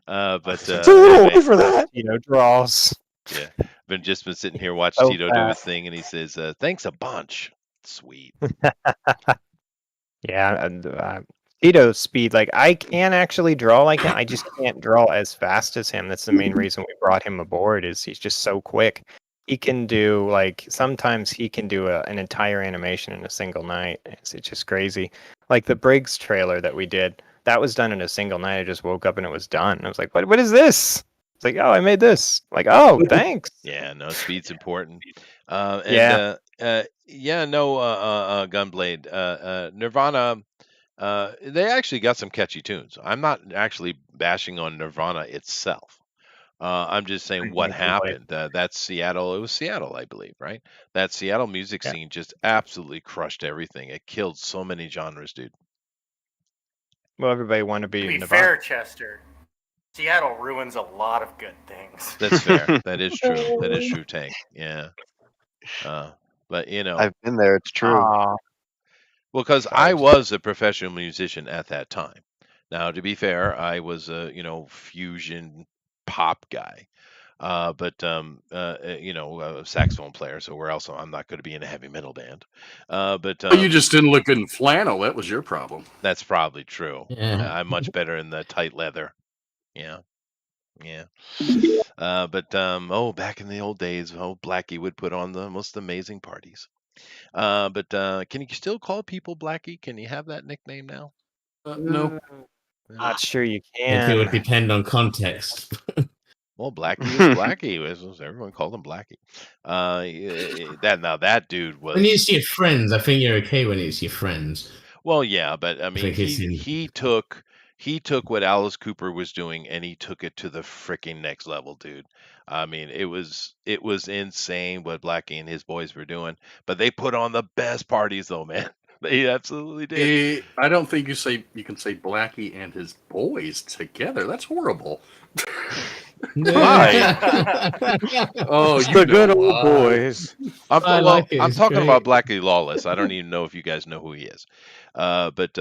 But
It's a little
anyway,
early for that.
Draws.
yeah, been sitting here watch
So
Tito do his
fast.
thing, and he says, "Thanks a bunch." Sweet.
Yeah, and Tito's speed, like I can actually draw like him. I just can't draw as fast as him. That's the main reason we brought him aboard. Is he's just so quick. He can do like sometimes he can do an entire animation in a single night. It's just crazy. Like the Briggs trailer that we did, that was done in a single night. I just woke up and it was done. I was like, what is this? It's like, oh, I made this. Like, oh, thanks.
Yeah, no, speed's important.
Yeah.
Yeah, no, Gunblade, Nirvana. They actually got some catchy tunes. I'm not actually bashing on Nirvana itself. I'm just saying what happened. That's Seattle. It was Seattle, I believe, right? That Seattle music
Yeah.
scene just absolutely crushed everything. It killed so many genres, dude.
Well, everybody want to
To
be
be
Nirvana.
fair, Chester, Seattle ruins a lot of good things.
That's fair. That is true. That is true, Tank. Yeah. But
I've been there. It's true.
Aw.
well, because I was a professional musician at that time. Now, to be fair, I was a fusion pop guy. But a saxophone player. So where else? I'm not going to be in a heavy metal band. But
You just didn't look good in flannel. That was your problem.
that's probably true.
Yeah.
I'm much better in the tight leather. Yeah, yeah. But back in the old days, Blackie would put on the most amazing parties. But can you still call people Blackie? Can you have that nickname now?
No.
Not sure you
I think it would
can.
depend on context.
Well, Blackie is Blackie. Everyone called him Blackie. That dude was.
When it's your friends, I think you're okay when it's your friends.
Well, yeah, but I mean,
think it's in-
he took what Alice Cooper was doing and he took it to the freaking next level, dude. I mean, it was insane what Blackie and his boys were doing, but they put on the best parties, though, man. They absolutely did.
I don't think you can say Blackie and his boys together. That's horrible.
Why?
Oh,
It's the good old boys.
I'm
like it.
I'm
It's
talking
great.
about Blackie Lawless. I don't even know if you guys know who he is. But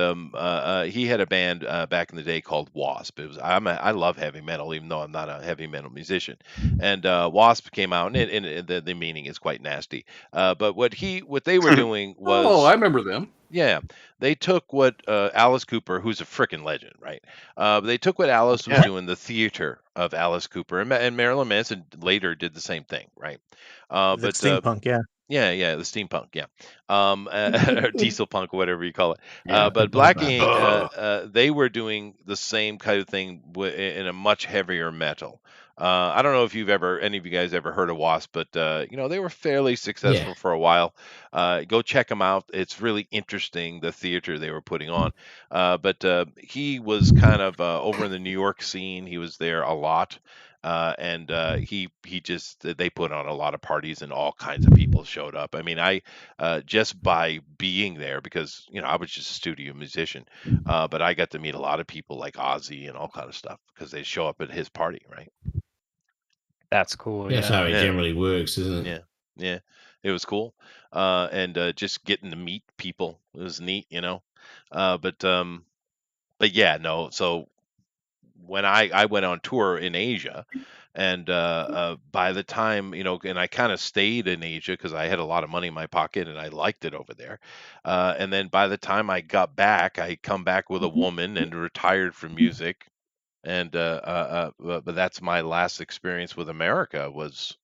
he had a band back in the day called Wasp. I love heavy metal, even though I'm not a heavy metal musician. And Wasp came out, and the meaning is quite nasty. But what they were doing was,
Oh, I remember them.
yeah, they took what Alice Cooper, who's a frickin' legend, right? They took what Alice was
Yeah.
doing, the theater of Alice Cooper, and Marilyn Manson later did the same thing, right?
Is it steampunk? Yeah.
Yeah, the steampunk, yeah, or diesel punk, whatever you call it.
Yeah,
But
love that.
Blackie, they were doing the same kind of thing in a much heavier metal. I don't know if any of you guys ever heard of Wasp, but they were fairly successful for a while. Go check them out. It's really interesting, the theater they were putting on. But he was kind of over in the New York scene. He was there a lot. And they put on a lot of parties and all kinds of people showed up. I mean, I just by being there, because I was just a studio musician, but I got to meet a lot of people like Ozzy and all kind of stuff because they show up at his party, right?
That's cool.
That's how it generally works, isn't it?
Yeah, it was cool, and just getting to meet people, it was neat, but yeah, no. So when I went on tour in Asia, and by the time, and I kind of stayed in Asia because I had a lot of money in my pocket and I liked it over there. And then by the time I got back, I come back with a woman and retired from music. And but that's my last experience with America was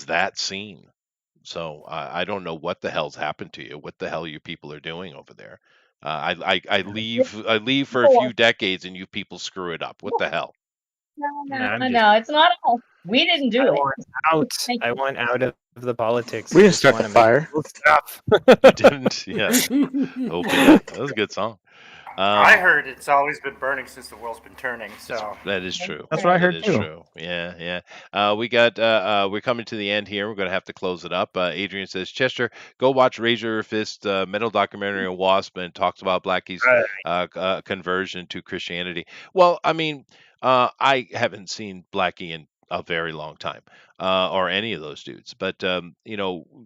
that scene. So I don't know what the hell's happened to you. What the hell you people are doing over there? I leave for a few decades and you people screw it up. What the hell?
No, it's not us. We didn't do it.
I want out of the politics.
We
I
didn't
just
start the
wanna make
fire.
cool stuff.
You didn't? Yeah. Open it. That was a good song.
I heard it's always been burning since the world's been turning. So
That is true.
That's what I heard
That is
too.
true. Yeah. We're coming to the end here. We're going to have to close it up. Adrian says, Chester, go watch Razor Fist Metal documentary on Wasp, and talks about Blackie's conversion to Christianity. Well, I mean, I haven't seen Blackie in a very long time, or any of those dudes. But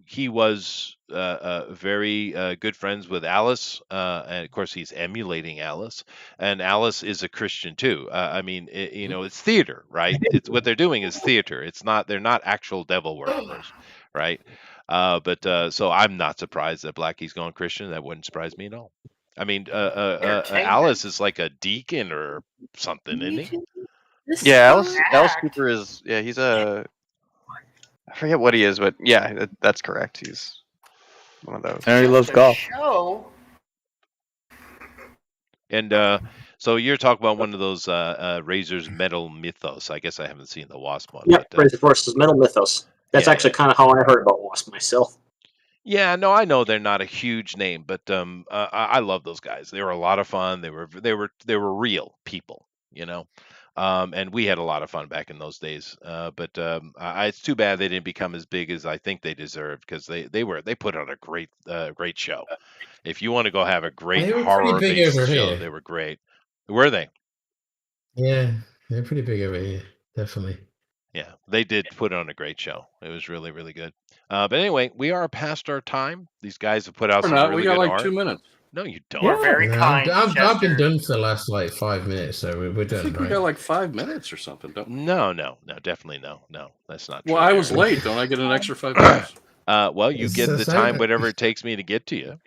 he was very good friends with Alice, and of course he's emulating Alice, and Alice is a Christian too. I mean, it's theater, right? It's what they're doing is theater. They're not actual devil worshippers, right? But so I'm not surprised that Blackie's gone Christian. That wouldn't surprise me at all. I mean, Alice is like a deacon or something, isn't he?
Yeah, Alice Cooper is. Yeah, he's a. I forget what he is, but yeah, that's correct. He's one of those.
And he loves golf.
Show.
And so you're talking about one of those Razor's Metal Mythos. I guess I haven't seen the Wasp one.
Yep,
but,
Razor Force's Metal Mythos. That's
yeah,
actually kind of how I heard about Wasp myself.
Yeah, no, I know they're not a huge name, but I love those guys. They were a lot of fun. They were real people, and we had a lot of fun back in those days. But it's too bad they didn't become as big as I think they deserved, because they put on a great show. If you want to go have a great
They were pretty
horror
big
based
over
show,
here.
they were great. Were they?
Yeah, they're pretty big over here, definitely.
Yeah, they did put on a great show. It was really, really good. But anyway, we are past our time. These guys have put out
We're
some
not.
really
We got
good
like
art.
2 minutes.
No, you don't.
We're very
No,
kind.
I've been
Chester.
done for the last like 5 minutes, so we're
I
done,
think we
right?
got like 5 minutes or something, don't we?
No, definitely no. That's not true.
Well, I was
Aaron.
late. Don't I get an extra 5 minutes?
Well, you
It's
get
the
the
same.
time, whatever it takes me to get to you.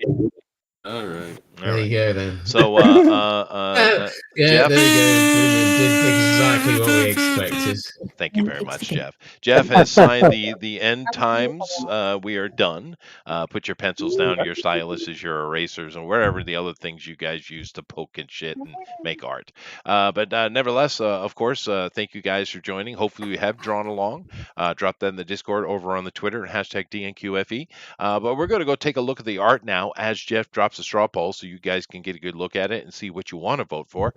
All right.
There you go then.
So,
Yeah,
Jeff,
there you go. We did exactly what we expected.
Thank you very much, Jeff. Jeff has signed the end times. We are done. Put your pencils down, your styluses, your erasers, and wherever the other things you guys use to poke and shit and make art. But nevertheless, of course, thank you guys for joining. Hopefully, we have drawn along. Drop that in the Discord, over on the Twitter, hashtag DNQFE. But we're going to go take a look at the art now as Jeff drops a straw poll, so you guys can get a good look at it and see what you want to vote for.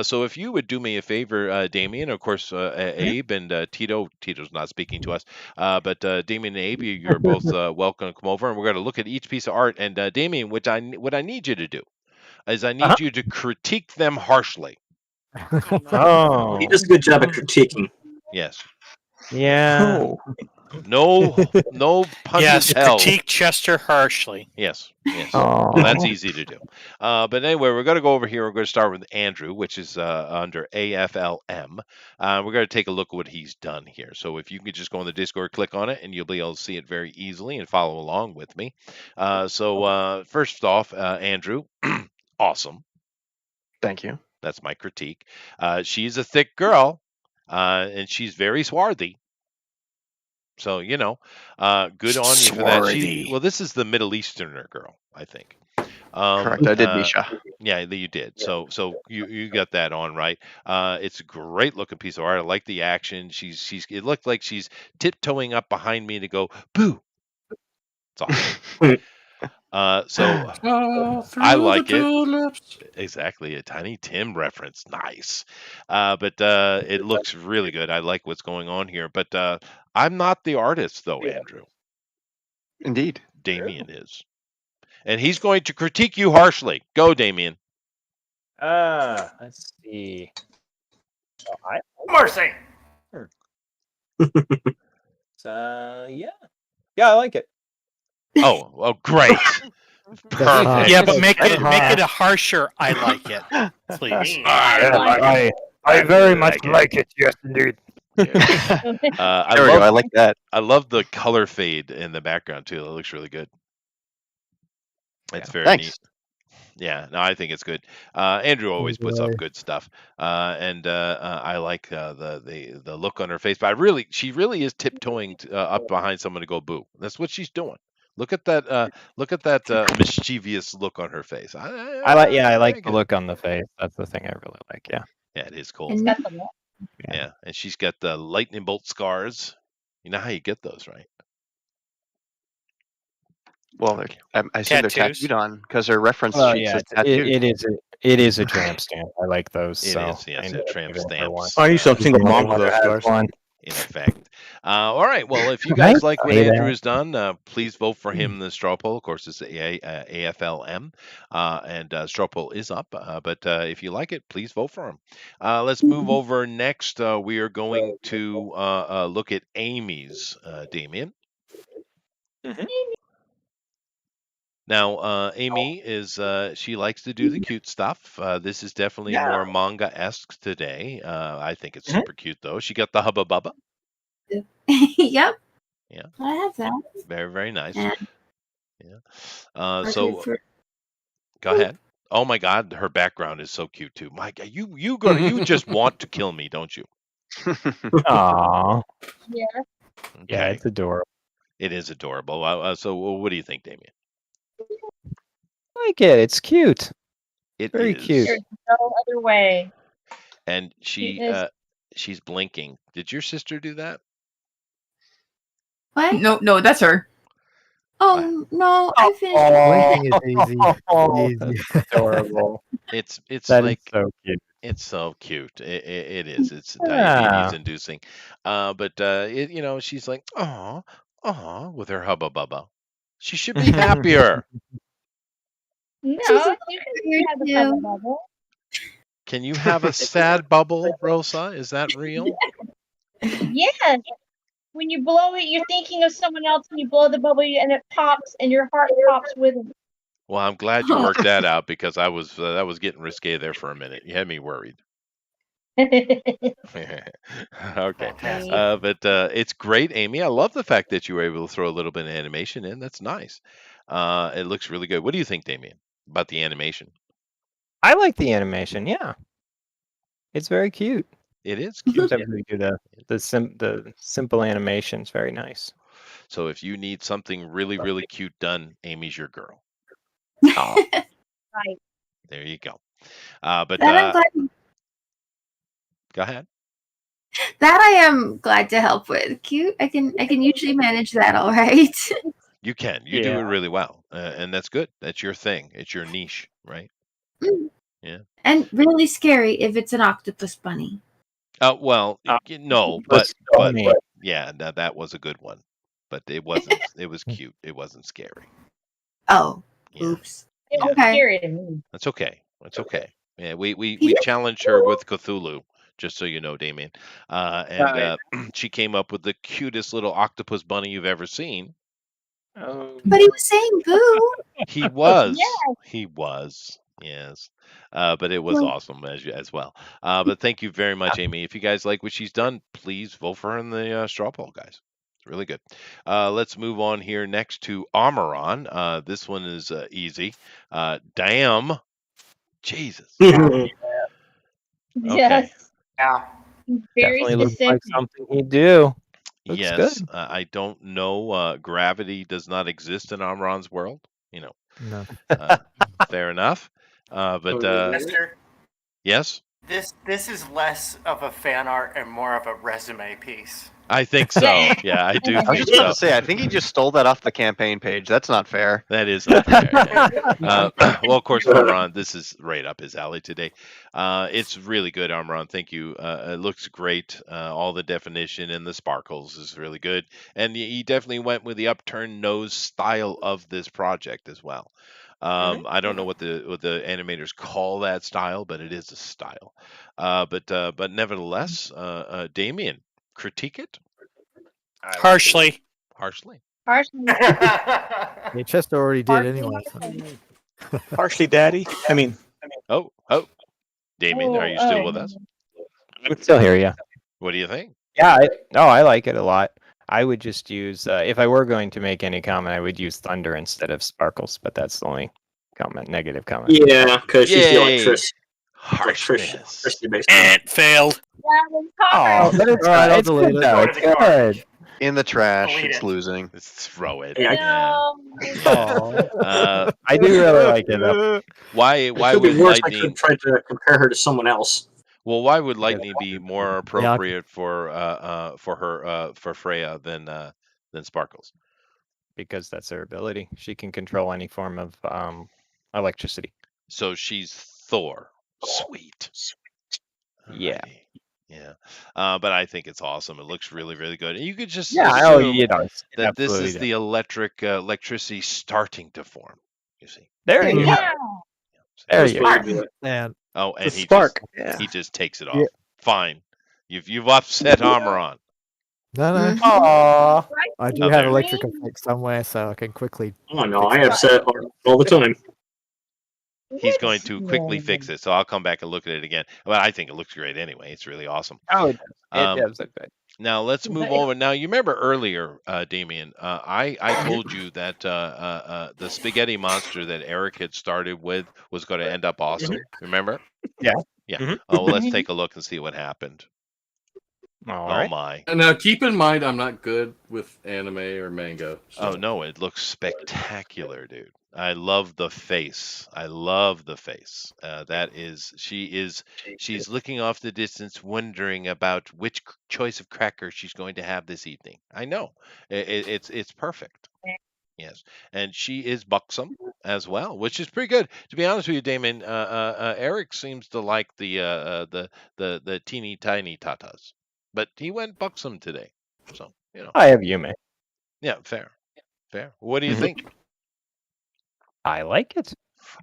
So if you would do me a favor, Damien, of course, Abe and Tito. Tito's not speaking to us, but Damien and Abe, you're both welcome to come over, and we're going to look at each piece of art. And Damien, what I need you to do is I need you to critique them harshly.
Oh.
He does a good job at critiquing.
Yes.
Yeah.
No pun
Yes,
held.
critique Chester harshly.
Yes.
Oh.
Well, that's easy to do. But anyway, we're going to go over here. We're going to start with Andrew, which is under AFLM. We're going to take a look at what he's done here. So if you could just go on the Discord, click on it, and you'll be able to see it very easily and follow along with me. So first off, Andrew, awesome.
Thank you.
That's my critique. She's a thick girl, and she's very swarthy. So, good on you for that. Well, this is the Middle Easterner girl, I think.
Correct. I did, Misha.
Yeah, you did. So you got that on right. It's a great looking piece of art. I like the action. It looked like she's tiptoeing up behind me to go boo. It's awesome. So I like it. Exactly, a Tiny Tim reference. Nice. But it looks really good. I like what's going on here. But I'm not the artist, though, Andrew.
Indeed.
Damien is. And he's going to critique you harshly. Go, Damien.
Let's see.
Mercy.
Yeah, I like it.
Oh, great. Perfect.
Yeah, but make it a harsher. I like it, please.
I very much like it. Yes, indeed.
I
There we
love
go. I like that.
I love the color fade in the background too. It looks really good. It's very
Thanks.
neat. Yeah, no, I think it's good. Andrew always puts up good stuff, and I like the look on her face. But she really is tiptoeing up behind someone to go boo. That's what she's doing. Look at that! Look at that mischievous look on her face.
I like the look on the face. That's the thing I really like. Yeah.
Yeah, it is cool.
It's got the look.
Yeah, and she's got the lightning bolt scars. You know how you get those, right?
Well, I assume they're
Tattoos?
tattooed on because her reference
Well,
sheet
yeah,
says tattooed.
it is a tramp stamp. I like those.
It
so
is, yes,
I
a
know
tramp
everyone
stamps.
wants
I used to have single
my
mom with
mother
those
has
scars.
one.
In effect. All right. Well, if you
Can I
guys like what
say that?
Andrew's done, please vote for him in the straw poll. Of course, it's AFLM, and straw poll is up. But if you like it, please vote for him. Let's move over next. We are going to look at Amy's, Damien. Now, Amy is she likes to do the cute stuff. This is definitely more manga-esque today. I think it's super cute though. She got the Hubba Bubba.
Yep.
Yeah.
I have that.
Very, very nice.
And
Yeah. So go ahead. Oh my God, her background is so cute too. Mike, you just want to kill me, don't you?
Aww.
Yeah.
Okay.
Yeah, it's adorable.
It is adorable. So what do you think, Damien?
I like it. It's cute.
It
Very
is.
cute.
There's no other way.
And
Cuteness.
she's blinking. Did your sister do that?
what?
No, that's her.
Oh no, I finished.
Blinking is easy. Easy.
That's adorable.
It's
That is
like
so cute.
it's so cute. It is. It's
Yeah.
diabetes inducing. But she's like, aw, with her Hubba Bubba. She should be happier.
No,
She's
you can have the Hubba Bubba.
Can you have a sad bubble, Rosa? Is that real?
Yes. When you blow it, you're thinking of someone else, and you blow the bubble, and it pops, and your heart pops with it.
Well, I'm glad you worked that out because that was getting risque there for a minute. You had me worried. Okay. But it's great, Amy. I love the fact that you were able to throw a little bit of animation in. That's nice. It looks really good. What do you think, Damien, about the animation?
I like the animation. Yeah, it's very cute.
It is cute.
Definitely do the simple animation. It's very nice.
So if you need something really, really cute done, Amy's your girl.
Oh,
Right.
There you go. But
That I'm glad.
go ahead.
That I am glad to help with. Cute. I can usually manage that all right.
You can. You do it
Yeah.
really well, and that's good. That's your thing. It's your niche, right? Yeah.
And really scary if it's an octopus bunny.
Well, no,
that's
but
funny.
yeah, that was a good one. But it wasn't. It was cute. It wasn't scary.
Oh,
Yeah.
oops.
It was
Okay.
scary to me.
That's okay. It's okay. Yeah, we challenged her with Cthulhu, just so you know, Damien. And she came up with the cutest little octopus bunny you've ever seen.
But he was saying boo.
He was.
Yes.
He was. Yes. But it was
Well-
awesome as well. But thank you very much, Amy. If you guys like what she's done, please vote for her in the straw poll, guys. It's really good. Let's move on here next to Amaron. This one is easy. Damn. Jesus. Okay.
Yes.
Yeah.
Very
Definitely looks like
specific.
something he'd do. Looks
Yes.
good.
I don't know. Gravity does not exist in Amaron's world.
No.
Fair enough. But
Mister,
yes.
this is less of a fan art and more of a resume piece.
I think so. Yeah, I do
I was
think
just about
so.
to say, I think he just stole that off the campaign page. That's not fair.
That is not fair. Yeah. Well, of course, Amaron, this is right up his alley today. It's really good, Amaron. Thank you. It looks great. All the definition and the sparkles is really good. And he definitely went with the upturned nose style of this project as well. I don't know what the animators call that style, but it is a style. But nevertheless, Damien, critique it
Harshly.
harshly.
Harshly.
Yeah, Chester already did
Harshly,
anyway.
harshly.
Harshly, Daddy. I mean,
Oh, Damien, are you still with us?
I can still hear you.
What do you think?
Yeah, I like it a lot. I would just use if I were going to make any comment, I would use thunder instead of sparkles, but that's the only negative comment.
Yeah, because she's the
Yay! Harshness.
electricity based.
And failed.
Oh, but it's,
Alright, I'll
it's
delete
good
it.
though.
Go to
It's
the garbage.
good.
In the trash.
Delete
It's
it.
losing.
Let's throw it.
Yeah,
Oh, I do really like it though.
Why
It could
would
be worse. I
lightning?
could try to compare her to someone else.
Well, why would lightning be more appropriate for Freya than Sparkles?
Because that's her ability. She can control any form of electricity.
So she's Thor. Sweet.
Yeah.
Alrighty. Yeah. But I think it's awesome. It looks really, really good. And you could just
Yeah,
assume
it does. It
that this
absolutely
is
does.
the electricity starting to form. You see.
There you go. There you go.
And
Oh, and
The spark.
he just takes it off. Fine. You've upset Amaron.
no.
Aww.
I do
Oh,
have
there.
electric effects somewhere, so I can quickly.
Oh no, I upset all the time.
He's going to quickly fix it, so I'll come back and look at it again. But I think it looks great anyway. It's really awesome.
Oh, it does look good.
Now let's move over. Now you remember earlier, Damien, I told you that the spaghetti monster that Eric had started with was going to end up awesome. Remember?
Yeah.
Yeah.
Mhm.
Oh, well, let's take a look and see what happened.
All
Oh
right.
my.
And now keep in mind, I'm not good with anime or manga.
Oh no, it looks spectacular, dude. I love the face. I love the face. She's looking off the distance, wondering about which choice of cracker she's going to have this evening. I know. It's perfect. Yes, and she is buxom as well, which is pretty good. To be honest with you, Damon, Eric seems to like the teeny tiny tatas, but he went buxom today. So
I have Yume.
yeah, fair. What do you think?
I like it.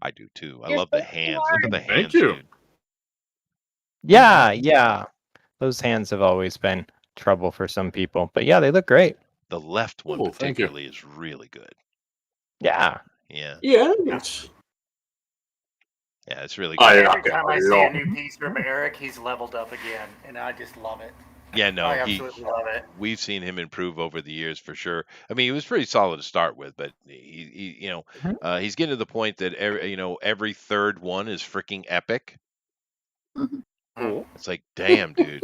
I do too. I
You're
love the
so
hands.
smart.
Look at the hands,
Thank you.
dude.
Yeah. Those hands have always been trouble for some people, but yeah, they look great.
The left one
Oh, thank you.
particularly is really good.
Yeah.
Yeah,
Yeah, it's
it's really good.
Every time I see a new piece from Eric, he's leveled up again, and I just love it.
Yeah, no,
I absolutely love it.
we've seen him improve over the years for sure. I mean, he was pretty solid to start with, but he's getting to the point that every third one is freaking epic. It's like, damn, dude,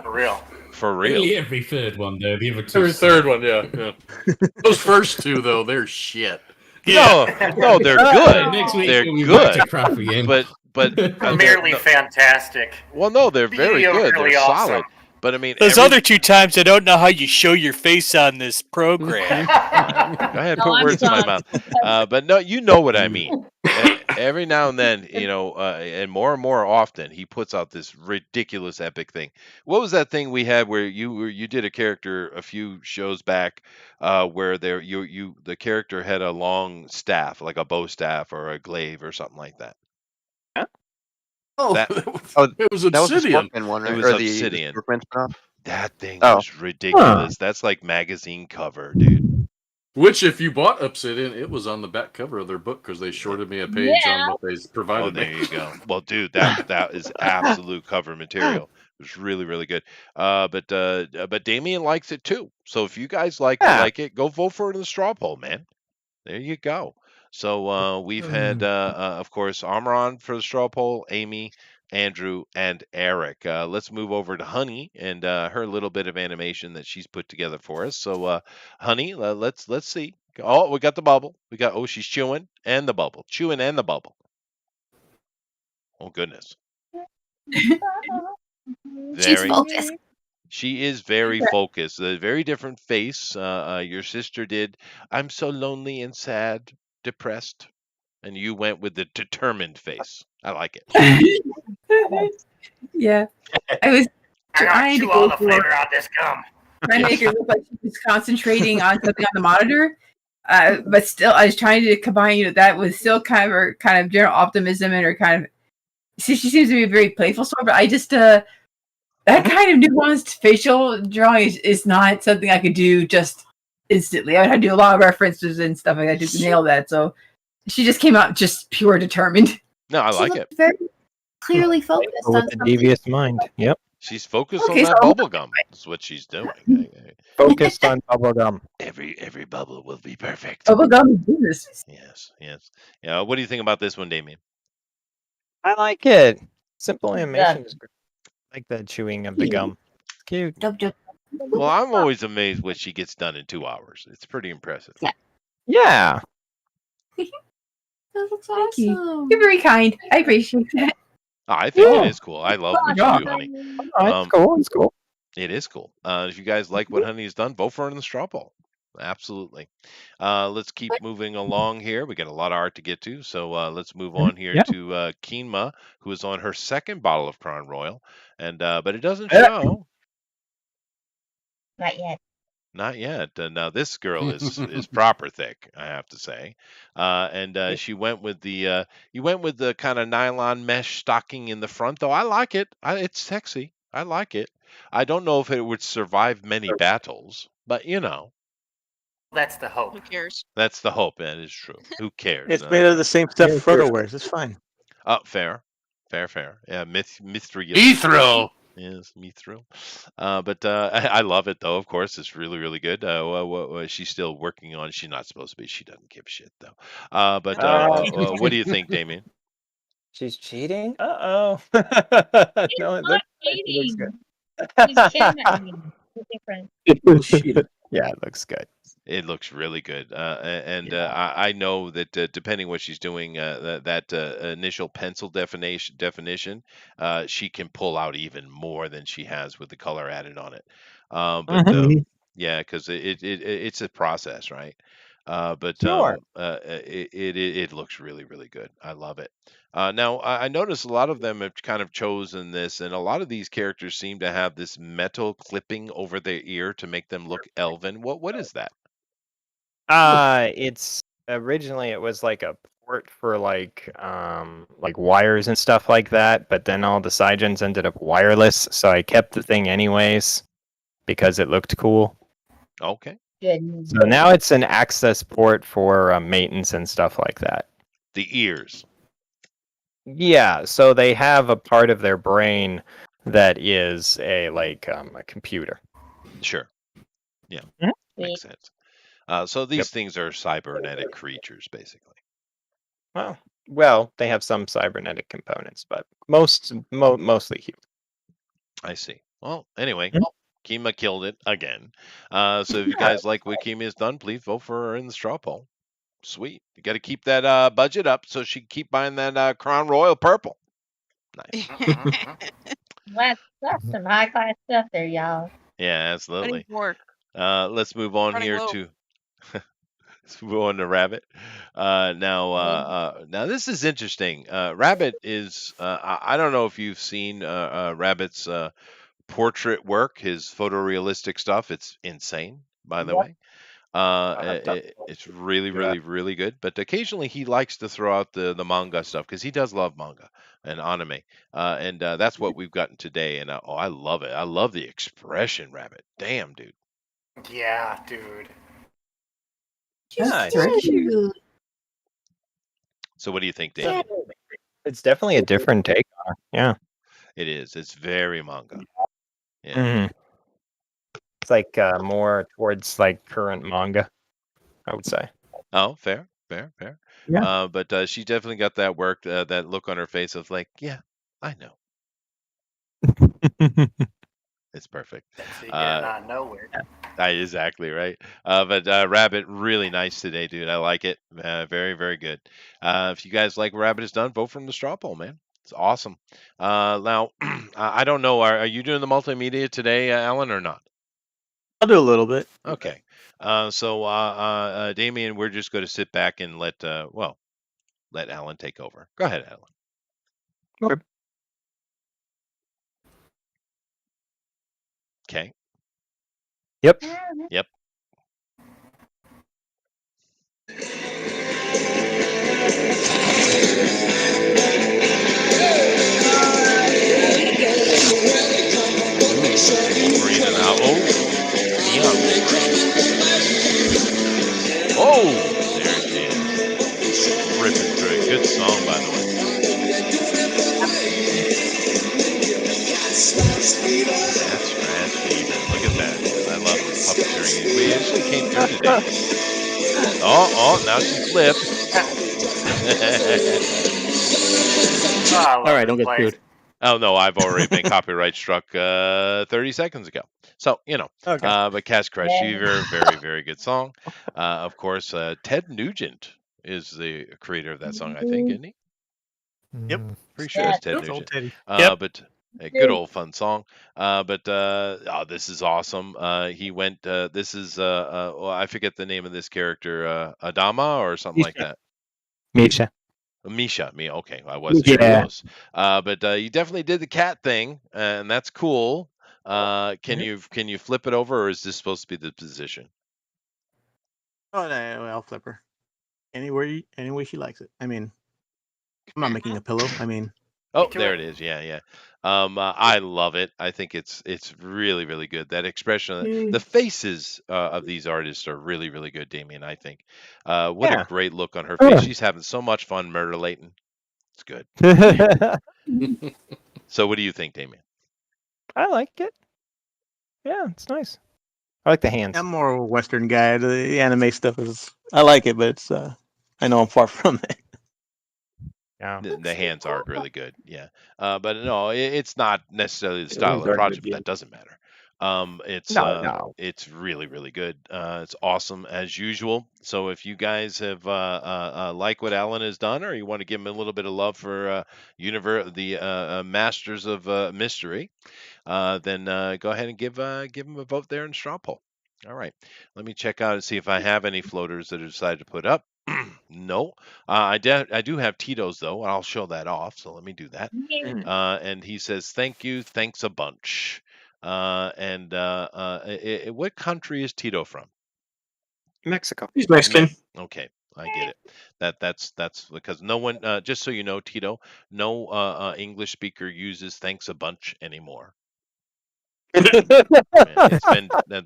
For real.
for real.
Really, every third one though. The other two.
Every third one, yeah. Those first two, though, they're shit.
No, they're good.
Next week
They're
we'll be back
good,
to crap again.
but
Merely fantastic.
well, no, they're very good.
Mediocrely
They're
awesome.
solid. But I mean,
Those other two times, I don't know how you show your face on this program.
Go ahead,
No,
put
I'm
words in my
done.
mouth. But no, you know what I mean. Every now and then, and more often, he puts out this ridiculous epic thing. What was that thing we had where you did a character a few shows back, where the character had a long staff, like a bow staff or a glaive or something like that.
Oh,
That-
it was
That was the
Obsidian.
Scorpion one, right?
It was
or
Obsidian.
The Scorpion spinoff?
That thing
Oh.
was ridiculous. That's like magazine cover, dude.
Which, if you bought Obsidian, it was on the back cover of their book because they shorted me a page
Yeah.
on what they
Oh,
provided
there
me.
you go. Well, dude, that is absolute cover material. It was really, really good. But Damien likes it too. So if you guys like it, go vote for it in the straw poll, man. There you go. So we've had, of course, Amaron for the straw poll, Amy, Andrew, and Eric. Let's move over to Honey and her little bit of animation that she's put together for us. So, Honey, let's see. Oh, we got the bubble. She's chewing and the bubble. Chewing and the bubble. Oh, goodness.
She's focused.
She is very focused. A very different face. Your sister did. I'm so lonely and sad, depressed. And you went with the determined face. I like it.
Yeah. I was
I gotta
trying to
chew all
go
the
for
flavor out this gum.
trying to make her look like she was concentrating on something on the monitor. But still, I was trying to combine, that was still kind of her kind of general optimism and her kind of. See, she seems to be a very playful sort, but I just that kind of nuanced facial drawing is not something I could do just instantly. I would have to do a lot of references and stuff like that to nail that. So she just came out just pure determined.
No, I like it.
clearly focused
With
on
the
something.
devious mind. Yep.
She's focused
Okay,
on that
so-
bubble gum. That's what she's doing.
Focused on bubblegum.
Every bubble will be perfect.
Bubblegum business.
Yes, yes. Yeah. What do you think about this one, Damien?
I like it. Simple
Yeah.
animation is great. I like the chewing of the gum. It's cute.
Well, I'm always amazed what she gets done in 2 hours. It's pretty impressive.
Yeah.
That looks
Thank you.
awesome.
You're very kind. I appreciate that.
I think
Yeah.
it is cool. I love what
Yeah.
you do, honey.
It's cool. It's cool.
It is cool. If you guys like what Honey's done, vote for her in the straw poll. Absolutely. Let's keep moving along here. We got a lot of art to get to, so let's move on here
Yeah.
to Keenma, who is on her second bottle of Crown Royal, and but it doesn't show.
Not yet.
Not yet. Now this girl is proper thick, I have to say. And she went with the you went with the kind of nylon mesh stocking in the front, though. I like it. It's sexy. I like it. I don't know if it would survive many battles, but you know,
That's the hope.
Who cares?
that's the hope. That is true. Who cares?
It's made of the same stuff Frodo wears. It's fine.
Oh, fair. Yeah, Mithril.
Mithril.
Yes, Mithril. But I love it though. Of course, it's really, really good. What she's still working on. She's not supposed to be. She doesn't give a shit though. What do you think, Damien?
She's cheating? Uh-oh. No, it looks
cheating.
good.
He's kidnapping. It's different.
Yeah, it looks good.
It looks really good, I know that depending what she's doing, that initial pencil definition, she can pull out even more than she has with the color added on it. Yeah, because it's a process, right?
Sure.
It looks really, really good. I love it. Now, I notice a lot of them have kind of chosen this, and a lot of these characters seem to have this metal clipping over their ear to make them look elven. What is that?
It's originally it was like a port for like wires and stuff like that, but then all the Cygens ended up wireless, so I kept the thing anyways because it looked cool.
Okay.
So now it's an access port for maintenance and stuff like that.
The ears.
Yeah, so they have a part of their brain that is a computer.
Sure. Yeah.
Mhm.
Makes sense. So these things are cybernetic creatures, basically.
Well, they have some cybernetic components, but mostly human.
I see. Well, anyway, Kima killed it again. So if you guys like what Kima has done, please vote for her in the straw poll. Sweet. You got to keep that budget up so she can keep buying that Crown Royal purple. Nice.
That's some high class stuff there, y'all.
Yeah, absolutely.
Any more?
Let's move on
Running
here
low.
to let's move on to Rabbit. Now this is interesting. Rabbit is I don't know if you've seen Rabbit's portrait work, his photorealistic stuff. It's insane, by the way. It's really, really, really good. But occasionally he likes to throw out the manga stuff because he does love manga and anime, and that's what we've gotten today. And I love it. I love the expression, Rabbit. Damn, dude.
Yeah, dude.
Yeah, it's cute.
So what do you think, Dave?
It's definitely a different take on it. Yeah.
It is. It's very manga. Yeah.
Mhm. It's like more towards like current manga, I would say.
Oh, fair.
Yeah.
But she definitely got that work, that look on her face of like, yeah, I know. It's perfect.
So you get it out of nowhere.
Exactly right. But Rabbit, really nice today, dude. I like it. Very, very good. If you guys like what Rabbit has done, vote from the straw poll, man. It's awesome. Now, I don't know. Are you doing the multimedia today, Alan, or not?
I'll do a little bit.
Okay. So Damien, we're just going to sit back and let Alan take over. Go ahead, Alan. Okay.
Yep.
Yep. Breathing out. Oh, there it is. Ripping through it. Good song, by the way. That's Scratch Fever. Look at that. I love puppeteering. We actually came through today. Oh, now she flipped.
All right, don't get sued.
Oh no, I've already been copyright struck 30 seconds ago. So but Cash Crash Fever, very very good song. Of course, Ted Nugent is the creator of that song. I think, isn't he?
Yep.
Pretty sure it's Ted
Good old
Nugent.
Teddy.
But a good old fun song. This is awesome. He went. This is well, I forget the name of this character. Adama or something like that.
Misha.
Misha, me. Okay, I wasn't sure close. But you definitely did the cat thing, and that's cool. Can you flip it over, or is this supposed to be the position?
Oh, no, I'll flip her. Any way she likes it. I mean, I'm not making a pillow. I mean,
Oh, there it is. Yeah. I love it. I think it's really really good. That expression, the faces of these artists are really really good. Damien, I think. What a great look on her face. She's having so much fun murder-lating. It's good. So, what do you think, Damien?
I like it. Yeah, it's nice. I like the hands.
I'm more of a Western guy. The anime stuff I like it, but it's I know I'm far from it.
Yeah.
The hands are really good. Yeah. But no, it's not necessarily the style of the project, but that doesn't matter. It's really really good. It's awesome as usual. So if you guys have like what Alan has done, or you want to give him a little bit of love for the Masters of Mystery, then go ahead and give him a vote there in straw poll. All right, let me check out and see if I have any floaters that I decided to put up. No, I do have Tito's though, and I'll show that off. So let me do that. And he says, "Thank you, thanks a bunch." What country is Tito from?
Mexico.
He's Mexican.
Okay, I get it. That's because no one. Just so you know, Tito, no English speaker uses "thanks a bunch" anymore. It's been that's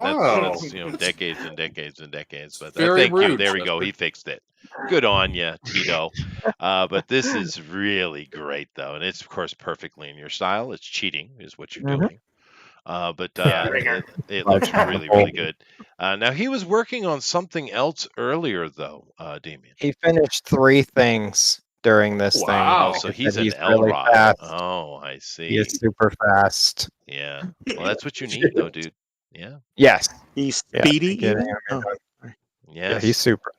decades and decades and decades. But thank you. There we go. He fixed it. Good on you, Tito. But this is really great though, and it's of course perfectly in your style. It's cheating, is what you're doing. It looks really really good. Now he was working on something else earlier though, Damien.
He finished 3 things during this thing.
Oh, so he's an
really
Elrod.
fast.
Oh, I see.
He is super fast.
Yeah. Well, that's what you need, though, dude. Yeah.
Yes.
He's speedy.
Yes.
He's super.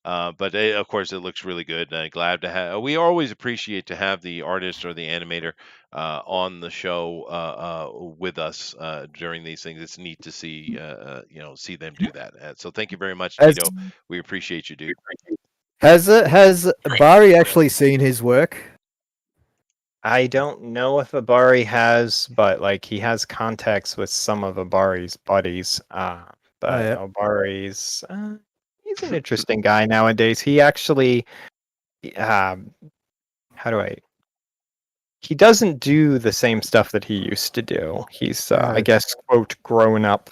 But of course, it looks really good. Glad to have. We always appreciate to have the artist or the animator on the show with us during these things. It's neat to see see them do that. So thank you very much, Tito. We appreciate you, dude.
Has Bari actually seen his work?
I don't know if Abari has, but like he has contacts with some of Abari's buddies. But Abari's he's an interesting guy nowadays. He actually, how do I? He doesn't do the same stuff that he used to do. He's, I guess, quote, grown up.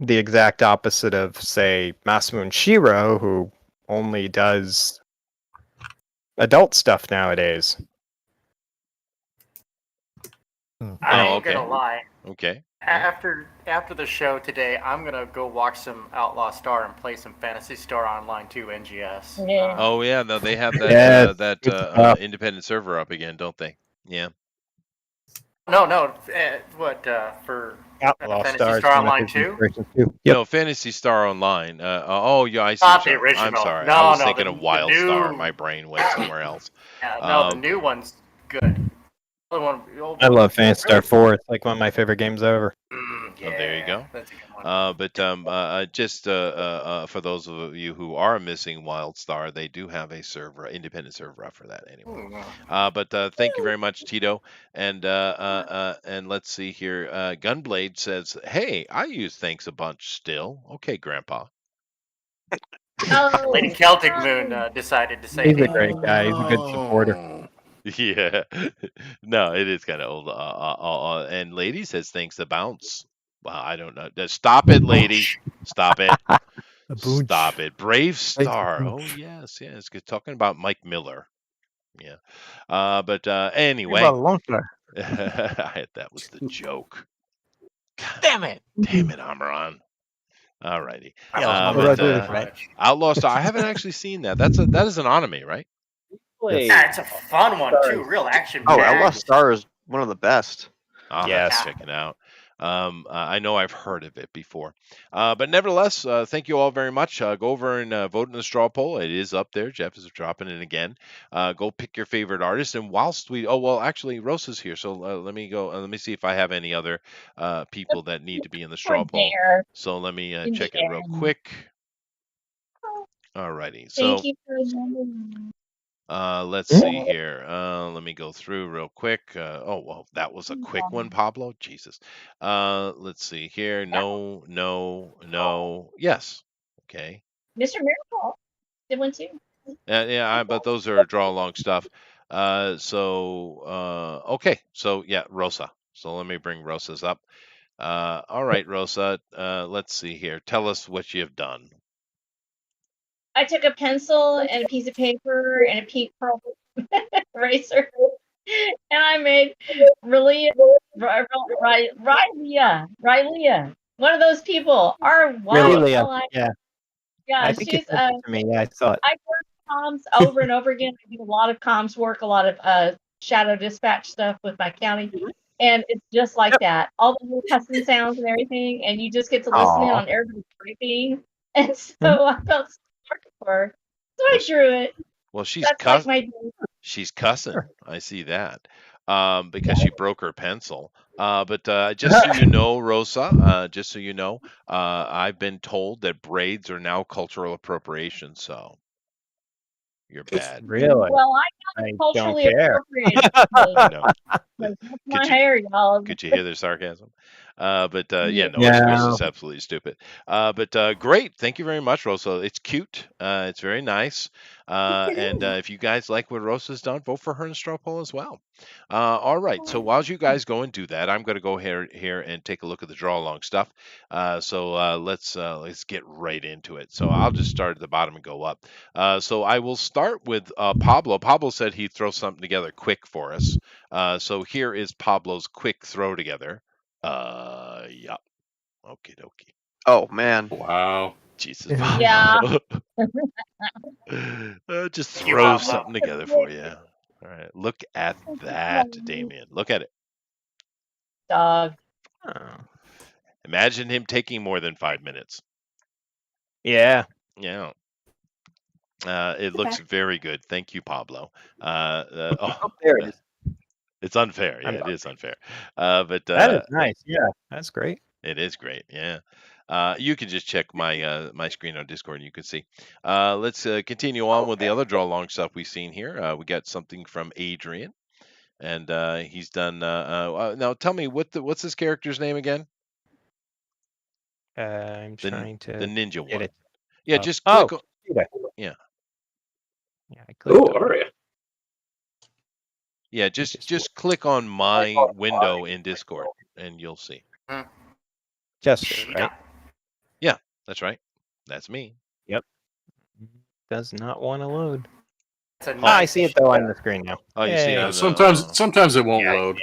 The exact opposite of, say, Masamune Shiro, who only does adult stuff nowadays.
I ain't gonna lie.
Okay.
After the show today, I'm gonna go watch some Outlaw Star and play some Fantasy Star Online 2 NGS.
Oh yeah, no, they have that independent server up again, don't they? Yeah.
No. For
Outlaw
Fantasy Star Online 2?
No, Fantasy Star Online. Oh yeah, I see.
Not the original.
I'm sorry.
No,
I was
no,
thinking
the
of Wild
new-
Star. My brain went somewhere else.
The new one's good. The one,
I love Fantasy Star 4. It's like one of my favorite games ever.
There you go. Just for those of you who are missing WildStar, they do have a server, independent server up for that anyway. Thank you very much, Tito. And let's see here. Gunblade says, "Hey, I use thanks a bunch still." Okay, Grandpa.
Lady Celtic Moon decided to say
He's a great guy. He's a good supporter.
Yeah. No, it is kind of old. And Lady says, "Thanks to bounce." Well, I don't know. Stop it, Lady. Stop it. Stop it. Brave Star. Oh, yes. Good. Talking about Mike Miller. Yeah. But
What
anyway,
about Lone Star?
that was the joke.
Damn it!
Damn it, Amaran. Alrighty.
Yeah,
I
what
love
do I do?
so
Right?
much.
Outlaw Star. I haven't actually seen that. That is an anime, right?
Yeah, it's a fun one too. Real action.
Oh, Outlaw
packed.
Star is one of the best.
I'll have
Yes.
to check it out. I know I've heard of it before. But nevertheless, thank you all very much. Go over and vote in the straw poll. It is up there. Jeff is dropping it again. Go pick your favorite artist. And whilst we, oh, well, actually, Rosa's here. So let me go. Let me see if I have any other people that need to be in the straw poll.
there.
So let me
In the
check it real
air.
quick. Alrighty.
Thank
So
you for remembering.
let's see here. Let me go through real quick. Oh, well, that was a quick one, Pablo. Jesus. Let's see here. No, no, no. Yes. Okay.
Mr. Miracle did one too.
Yeah, but those are draw along stuff. Okay. So yeah, Rosa. So let me bring Rosa's up. All right, Rosa. Let's see here. Tell us what you have done.
I took a pencil and a piece of paper and a pink pearl eraser, and I made Riley, Riley, one of those people.
Really,
Yeah,
I think you
she's
sent it to me. Yeah, I saw it.
I work comms over and over again. I do a lot of comms work, a lot of shadow dispatch stuff with my county. And it's just like that. All the little cussing sounds and everything, and you just get to listen in
Aw.
on everybody typing. And so I felt sorry for her. So I drew it.
Well,
That's like my dream.
she's cussing. I see that. Because she broke her pencil. But just so you know, Rosa, just so you know, I've been told that braids are now cultural appropriation. So you're bad.
Really?
Well, I
I
got
don't
culturally
care.
appropriated.
I know.
That's my hair, y'all.
Could you hear their sarcasm? But yeah, no,
Yeah.
it's just absolutely stupid. But great. Thank you very much, Rosa. It's cute. It's very nice. And if you guys like what Rosa's done, vote for her in straw poll as well. All right. So while you guys go and do that, I'm going to go here and take a look at the draw along stuff. So let's get right into it. So I'll just start at the bottom and go up. So I will start with Pablo. Pablo said he'd throw something together quick for us. So here is Pablo's quick throw together. Yeah. Okie dokie.
Oh man.
Wow.
Jesus.
Yeah.
Just throw something together for you. All right. Look at that, Damien. Look at it.
Dog.
Imagine him taking more than 5 minutes.
Yeah.
Yeah. It looks very good. Thank you, Pablo.
There it is.
It's unfair. Yeah, it is unfair. But
That is nice. Yeah, that's great.
it is great. Yeah. You can just check my my screen on Discord and you can see. Let's continue on with the other draw along stuff we've seen here. We got something from Adrian, and he's done. Now tell me what's this character's name again?
I'm trying to
the ninja
get
one.
it.
Yeah, just click.
Yeah.
Yeah.
Yeah, I clicked
Oh,
on it.
Aria.
Yeah, just click on my window in Discord and you'll see.
Jester, right?
Yeah, that's right. That's me.
Yep. Does not want to load.
It's a
I see it though on the screen now.
Oh, you see it
Yay.
on the-
Sometimes it won't load.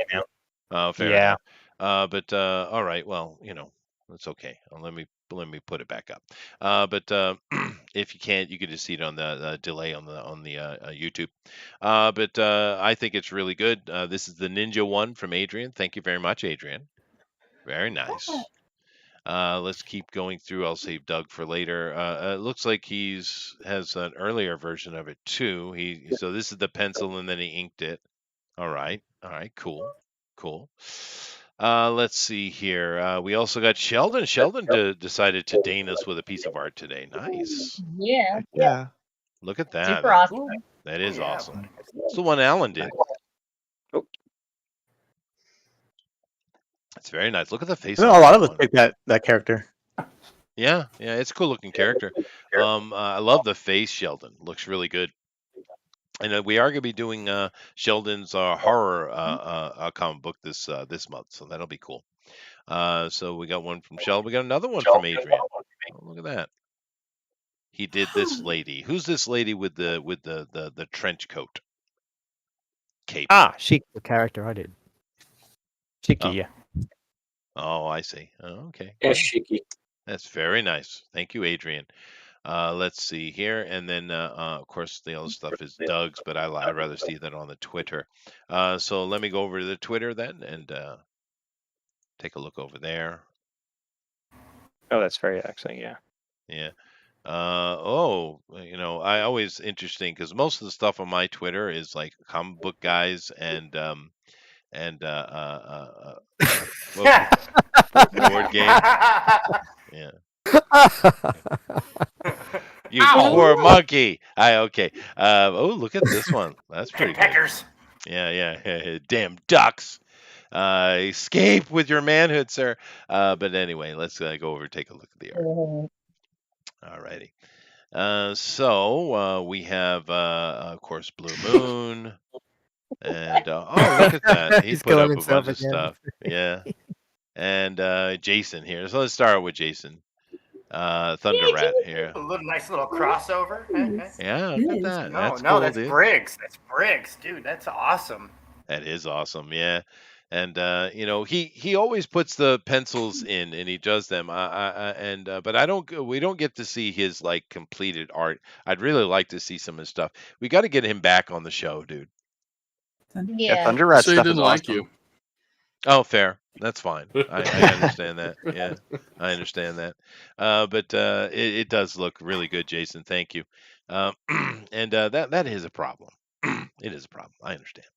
Oh, fair
Yeah.
enough. But all right. Well, it's okay. Let me put it back up. But if you can't, you can just see it on the delay on the YouTube. But I think it's really good. This is the Ninja one from Adrian. Thank you very much, Adrian. Very nice. Let's keep going through. I'll save Doug for later. It looks like has an earlier version of it too. So this is the pencil and then he inked it. All right. Cool. Let's see here. We also got Sheldon. Sheldon decided to deign us with a piece of art today. Nice.
Yeah.
Yeah.
Look at that.
Super awesome.
That is awesome. It's the one Alan did. It's very nice. Look at the face.
A lot of us picked that character.
Yeah, it's a cool looking character. I love the face. Sheldon looks really good. And we are going to be doing Sheldon's horror comic book this month, so that'll be cool. So we got one from Sheldon. We got another one from Adrian. Oh, look at that. He did this lady. Who's this lady with the trench coat? Cape.
Sheik.
The character I did.
Shiki,
Oh.
yeah.
Oh, I see. Oh, okay.
Yes,
Yeah.
Shiki.
That's very nice. Thank you, Adrian. Let's see here, and then of course the other stuff is Doug's, but I'd rather see that on the Twitter. So let me go over to the Twitter then and take a look over there.
Oh, that's very actually, yeah.
Yeah. I always interesting because most of the stuff on my Twitter is like comic book guys and board game. Yeah. You poor monkey. Okay. Look at this one. That's pretty good.
Peckers.
Yeah. Damn ducks. Escape with your manhood, sir. But anyway, let's go over and take a look at the art. Alrighty. So we have, of course, Blue Moon, and look at that. He
He's
put
killing
up a bunch
himself
of
again.
stuff. Yeah, and Jason here. So let's start with Jason. Thunder Rat here.
A little nice little crossover.
Yeah, look at that. That's
no,
cool,
that's
dude.
Briggs. That's Briggs, dude. That's awesome.
That is awesome. Yeah. And he always puts the pencils in and he does them. But we don't get to see his like completed art. I'd really like to see some of his stuff. We got to get him back on the show, dude.
Yeah, Thunder Rat
So he
stuff
didn't
is
like
awesome.
you.
Oh, fair. That's fine. I understand that. Yeah, I understand that. But it does look really good, Jason. Thank you. And that is a problem. It is a problem. I understand.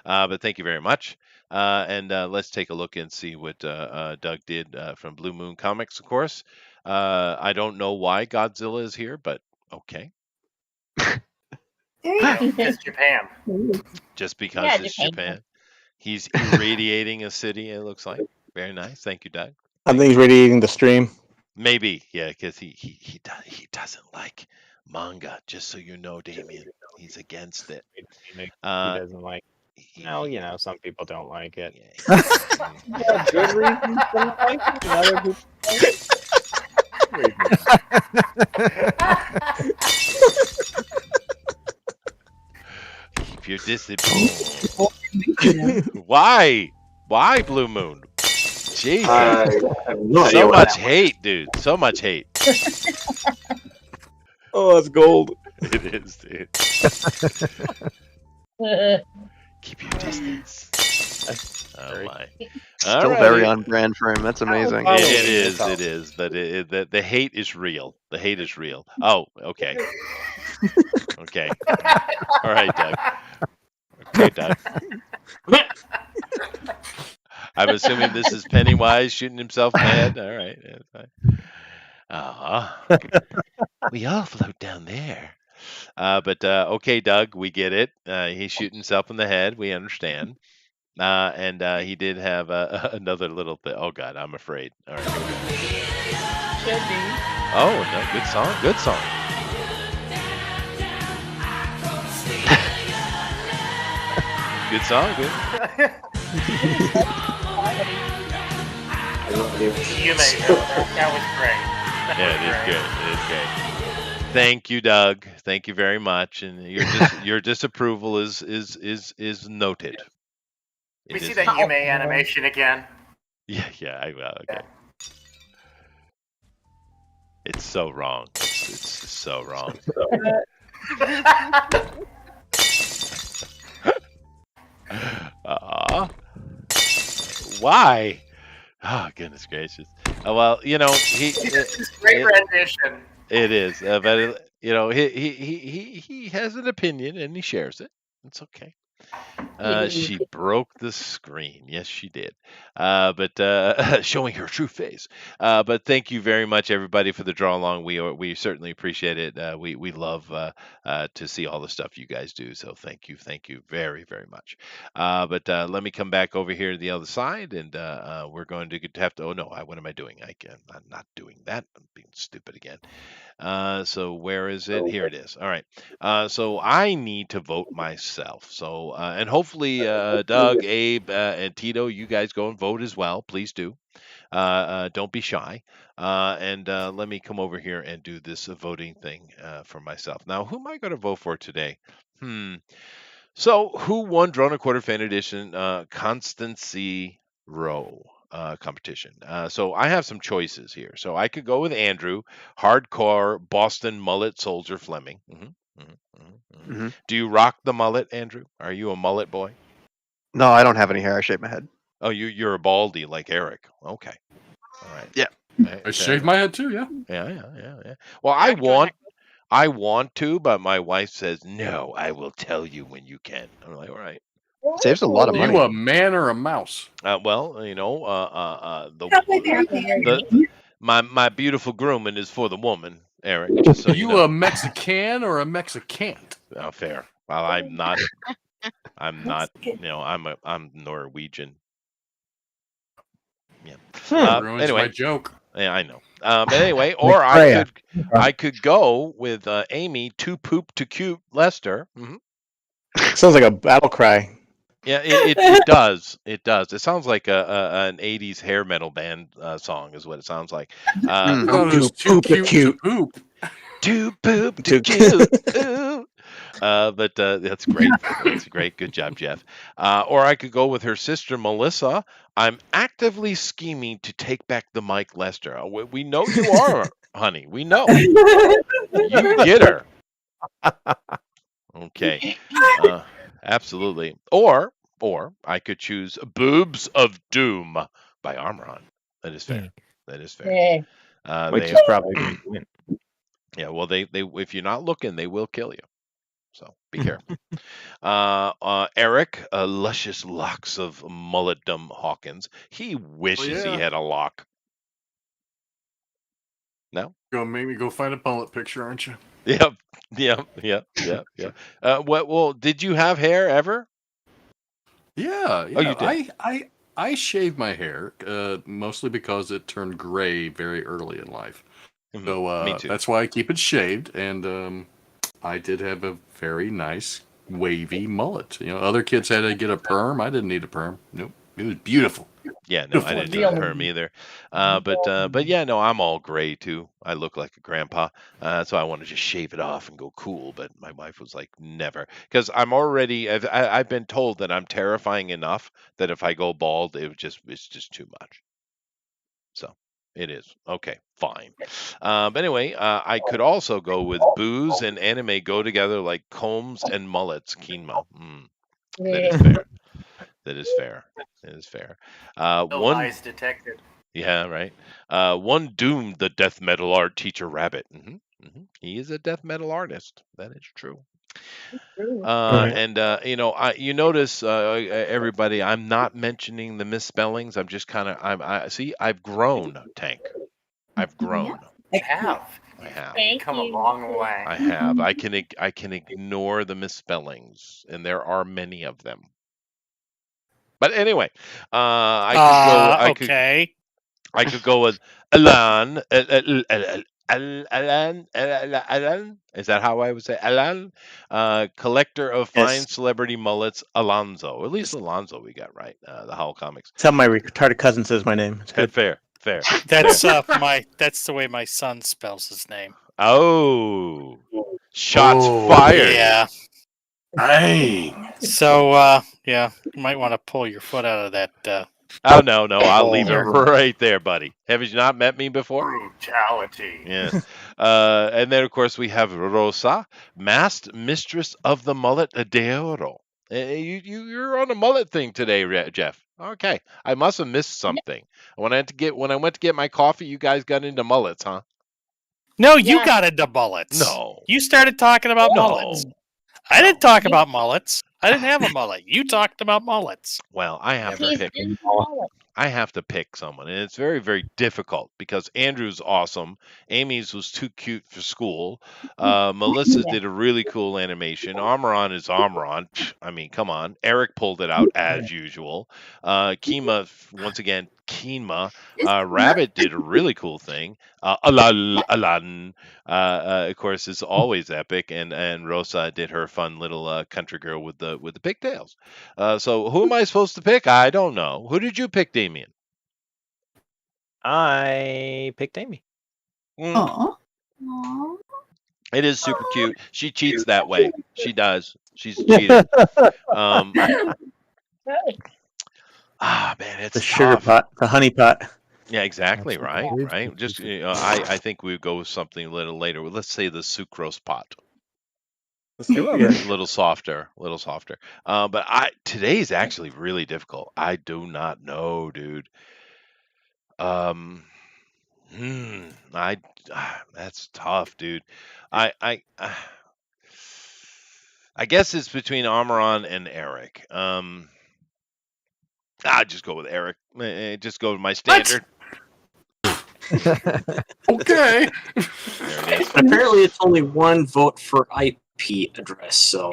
But thank you very much. And let's take a look and see what Doug did from Blue Moon Comics, of course. I don't know why Godzilla is here, but okay.
It's Japan.
Just because
Yeah,
it's
Japan.
Japan. He's irradiating a city, it looks like. Very nice. Thank you, Doug.
I think he's radiating the stream.
Maybe, yeah, because he doesn't like manga, just so you know, Damien. He's against it.
He doesn't like. Well, some people don't like it.
Yeah.
Good reasons to not like it, and other people
Keep your distance. Why? Why Blue Moon? Jesus.
I have no idea
So
what
much
that
hate, dude. So much hate.
Oh, that's gold.
It is, dude. Keep your distance. Oh my.
Still very on brand for him. That's amazing.
It is. But the hate is real. The hate is real. Oh, okay. Okay. All right, Doug. Okay, Doug. I'm assuming this is Pennywise shooting himself in the head. All right. We all float down there. But okay, Doug, we get it. He's shooting himself in the head. We understand. And he did have another little thing. Oh God, I'm afraid. All right.
Should be.
Oh no, good song. Good song. Good song. Good.
That was great.
Yeah, it is good. It is great. Thank you, Doug. Thank you very much. And your disapproval is noted.
We see that Yume animation again.
Yeah. I will. Okay. It's so wrong. It's just so wrong. Why? Oh goodness gracious. Well,
It's great rendition.
It is, but he has an opinion and he shares it. It's okay. She broke the screen. Yes, she did. But showing her true face. But thank you very much, everybody, for the draw along. We certainly appreciate it. We love to see all the stuff you guys do. So thank you very, very much. But let me come back over here to the other side, and we're going to have to. Oh no, what am I doing? I'm not doing that. I'm being stupid again. So where is it? Here it is. All right. So I need to vote myself. So and hopefully Doug, Abe, and Tito, you guys go and vote as well. Please do. Don't be shy. And let me come over here and do this voting thing for myself. Now, who am I going to vote for today? So, who won Drone and Quarter Fan Edition Constancy Roa competition? So, I have some choices here. So, I could go with Andrew, hardcore Boston mullet soldier Fleming.
Mm-hmm.
Do you rock the mullet, Andrew? Are you a mullet boy?
No, I don't have any hair. I shave my head.
Oh, you're a baldy like Eric. Okay, all right.
Yeah.
I shaved my head too. Yeah.
Yeah. Well, I want to, but my wife says no. I will tell you when you can. I'm like, all right.
Saves a lot of
Are
money.
you a man or a mouse?
Well, my beautiful grooming is for the woman, Eric. Just so
Are
you
you
know.
a Mexican or a Mexicant?
Oh, fair. Well, I'm not. I'm not. I'm Norwegian. Yeah.
Ruins
Anyway,
my joke.
Yeah, I know. But anyway, or I could go with Amy to poop to cute Lester.
Sounds like a battle cry.
Yeah, it does. It does. It sounds like an '80s hair metal band song, is what it sounds like.
Too cute to poop.
To poop to cute. Ooh. But that's great. That's great. Good job, Jeff. Or I could go with her sister, Melissa. I'm actively scheming to take back the mic, Lester. We know you are, honey. We know. You get her. Okay. Absolutely. Or I could choose Boobs of Doom by Armoron. That is fair. That is fair.
Which is probably going to win.
Yeah, well, they if you're not looking, they will kill you. So be careful. Eric, luscious locks of mulletdom Hawkins. He wishes he had a lock. No?
Gonna make me go find a mullet picture, aren't you?
Yep. Well, did you have hair ever?
Yeah.
Oh, you did?
I shaved my hair mostly because it turned gray very early in life. So
Me too.
that's why I keep it shaved, and I did have a very nice wavy mullet. Other kids had to get a perm. I didn't need a perm. Nope, it was beautiful.
Yeah, no, I didn't need a perm either. But yeah, no, I'm all gray too. I look like a grandpa, so I want to just shave it off and go cool. But my wife was like, never, because I've been told that I'm terrifying enough that if I go bald, it's just too much. So it is okay, fine. But anyway, I could also go with booze and anime go together like combs and mullets. Kinma. That is fair. That is fair. That is fair.
No
One.
lies detected.
Yeah, right. One doomed the death metal art teacher Rabbit. He is a death metal artist. That is true. And you notice, everybody, I'm not mentioning the misspellings. I'm just kind of I've grown, Tank. I've grown.
I have.
I have.
You've come a long way.
I have. I can ignore the misspellings, and there are many of them. But anyway, I could go with Alan. Alan. Is that how I would say Alan? Collector of fine celebrity mullets, Alonzo. At least Alonzo we got right. The Howl Comics.
That's how my retarded cousin says my name. It's good.
Fair.
That's that's the way my son spells his name.
Oh, shots fired.
Yeah.
Dang.
So yeah, you might want to pull your foot out of that.
Oh no, I'll leave it right there, buddy. Have you not met me before?
Brutality.
Yeah. And then of course we have Rosa, masked mistress of the mullet de oro. You're on a mullet thing today, Jeff. Okay, I must have missed something. When I went to get my coffee, you guys got into mullets, huh?
No, you got into mullets.
No,
you started talking about mullets. I didn't talk about mullets. I didn't have a mullet. You talked about mullets.
Well, I have to pick. I have to pick someone, and it's very, very difficult because Andrew's awesome. Amy's was too cute for school. Melissa's did a really cool animation. Armoron is Armoron. I mean, come on. Eric pulled it out as usual. Kima, once again, Kima. Rabbit did a really cool thing. Aladdin, of course, is always epic, and Rosa did her fun little country girl with the pigtails. So who am I supposed to pick? I don't know. Who did you pick, Damien?
I picked Amy.
Aww.
It is super cute. She cheats that way. She does. She's a cheater. Man, it's
The sugar
tough.
pot, the honey pot.
Yeah, exactly.
That's
Right,
good.
right. Just I think we would go with something a little later. Let's say the sucrose pot.
Let's do
A
it.
little softer, a little softer. But today's actually really difficult. I do not know, dude. Um, hmm, I that's tough, dude. I guess it's between Amaran and Eric. I just go with Eric. Just go with my standard.
Okay.
There it is.
Apparently, it's only one vote for IP address, so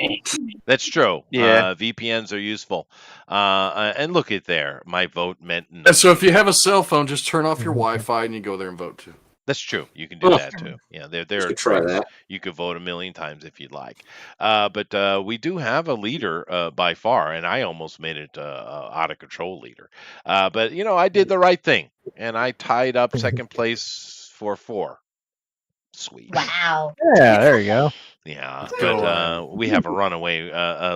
That's true.
Yeah.
VPNs are useful. And look at there. My vote meant
And
nothing.
so if you have a cell phone, just turn off your Wi-Fi and you go there and vote too.
That's true. You can do
Oh.
that too. Yeah, there
You
are
could try
tricks.
that.
You could vote a million times if you'd like. But we do have a leader by far, and I almost made it out of control leader. But I did the right thing, and I tied up second place for 4. Sweet.
Wow.
Yeah, there you go.
Yeah,
Go
but we have a runaway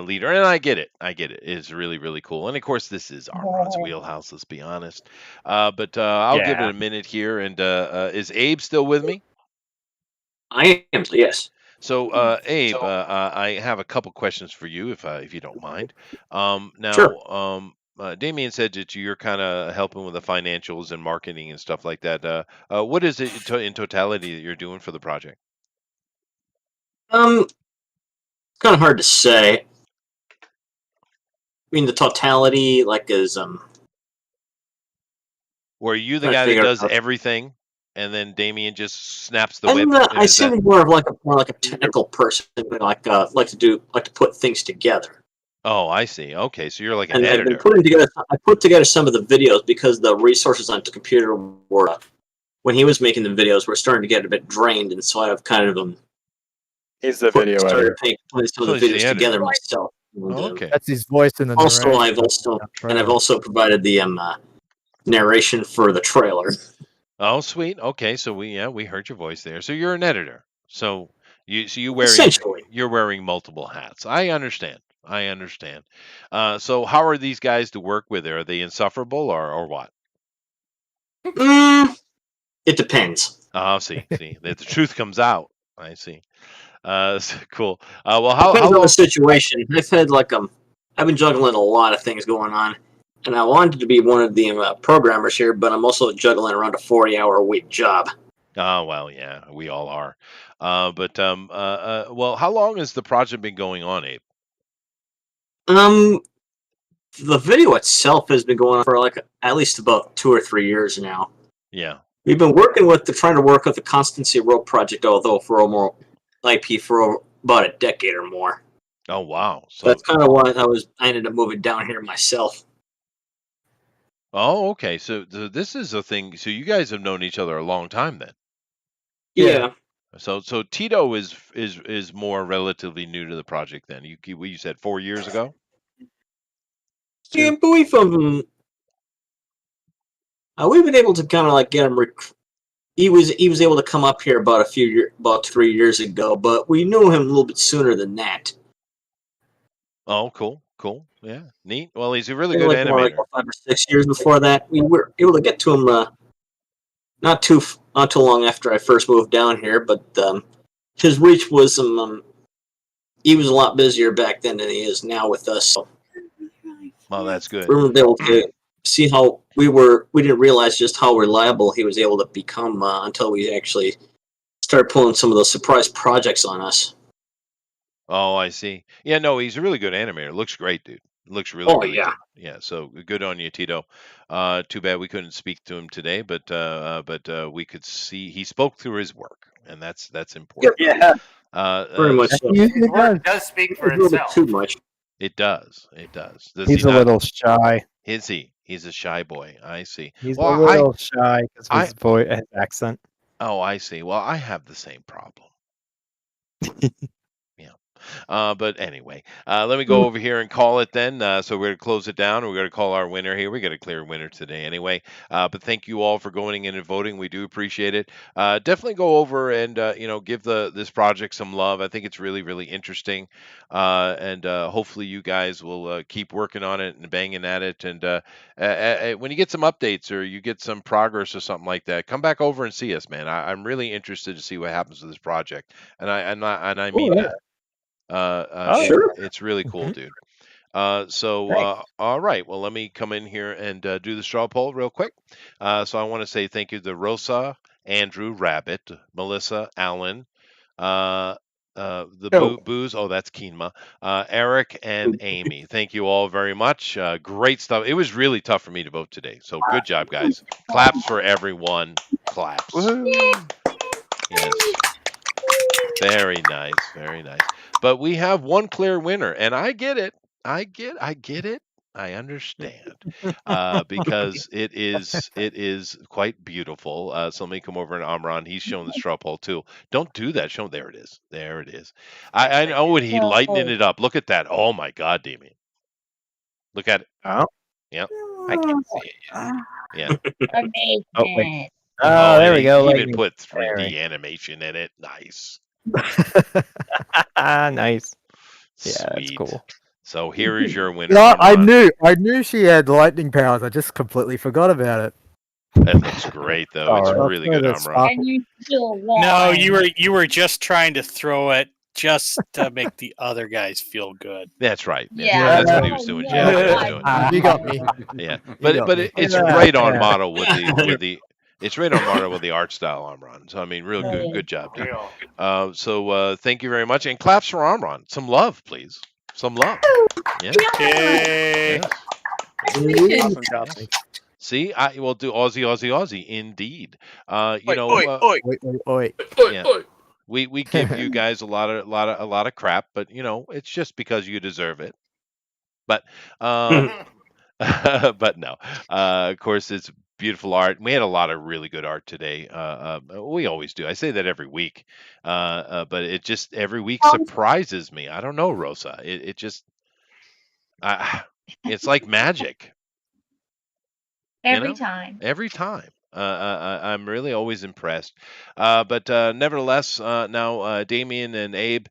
leader, and I get it. I get it. It's really, really cool. And of course, this is Armron's wheelhouse. Let's be honest. But I'll give it
Yeah.
a minute here. And is Abe still with me?
I am, yes.
So, Abe, I have a couple questions for you, if you don't mind.
Sure.
Damien said that you're kind of helping with the financials and marketing and stuff like that. What is it in totality that you're doing for the project?
Kind of hard to say. I mean, the totality, like, is
Were you the
trying to
guy that
figure
does
out.
everything, and then Damien just snaps the whip?
I
Is
seem
that?
to be more like a technical person, like to put things together.
Oh, I see. Okay, so you're like an
And I've been
editor.
putting together. I put together some of the videos because the resources on the computer were, when he was making the videos, were starting to get a bit drained, and so I've kind of
He's the video editor.
putting some
So
of the
he's the
videos together
editor.
myself. And,
Oh, okay.
That's his voice in the
also,
narration.
I've also provided the narration for the trailer.
Oh, sweet. Okay, so we heard your voice there. So you're an editor. So you're
Essentially.
wearing multiple hats. I understand. I understand. So how are these guys to work with? Are they insufferable or what?
It depends.
Oh, see, the truth comes out. I see. Cool. Well, how
Depends on
long?
the situation. I've had I've been juggling a lot of things going on, and I wanted to be one of the programmers here, but I'm also juggling around a 40-hour-a-week job.
Oh, well, yeah, we all are. Well, how long has the project been going on, Abe?
The video itself has been going on for at least about 2 or 3 years now.
Yeah.
We've been trying to work with the Constancy Roa project, although for almost IP for about a decade or more.
Oh, wow.
So that's kind of why I ended up moving down here myself.
Oh, okay. So this is a thing. So you guys have known each other a long time then.
Yeah.
So Tito is more relatively new to the project then. You said 4 years ago?
Yeah, but we've been able to kind of get him. He was able to come up here about 3 years ago, but we knew him a little bit sooner than that.
Oh, cool. Yeah, neat. Well, he's a really good animator.
More 5 or 6 years before that, we were able to get to him not too long after I first moved down here. But his reach was he was a lot busier back then than he is now with us. So
well, that's good.
we were able to see how we didn't realize just how reliable he was able to become until we actually started pulling some of those surprise projects on us.
Oh, I see. Yeah, no, he's a really good animator. Looks great, dude. Looks really, really
yeah.
good. Yeah, so good on you, Tito. Too bad we couldn't speak to him today, but we could see he spoke through his work, and that's important.
Yeah. Very much so.
His work does speak for
A little bit
itself.
too much.
It does. Does
He's
he
a
not?
little shy.
Is he? He's a shy boy. I see.
He's
Well,
a little shy because of his voice, his accent.
Oh, I see. Well, I have the same problem. Yeah. But anyway, let me go over here and call it then. So we're going to close it down. We're going to call our winner here. We got a clear winner today anyway. But thank you all for going in and voting. We do appreciate it. Definitely go over and give this project some love. I think it's really really interesting, and hopefully you guys will keep working on it and banging at it. And when you get some updates or you get some progress or something like that, come back over and see us, man. I'm really interested to see what happens with this project, and I mean that. It's really cool, dude. All right. Well, let me come in here and do the straw poll real quick. So I want to say thank you to Rosa, Andrew, Rabbit, Melissa, Alan, Booze. Oh, that's Keenma. Eric and Amy. Thank you all very much. Great stuff. It was really tough for me to vote today. So good job, guys. Claps for everyone. Claps. Yes. Very nice. Very nice. But we have one clear winner, and I get it. I get it. I understand because it is quite beautiful. So let me come over and Amran. He's showing the straw poll too. Don't do that. Show there it is. There it is. I know it. He lightening it up. Look at that. Oh my God, Damien. Look at it.
Oh.
Yep.
I can't see it yet.
Yeah.
Amazing.
Oh, wait.
Oh, there we go.
He
Like
even put 3D
there.
animation in it. Nice.
Nice. Yeah, that's
Sweet.
cool.
So here is your winner.
Yeah, I
Amran.
knew she had lightning powers. I just completely forgot about it.
That looks great, though. It's really good, Amran.
And you still won.
No, you were just trying to throw it just to make the other guys feel good.
That's right.
Yeah.
That's what he was doing. Yeah, that's what he was doing.
You got me.
Yeah,
You got
but
me.
it's right on model with the it's right on model with the art style, Amran. So I mean, real good job, dude. So thank you very much, and claps for Amran. Some love, please. Some love. Yeah.
Yay.
Yes.
Awesome job.
See, I will do Aussie, indeed.
Oi.
Yeah. We give you guys a lot of crap, but it's just because you deserve it. But but no, of course it's beautiful art. We had a lot of really good art today. We always do. I say that every week, but it just every week surprises me. I don't know, Rosa. It just, it's like magic.
Every time.
Every time. I'm really always impressed. But nevertheless, now Damien and Abe,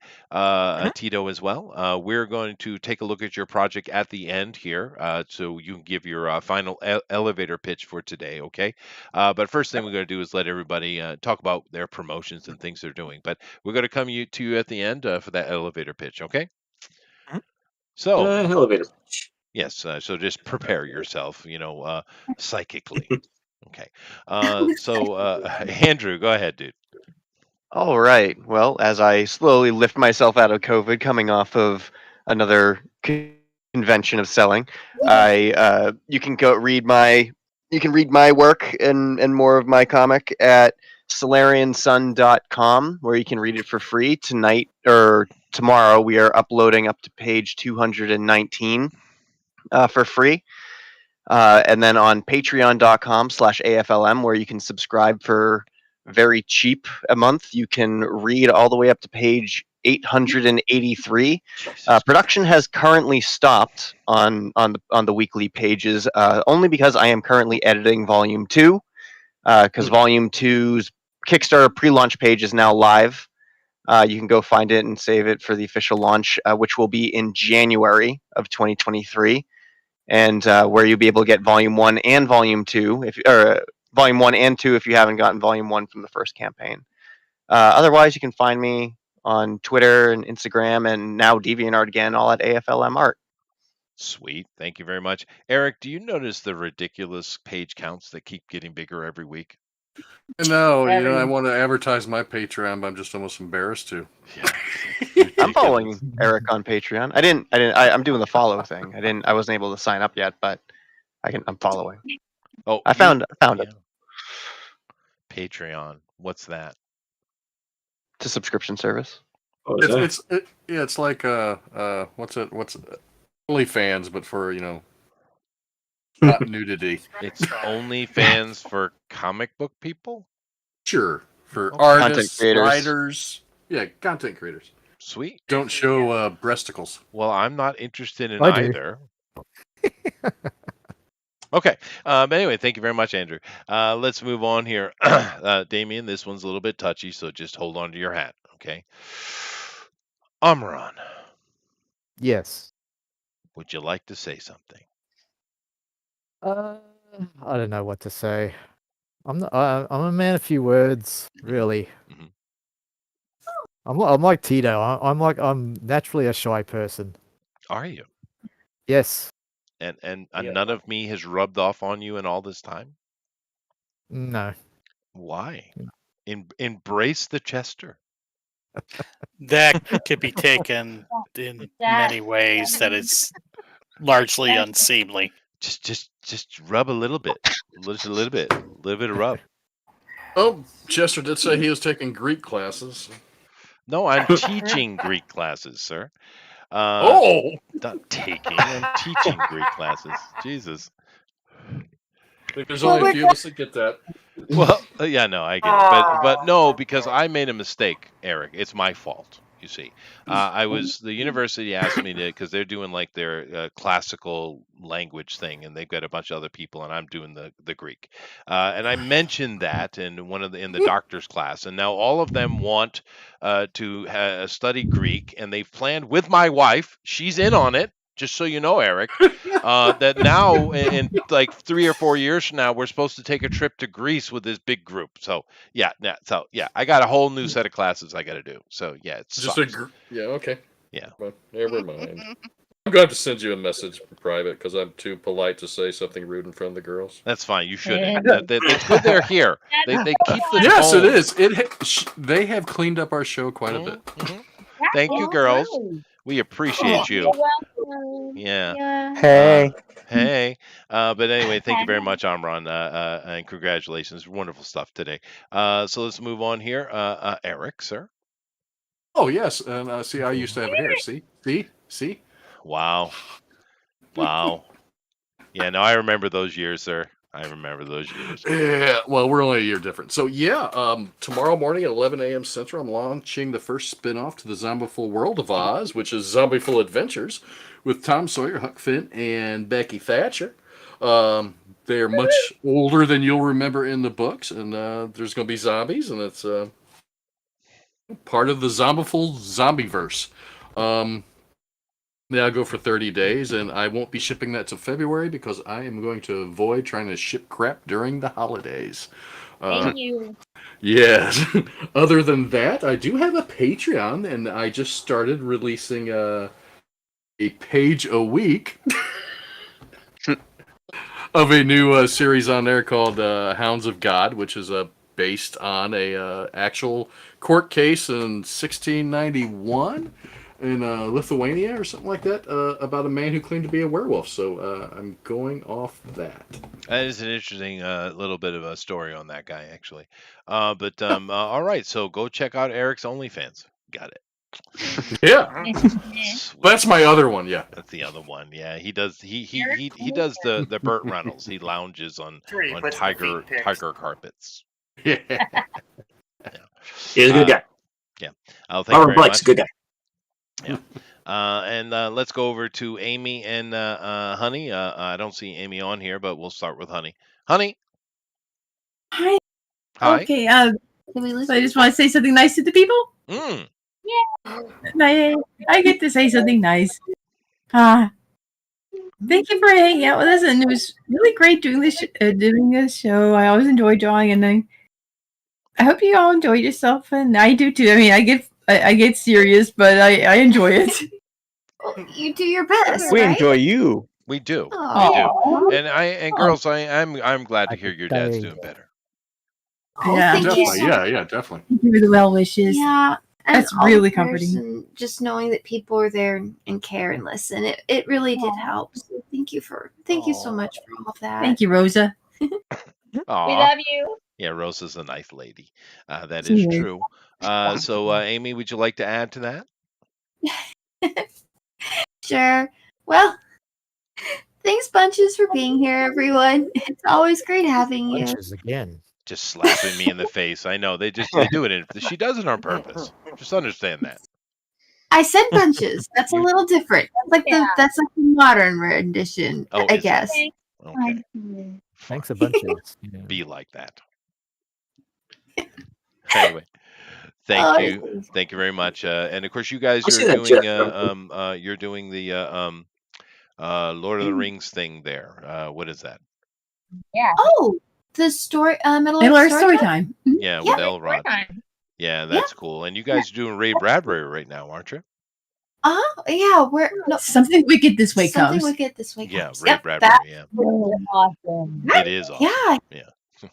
Tito as well, we're going to take a look at your project at the end here, so you can give your final elevator pitch for today, okay? But first thing we're going to do is let everybody talk about their promotions and things they're doing. But we're going to come to you at the end for that elevator pitch, okay? So,
elevator pitch.
Yes, so just prepare yourself, psychically. Okay. So Andrew, go ahead, dude.
All right. Well, as I slowly lift myself out of COVID, coming off of another convention of selling, you can read my work and more of my comic at solariansun.com, where you can read it for free. Tonight or tomorrow, we are uploading up to page 219 for free. And then on patreon.com/AFLM, where you can subscribe for very cheap a month, you can read all the way up to page 883. Production has currently stopped on the weekly pages, only because I am currently editing Volume 2, because Volume 2's Kickstarter pre-launch page is now live. You can go find it and save it for the official launch, which will be in January of 2023. And where you'll be able to get Volume 1 and Volume 2, Volume 1 and 2 if you haven't gotten Volume 1 from the first campaign. Otherwise, you can find me on Twitter and Instagram and now DeviantArt again, all at AFLM Art.
Sweet. Thank you very much. Eric, do you notice the ridiculous page counts that keep getting bigger every week?
No, I want to advertise my Patreon, but I'm just almost embarrassed to.
Yeah,
I'm following Eric on Patreon. I'm doing the follow thing. I wasn't able to sign up yet, but I'm following.
Oh,
I found it.
Patreon. What's that?
It's a subscription service.
It's like what's OnlyFans, but for not nudity.
It's OnlyFans for comic book people?
Sure, for
Okay.
artists,
Content creators.
writers. Yeah, content creators.
Sweet.
Don't show breasticles.
Well, I'm not interested in
I do.
either. Okay. But anyway, thank you very much, Andrew. Let's move on here. Damien, this one's a little bit touchy, so just hold on to your hat, okay? Amran,
Yes.
would you like to say something?
I don't know what to say. I'm a man of few words, really.
Mhm.
I'm like Tito. I'm naturally a shy person.
Are you?
Yes.
And
Yeah.
none of me has rubbed off on you in all this time?
No.
Why? Embrace the Chester.
That could be taken in many ways that is largely unseemly.
Just rub a little bit. Just a little bit. A little bit of rub.
Oh, Chester did say he was taking Greek classes.
No, I'm teaching Greek classes, sir.
Oh!
Not taking. I'm teaching Greek classes. Jesus.
I think there's only a few of us that get that.
Well, yeah, no, I get it, but no, because I made a mistake, Eric. It's my fault. You see, the university asked me to, because they're doing like their classical language thing, and they've got a bunch of other people, and I'm doing the Greek, and I mentioned that in in the doctor's class, and now all of them want to study Greek, and they've planned with my wife. She's in on it. Just so you know, Eric, that now in like 3 or 4 years from now, we're supposed to take a trip to Greece with this big group. So yeah, I got a whole new set of classes I got to do. So yeah, it
Just
sucks.
yeah, okay.
Yeah.
Well, never mind. I'm going to have to send you a message in private because I'm too polite to say something rude in front of the girls.
That's fine. You shouldn't. It's good they're here. They keep the
Yes,
tone.
it is. They have cleaned up our show quite a bit.
Thank you, girls. We appreciate you.
You're welcome.
Yeah.
Hey.
Hey. But anyway, thank you very much, Amran, and congratulations. Wonderful stuff today. So let's move on here. Eric, sir.
Oh, yes. And see, I used to have hair. See?
Wow. Yeah, no, I remember those years, sir. I remember those years.
Yeah, well, we're only a year different. So, yeah, tomorrow morning at 11 a.m. Central, I'm launching the first spin-off to the Zombieful World of Oz, which is Zombieful Adventures, with Tom Sawyer, Huck Finn, and Becky Thatcher. They're much older than you'll remember in the books, and there's going to be zombies, and it's part of the Zombieful Zombieverse. Yeah, I'll go for 30 days, and I won't be shipping that to February because I am going to avoid trying to ship crap during the holidays.
Thank you.
Yes. Other than that, I do have a Patreon, and I just started releasing a page a week of a new series on there called Hounds of God, which is based on a actual court case in 1691. In Lithuania or something like that, about a man who claimed to be a werewolf. So I'm going off that.
That is an interesting little bit of a story on that guy, actually. But all right, so go check out Eric's OnlyFans. Got it.
Yeah, that's my other one. Yeah,
that's the other one. Yeah, he does. He does the Burt Reynolds. He lounges on tiger carpets.
Yeah,
he's a good guy.
Yeah, thank you very
Blake's
much.
a good guy.
Yeah. And let's go over to Amy and Honey. I don't see Amy on here, but we'll start with Honey. Honey.
Hi.
Hi.
Okay. So I just want to say something nice to the people.
Mm.
Yeah. I get to say something nice. Thank you for hanging out with us, and it was really great doing this show. I always enjoy drawing, and I hope you all enjoyed yourself, and I do too. I mean, I get serious, but I enjoy it.
You do your best.
We
right?
enjoy you.
We do.
Aw.
We do. And girls, I'm glad to hear your dad's doing better.
Oh,
Yeah.
thank you
definitely.
so much.
Yeah, definitely.
Thank you for the well wishes.
Yeah. And
That's
all
really
the prayers
comforting.
and just knowing that people are there and care and listen. It really did help. So thank you so much for all of that.
Thank you, Rosa.
Aw.
We love you.
Yeah, Rosa's a nice lady. That
She
is
is.
true. So, Amy, would you like to add to that?
Sure. Well, thanks bunches for being here, everyone. It's always great having you.
Bunches again.
Just slapping me in the face. I know they do it. She does it on purpose. Just understand that.
I said bunches. That's a little different. That's like the modern rendition,
Oh,
I
is it?
guess.
Okay.
Thanks a bunches.
Be like that. Anyway, thank
Oh,
you very much. And of course, you guys
I see
are
that,
doing
Jeff.
you're doing the Lord of the Rings thing there. What is that?
Yeah.
Oh, the story, Middle
Middle-earth
Earth
story
time.
time.
Yeah,
Yeah.
with Elrond. Yeah, that's cool. And you guys are doing Ray Bradbury right now, aren't you?
Yeah, we're no
Something wicked this way
something
comes.
wicked this way
Yeah,
comes.
Ray
Yep,
Bradbury. Yeah,
Awesome.
it is awesome.
Yeah,
Yeah.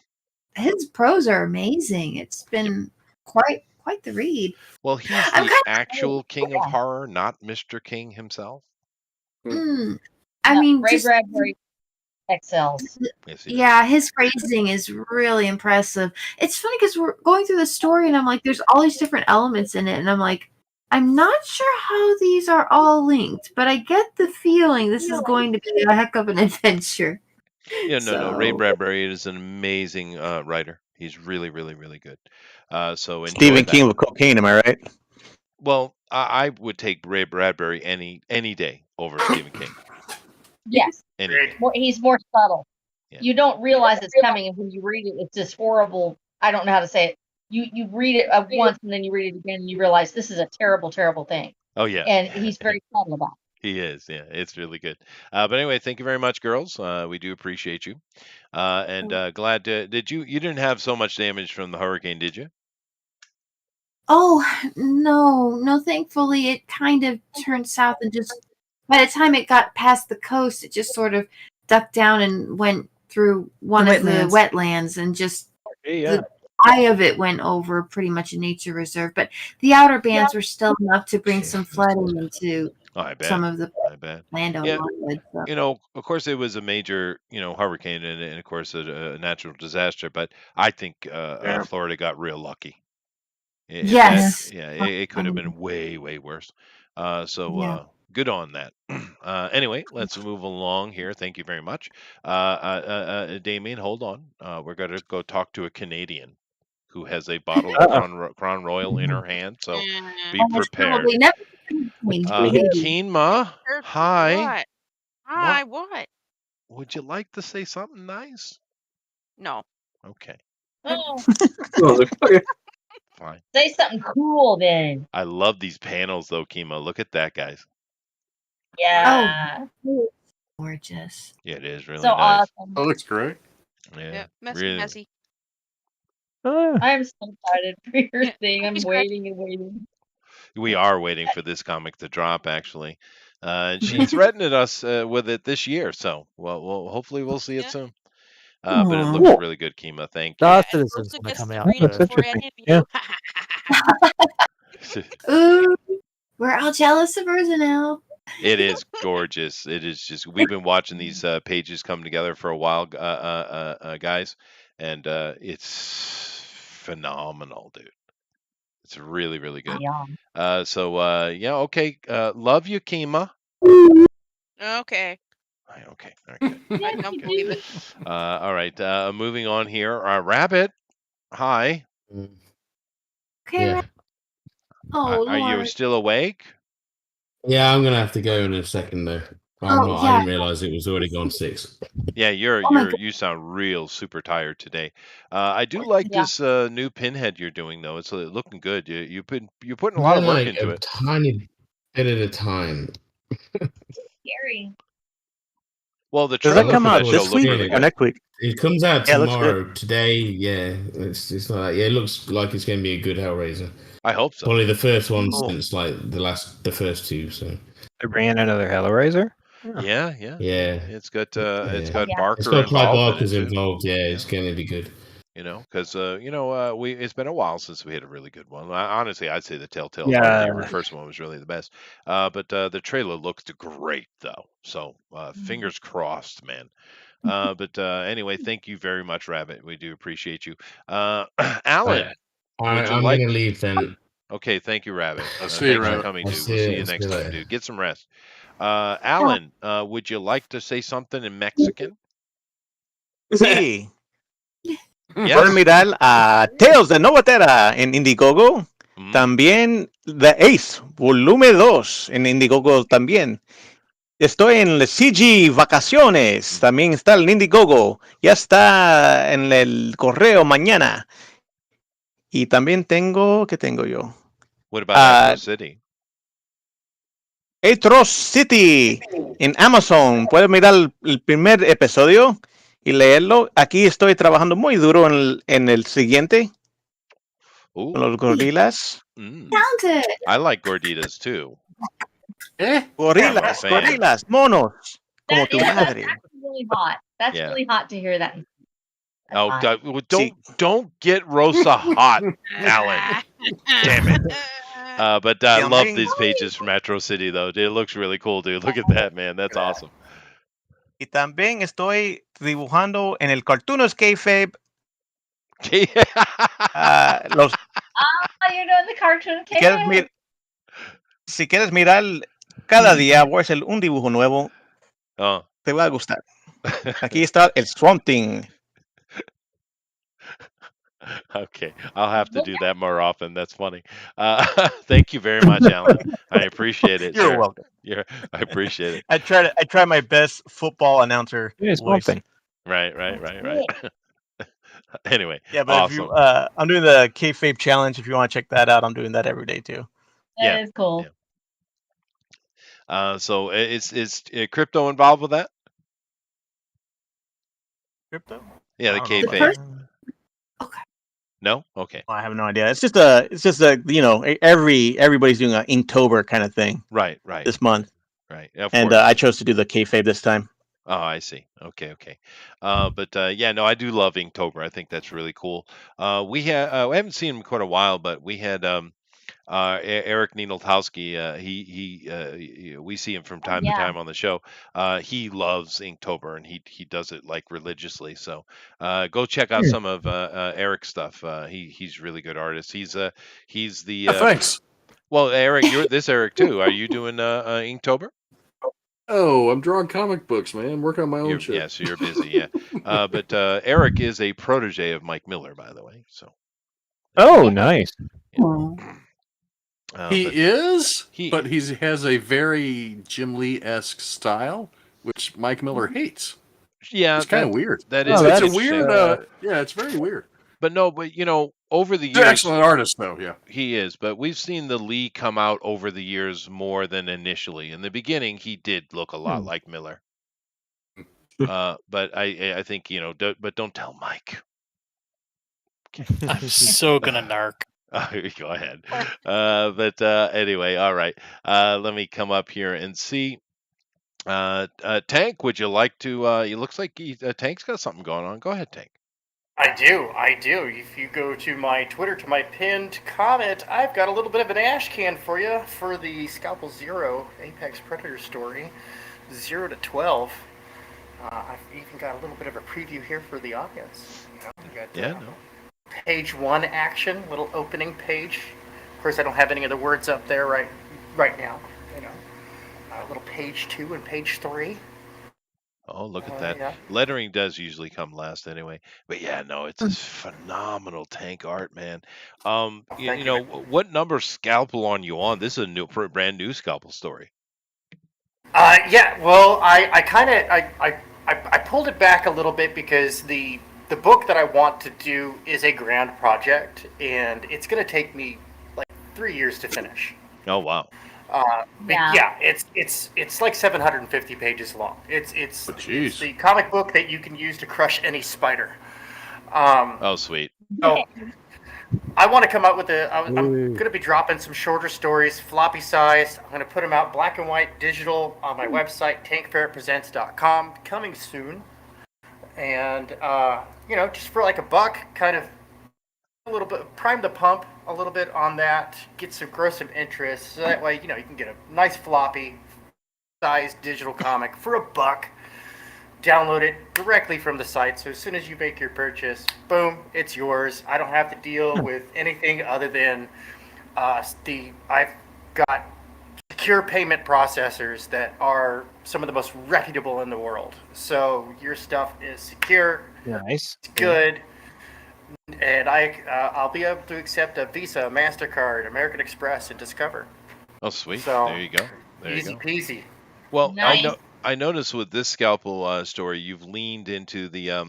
his prose are amazing. It's been quite the read.
Well, he's
I'm
the
kind
actual king of horror, not Mr. King himself.
I mean,
Ray
just
Bradbury excels.
Yes, he
yeah, his phrasing is really impressive. It's funny because we're going through the story and I'm like, there's all these different elements in it, and I'm like, I'm not sure how these are all linked, but I get the feeling this is going to be a heck of an adventure.
Yeah, no. Ray
So
Bradbury is an amazing writer. He's really, really, really good. So enjoy
Stephen
that.
King with cocaine, am I right?
Well, I would take Ray Bradbury any day over Stephen King.
Yes.
Any day.
He's more subtle. You don't realize it's coming, and when you read it, it's this horrible. I don't know how to say it. You read it once, and then you read it again, and you realize this is a terrible, terrible thing.
Oh yeah.
And he's very subtle about it.
He is, yeah. It's really good. But anyway, thank you very much, girls. We do appreciate you. And glad to. You didn't have so much damage from the hurricane, did you?
oh no, thankfully it kind of turned south and just by the time it got past the coast, it just sort of ducked down and went through one of the wetlands and just the eye of it went over pretty much a nature reserve. But the outer bands were still enough to bring some flooding into
I bet.
some of the
I bet.
land on
Yeah.
Longwood. So.
You know, of course, it was a major, hurricane and of course a natural disaster. But I think Florida got real lucky.
Yes.
It could have been way, way worse. Good on that. Anyway, let's move along here. Thank you very much. Damien, hold on. We're going to go talk to a Canadian who has a bottle of Crown Royal in her hand. So be prepared. Keenma, hi.
What? Hi, what?
Would you like to say something nice?
No.
Okay.
Oh.
Fine.
Say something cool then.
I love these panels though, Kima. Look at that, guys.
Yeah.
Oh, gorgeous.
Yeah, it is really
So
nice.
awesome.
That looks great.
Yeah,
Messy.
I am so excited for your thing. I'm waiting and waiting.
We are waiting for this comic to drop, actually. And she threatened us with it this year, so well, hopefully we'll see it soon. But it looks really good, Kima. Thank you.
Star Citizen's gonna come out.
Yeah.
Ooh, we're all jealous of Rosa now.
It is gorgeous. It is just. We've been watching these pages come together for a while, guys, and it's phenomenal, dude. It's really, really good.
Yeah.
Okay. Love you, Kima.
Okay.
Okay. All right. Good.
I don't believe it.
All right. Moving on here. Rabbit. Hi.
Okay.
Yeah.
Oh,
are you
Lord.
still awake?
Yeah, I'm gonna have to go in a second though. I didn't realize it was already gone 6.
Yeah, you sound real super tired today. I do like this new pinhead you're doing though. It's looking good. You're putting a lot of work into it.
Tiny bit at a time.
Scary.
Well, the
Does
trailer
that come
for
out
that show
this
looked
week
really
or
good.
next week?
It comes out
Yeah, it looks
tomorrow.
good.
Today, yeah. It's like it looks like it's going to be a good Hellraiser.
I hope so.
Probably the first one
Cool.
since like the first two. So
They're bringing another Hellraiser.
Yeah. It's got Barker
It's got Clive
involved
Barker's
in it too.
involved. Yeah, it's going to be good.
Because it's been a while since we had a really good one. Honestly, I'd say the Telltale
Yeah.
first one was really the best. But the trailer looks great though. So fingers crossed, man. But anyway, thank you very much, Rabbit. We do appreciate you. Alan,
I'm
you like?
going to leave then.
Okay, thank you, Rabbit.
I'll see you,
Thanks for
Rabbit.
coming,
I'll
dude.
see
We'll see
you-
you
I'll see
next
you
time,
later.
dude. Get some rest. Alan, would you like to say something in Mexican?
Sí.
Yes.
Pueden mirar Tales de Novatera en Indiegogo. También The Ace, volumen 2 en Indiegogo también. Estoy en el CG Vacaciones, también está el Indiegogo, ya está en el correo mañana. Y también tengo, ¿qué tengo yo?
What about Atro City?
Atro City en Amazon. Puedes mirar el primer episodio y leerlo. Aquí estoy trabajando muy duro en el siguiente.
Ooh.
Con los gorilas.
Talented.
I like gorditas too.
Gorilas, monos. Como tu madre.
That's really hot. That's
Yeah.
really hot to hear that.
Oh, God, don't get Rosa hot, Alan. Damn it. But I love these pages from Metro City, though. It looks really cool, dude. Look at that, man. That's awesome.
Y también estoy dibujando en el Cartoonist Kayfabe. Los
You're doing the cartoon cake.
Si quieres mirar cada día, voy a hacer un dibujo nuevo.
Oh.
Te va a gustar. Aquí está el Swamp Thing.
Okay, I'll have to do that more often. That's funny. Thank you very much, Alan. I appreciate it.
You're welcome.
I appreciate it.
I try my best football announcer voice.
Right. Anyway,
yeah, but
awesome.
if you, I'm doing the Kayfabe challenge. If you want to check that out, I'm doing that every day too.
That is cool.
Yeah. So is crypto involved with that?
Crypto?
Yeah, the
I don't know.
Kayfabe. No? Okay.
I have no idea. It's just a everybody's doing an Inktober kind of thing.
Right.
This month.
Right. Of
And
course.
I chose to do the Kayfabe this time.
Oh, I see. Okay. But yeah, no, I do love Inktober. I think that's really cool. We haven't seen him in quite a while, but we had Eric Nienoltowski. We see him from time to time on the show. He loves Inktober, and he does it like religiously. So go check out some of Eric's stuff. He's really good artist. He's the
thanks.
Well, Eric, you're this Eric too. Are you doing Inktober?
Oh, I'm drawing comic books, man. Working on my own shit.
Yeah, so you're busy. Yeah, but Eric is a protege of Mike Miller, by the way. So.
Oh, nice.
He has a very Jim Lee-esque style, which Mike Miller hates.
Yeah,
it's kind of weird.
That is.
It's a weird. Yeah, it's very weird.
But over the years,
he's an excellent artist, though. Yeah,
he is. But we've seen the Lee come out over the years more than initially. In the beginning, he did look a lot like Miller. But I think but don't tell Mike.
Okay. I'm so gonna narc.
Go ahead. But anyway, all right. Let me come up here and see. Tank, would you like to? It looks like Tank's got something going on. Go ahead, Tank.
I do. If you go to my Twitter, to my pinned comment, I've got a little bit of an ash can for you for the Scalpel Zero Apex Predator story, 0 to 12. I've even got a little bit of a preview here for the audience. You got, page 1 action, little opening page. Of course, I don't have any of the words up there right now. Little page 2 and page 3.
Oh, look at that. Yeah. Lettering does usually come last anyway. But yeah, no, it's a phenomenal Tank art, man. What number Scalpel on you on? This is a brand new Scalpel story.
Yeah, well, I pulled it back a little bit because the book that I want to do is a grand project, and it's going to take me like 3 years to finish.
Oh, wow.
Yeah, it's like 750 pages long. It's the comic book that you can use to crush any spider.
Oh, sweet.
So I want to come up with I'm going to be dropping some shorter stories, floppy size. I'm going to put them out black and white, digital on my website, tankferretpresents.com, coming soon. And just for like $1, kind of a little bit, prime the pump a little bit on that, grow some interest, so that way you can get a nice floppy size digital comic for $1. Download it directly from the site, so as soon as you make your purchase, boom, it's yours. I don't have to deal with anything other than I've got secure payment processors that are some of the most reputable in the world. So your stuff is secure.
Nice.
It's good. and I'll be able to accept a Visa, Mastercard, American Express, and Discover.
Oh, sweet.
So
There you go. There you
easy
go.
peasy.
Well,
Nice.
I noticed with this scalpel story, you've leaned into the I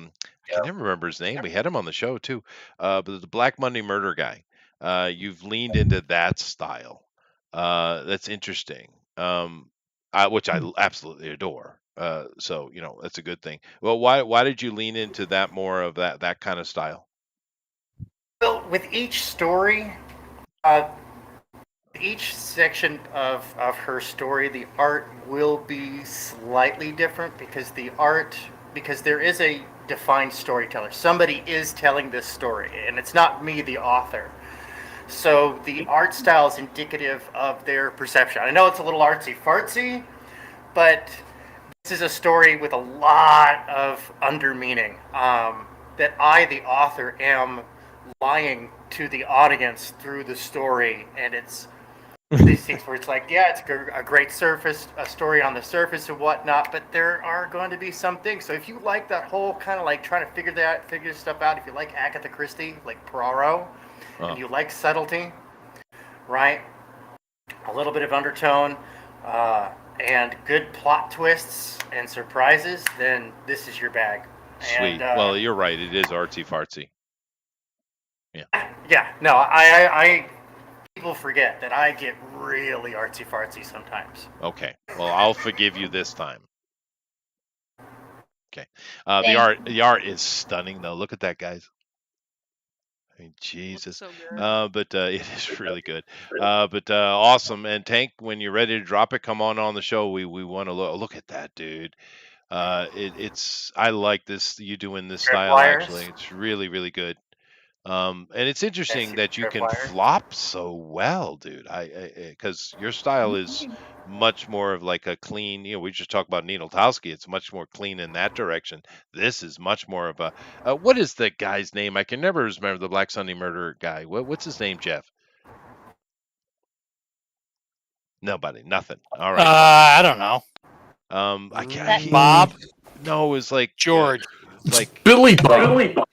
can never remember his name. We had him on the show too, but the Black Monday murder guy. You've leaned into that style. That's interesting. Which I absolutely adore. So that's a good thing. Well, why did you lean into that more of that kind of style?
Well, with each story, each section of her story, the art will be slightly different because there is a defined storyteller. Somebody is telling this story, and it's not me, the author. So the art style is indicative of their perception. I know it's a little artsy fartsy, but this is a story with a lot of under meaning that I, the author, am lying to the audience through the story, and it's these things where it's like, yeah, it's a great a story on the surface and whatnot, but there are going to be some things. So if you like that whole kind of like trying to figure stuff out, if you like Agatha Christie, like Poirot, and you like subtlety, right? A little bit of undertone, and good plot twists and surprises, then this is your bag.
Sweet.
And,
Well, you're right. It is artsy fartsy.
yeah, no, I people forget that I get really artsy fartsy sometimes.
Okay. Well, I'll forgive you this time. Okay. The
Thank
art is stunning though. Look at that, guys. I mean, Jesus.
So good.
But it is really good. But awesome. And Tank, when you're ready to drop it, come on the show. We want to look at that, dude. It's I like this you doing this style actually. It's really, really good. And it's interesting that you can flop so well, dude. Because your style is much more of like a clean. We just talked about Neil Towski. It's much more clean in that direction. This is much more of a. What is the guy's name? I can never remember the Black Sunday Murder guy. What's his name, Jeff? Nobody. Nothing. All right.
I don't know.
I can't.
Bob?
No, it was like
George.
like
Billy Bob.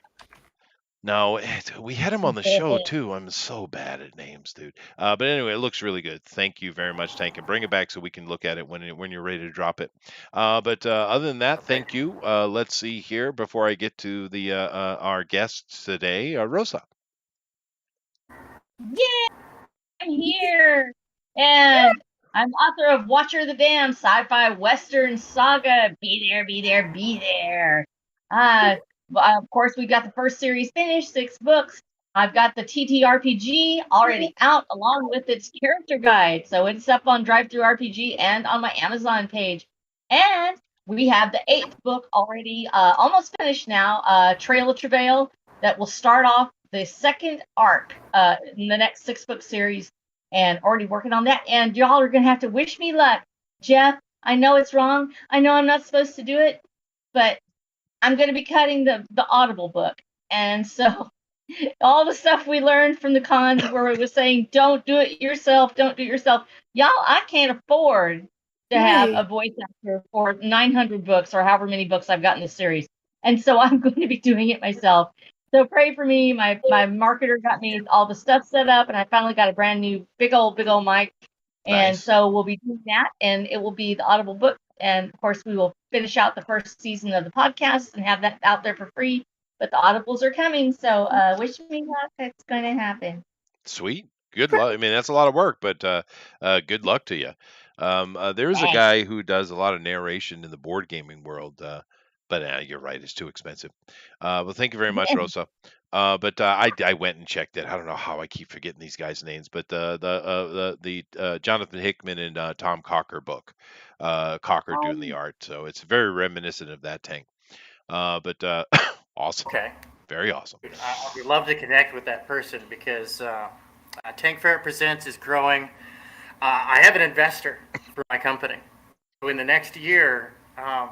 No, we had him on the show too. I'm so bad at names, dude. But anyway, it looks really good. Thank you very much, Tank, and bring it back so we can look at it when you're ready to drop it. But other than that, thank you. Let's see here before I get to the our guests today, Rosa.
Yeah, I'm here. And I'm author of Watcher the Dam, sci-fi western saga. Be there, be there, be there. Of course, we've got the first series finished, 6 books. I've got the TTRPG already out along with its character guide. So it's up on DriveThruRPG and on my Amazon page. And we have the 8th book already almost finished now, Trail of Travail, that will start off the second arc in the next 6-book series, and already working on that. And y'all are going to have to wish me luck. Jeff, I know it's wrong. I know I'm not supposed to do it, but I'm going to be cutting the Audible book. And so all the stuff we learned from the cons where it was saying, don't do it yourself, don't do it yourself. Y'all, I can't afford to have a voice actor for 900 books or however many books I've got in this series. And so I'm going to be doing it myself. So pray for me. My marketer got me all the stuff set up, and I finally got a brand new big old mic. And
Nice.
so we'll be doing that, and it will be the Audible book. And of course, we will finish out the first season of the podcast and have that out there for free. But the Audibles are coming, so wish me luck. It's going to happen.
Sweet. Good luck. I mean, that's a lot of work, but good luck to you. There is a
Thanks.
guy who does a lot of narration in the board gaming world, but you're right, it's too expensive. Well, thank you very much, Rosa. But I went and checked it. I don't know how I keep forgetting these guys' names, but the Jonathan Hickman and Tom Cocker book, Cocker doing the art, so it's very reminiscent of that, Tank. But awesome.
Okay.
Very awesome.
I would love to connect with that person because Tank Ferret Presents is growing. I have an investor for my company. So in the next year,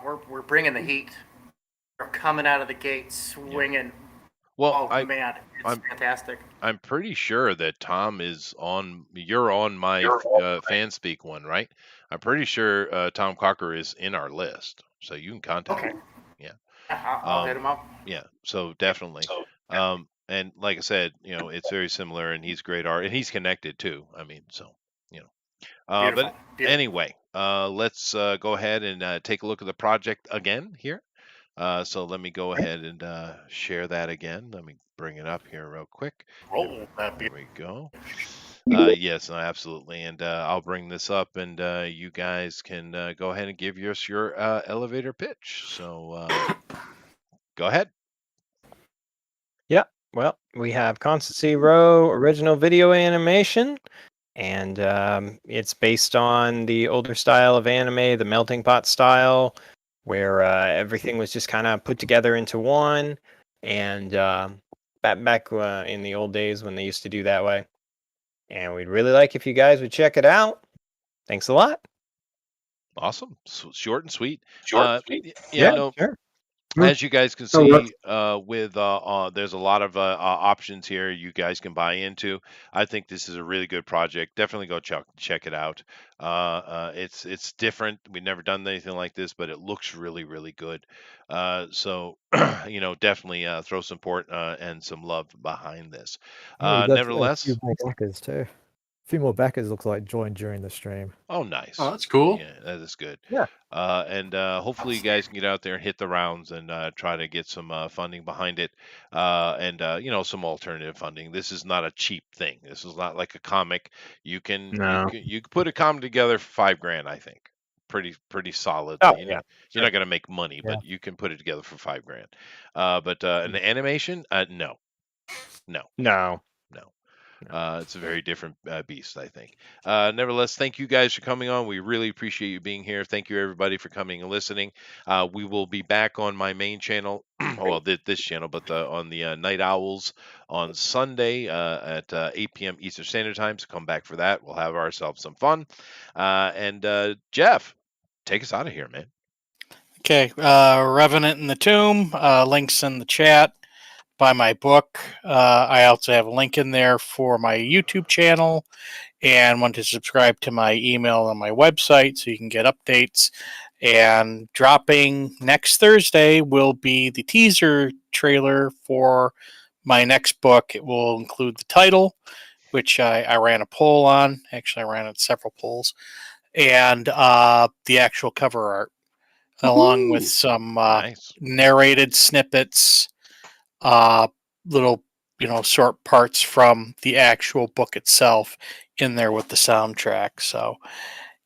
we're bringing the heat. We're coming out of the gate swinging.
Well,
man, it's fantastic.
I'm pretty sure that Tom is on. You're on my FanSpeak one, right? I'm pretty sure Tom Cocker is in our list, so you can contact him. Yeah.
I'll hit him up.
Yeah. So definitely. and like I said, it's very similar, and he's great art, and he's connected too. I mean, so you know.
Beautiful.
But anyway, let's go ahead and take a look at the project again here. So let me go ahead and share that again. Let me bring it up here real quick.
Roll that
There we go. Yes, no, absolutely. And I'll bring this up, and you guys can go ahead and give us your elevator pitch. So go ahead.
Yeah. Well, we have Constancy Roa original video animation, and it's based on the older style of anime, the melting pot style, where everything was just kind of put together into one. And back in the old days when they used to do that way. And we'd really like if you guys would check it out. Thanks a lot.
Awesome. Short and sweet.
Yeah,
no.
sure.
As you guys can
Oh,
see, with there's a lot of options here you guys can buy into. I think this is a really good project. Definitely go check it out. It's different. We've never done anything like this, but it looks really, really good. So definitely throw some support and some love behind this.
Yeah, we got a
Nevertheless,
few more backers too. A few more backers looks like joined during the stream.
oh, nice.
Oh, that's cool.
Yeah, that is good.
Yeah.
And hopefully you guys can get out there and hit the rounds and try to get some funding behind it, and some alternative funding. This is not a cheap thing. This is not like a comic. You can
No.
you can put a comic together for $5,000. I think pretty solid.
Oh,
You
yeah,
know, you're not gonna make money,
Yeah.
but you can put it together for $5,000. But an animation, no,
No.
no. It's a very different beast, I think. Nevertheless, thank you guys for coming on. We really appreciate you being here. Thank you, everybody, for coming and listening. We will be back on my main channel, well, this channel, but on the Night Owls on Sunday at 8 p.m. Eastern Standard Time. So come back for that. We'll have ourselves some fun. And Jeff, take us out of here, man.
Okay, Revenant in the Tomb, links in the chat. Buy my book. I also have a link in there for my YouTube channel, and want to subscribe to my email on my website so you can get updates. And dropping next Thursday will be the teaser trailer for my next book. It will include the title, which I ran a poll on. Actually, I ran several polls, and the actual cover art, along with some
Nice.
narrated snippets, little short parts from the actual book itself in there with the soundtrack. So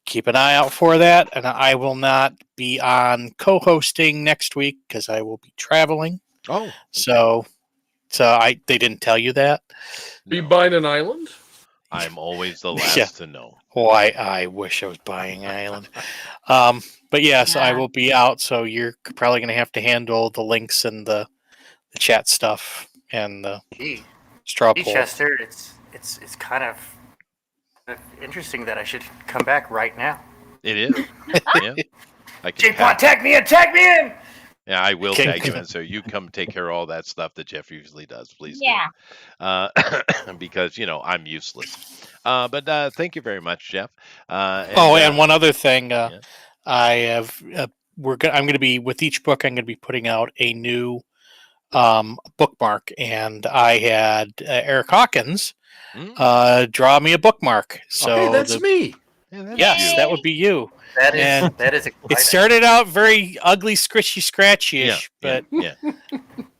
keep an eye out for that. And I will not be on co-hosting next week because I will be traveling.
Oh,
so they didn't tell you that.
Be buying an island?
I'm always the last to know.
Oh, I wish I was buying an island. But yes, I will be out. So you're probably going to have to handle the links and the chat stuff and the straw poll.
Chester, it's kind of interesting that I should come back right now.
It is. Yeah.
J-Pod, tag me in!
Yeah, I will tag you in, so you come take care of all that stuff that Jeff usually does, please.
Yeah.
Because I'm useless. But thank you very much, Jeff.
And one other thing, I have I'm going to be with each book. I'm going to be putting out a new bookmark, and I had Eric Hawkins draw me a bookmark. So
hey, that's me.
Yeah,
yes, that would be you.
That is exciting.
It started out very ugly, scratchy-ish, but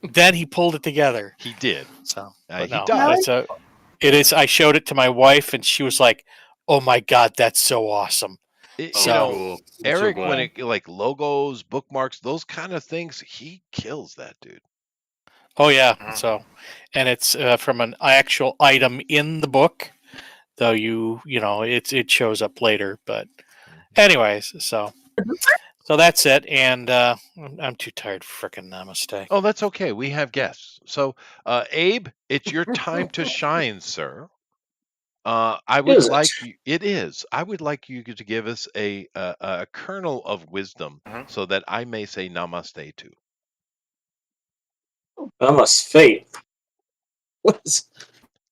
then he pulled it together.
He did.
So
he does.
It is. I showed it to my wife, and she was like, "Oh my god, that's so awesome!"
Eric, when it like logos, bookmarks, those kind of things, he kills that dude.
Oh yeah. So, and it's from an actual item in the book, though it shows up later. But anyways, so that's it. And I'm too tired for frickin' Namaste.
Oh, that's okay. We have guests. So, Abe, it's your time to shine, sir. I would like you. It is. I would like you to give us a kernel of wisdom, so that I may say namaste too.
Namaste.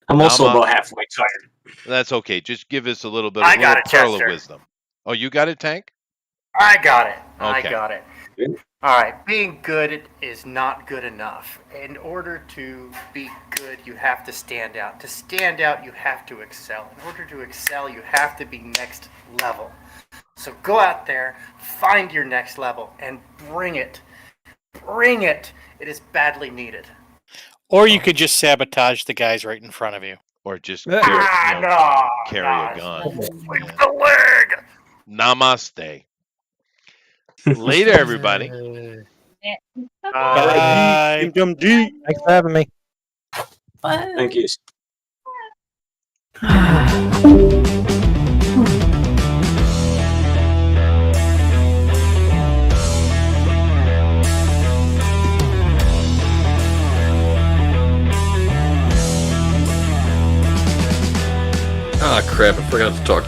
I'm also about halfway tired.
That's okay. Just give us a little bit
I got
of
it,
kernel of
Chester.
wisdom. Oh, you got it, Tank?
I got it.
Okay.
I got it. All right, being good is not good enough. In order to be good, you have to stand out. To stand out, you have to excel. In order to excel, you have to be next level. So go out there, find your next level, and bring it. Bring it. It is badly needed.
Or you could just sabotage the guys right in front of you.
Or just
no,
carry a gun.
Sweep the leg.
Namaste. Later, everybody.
Bye.
Thanks for having me.
Thank you.
Ah, crap! I forgot to talk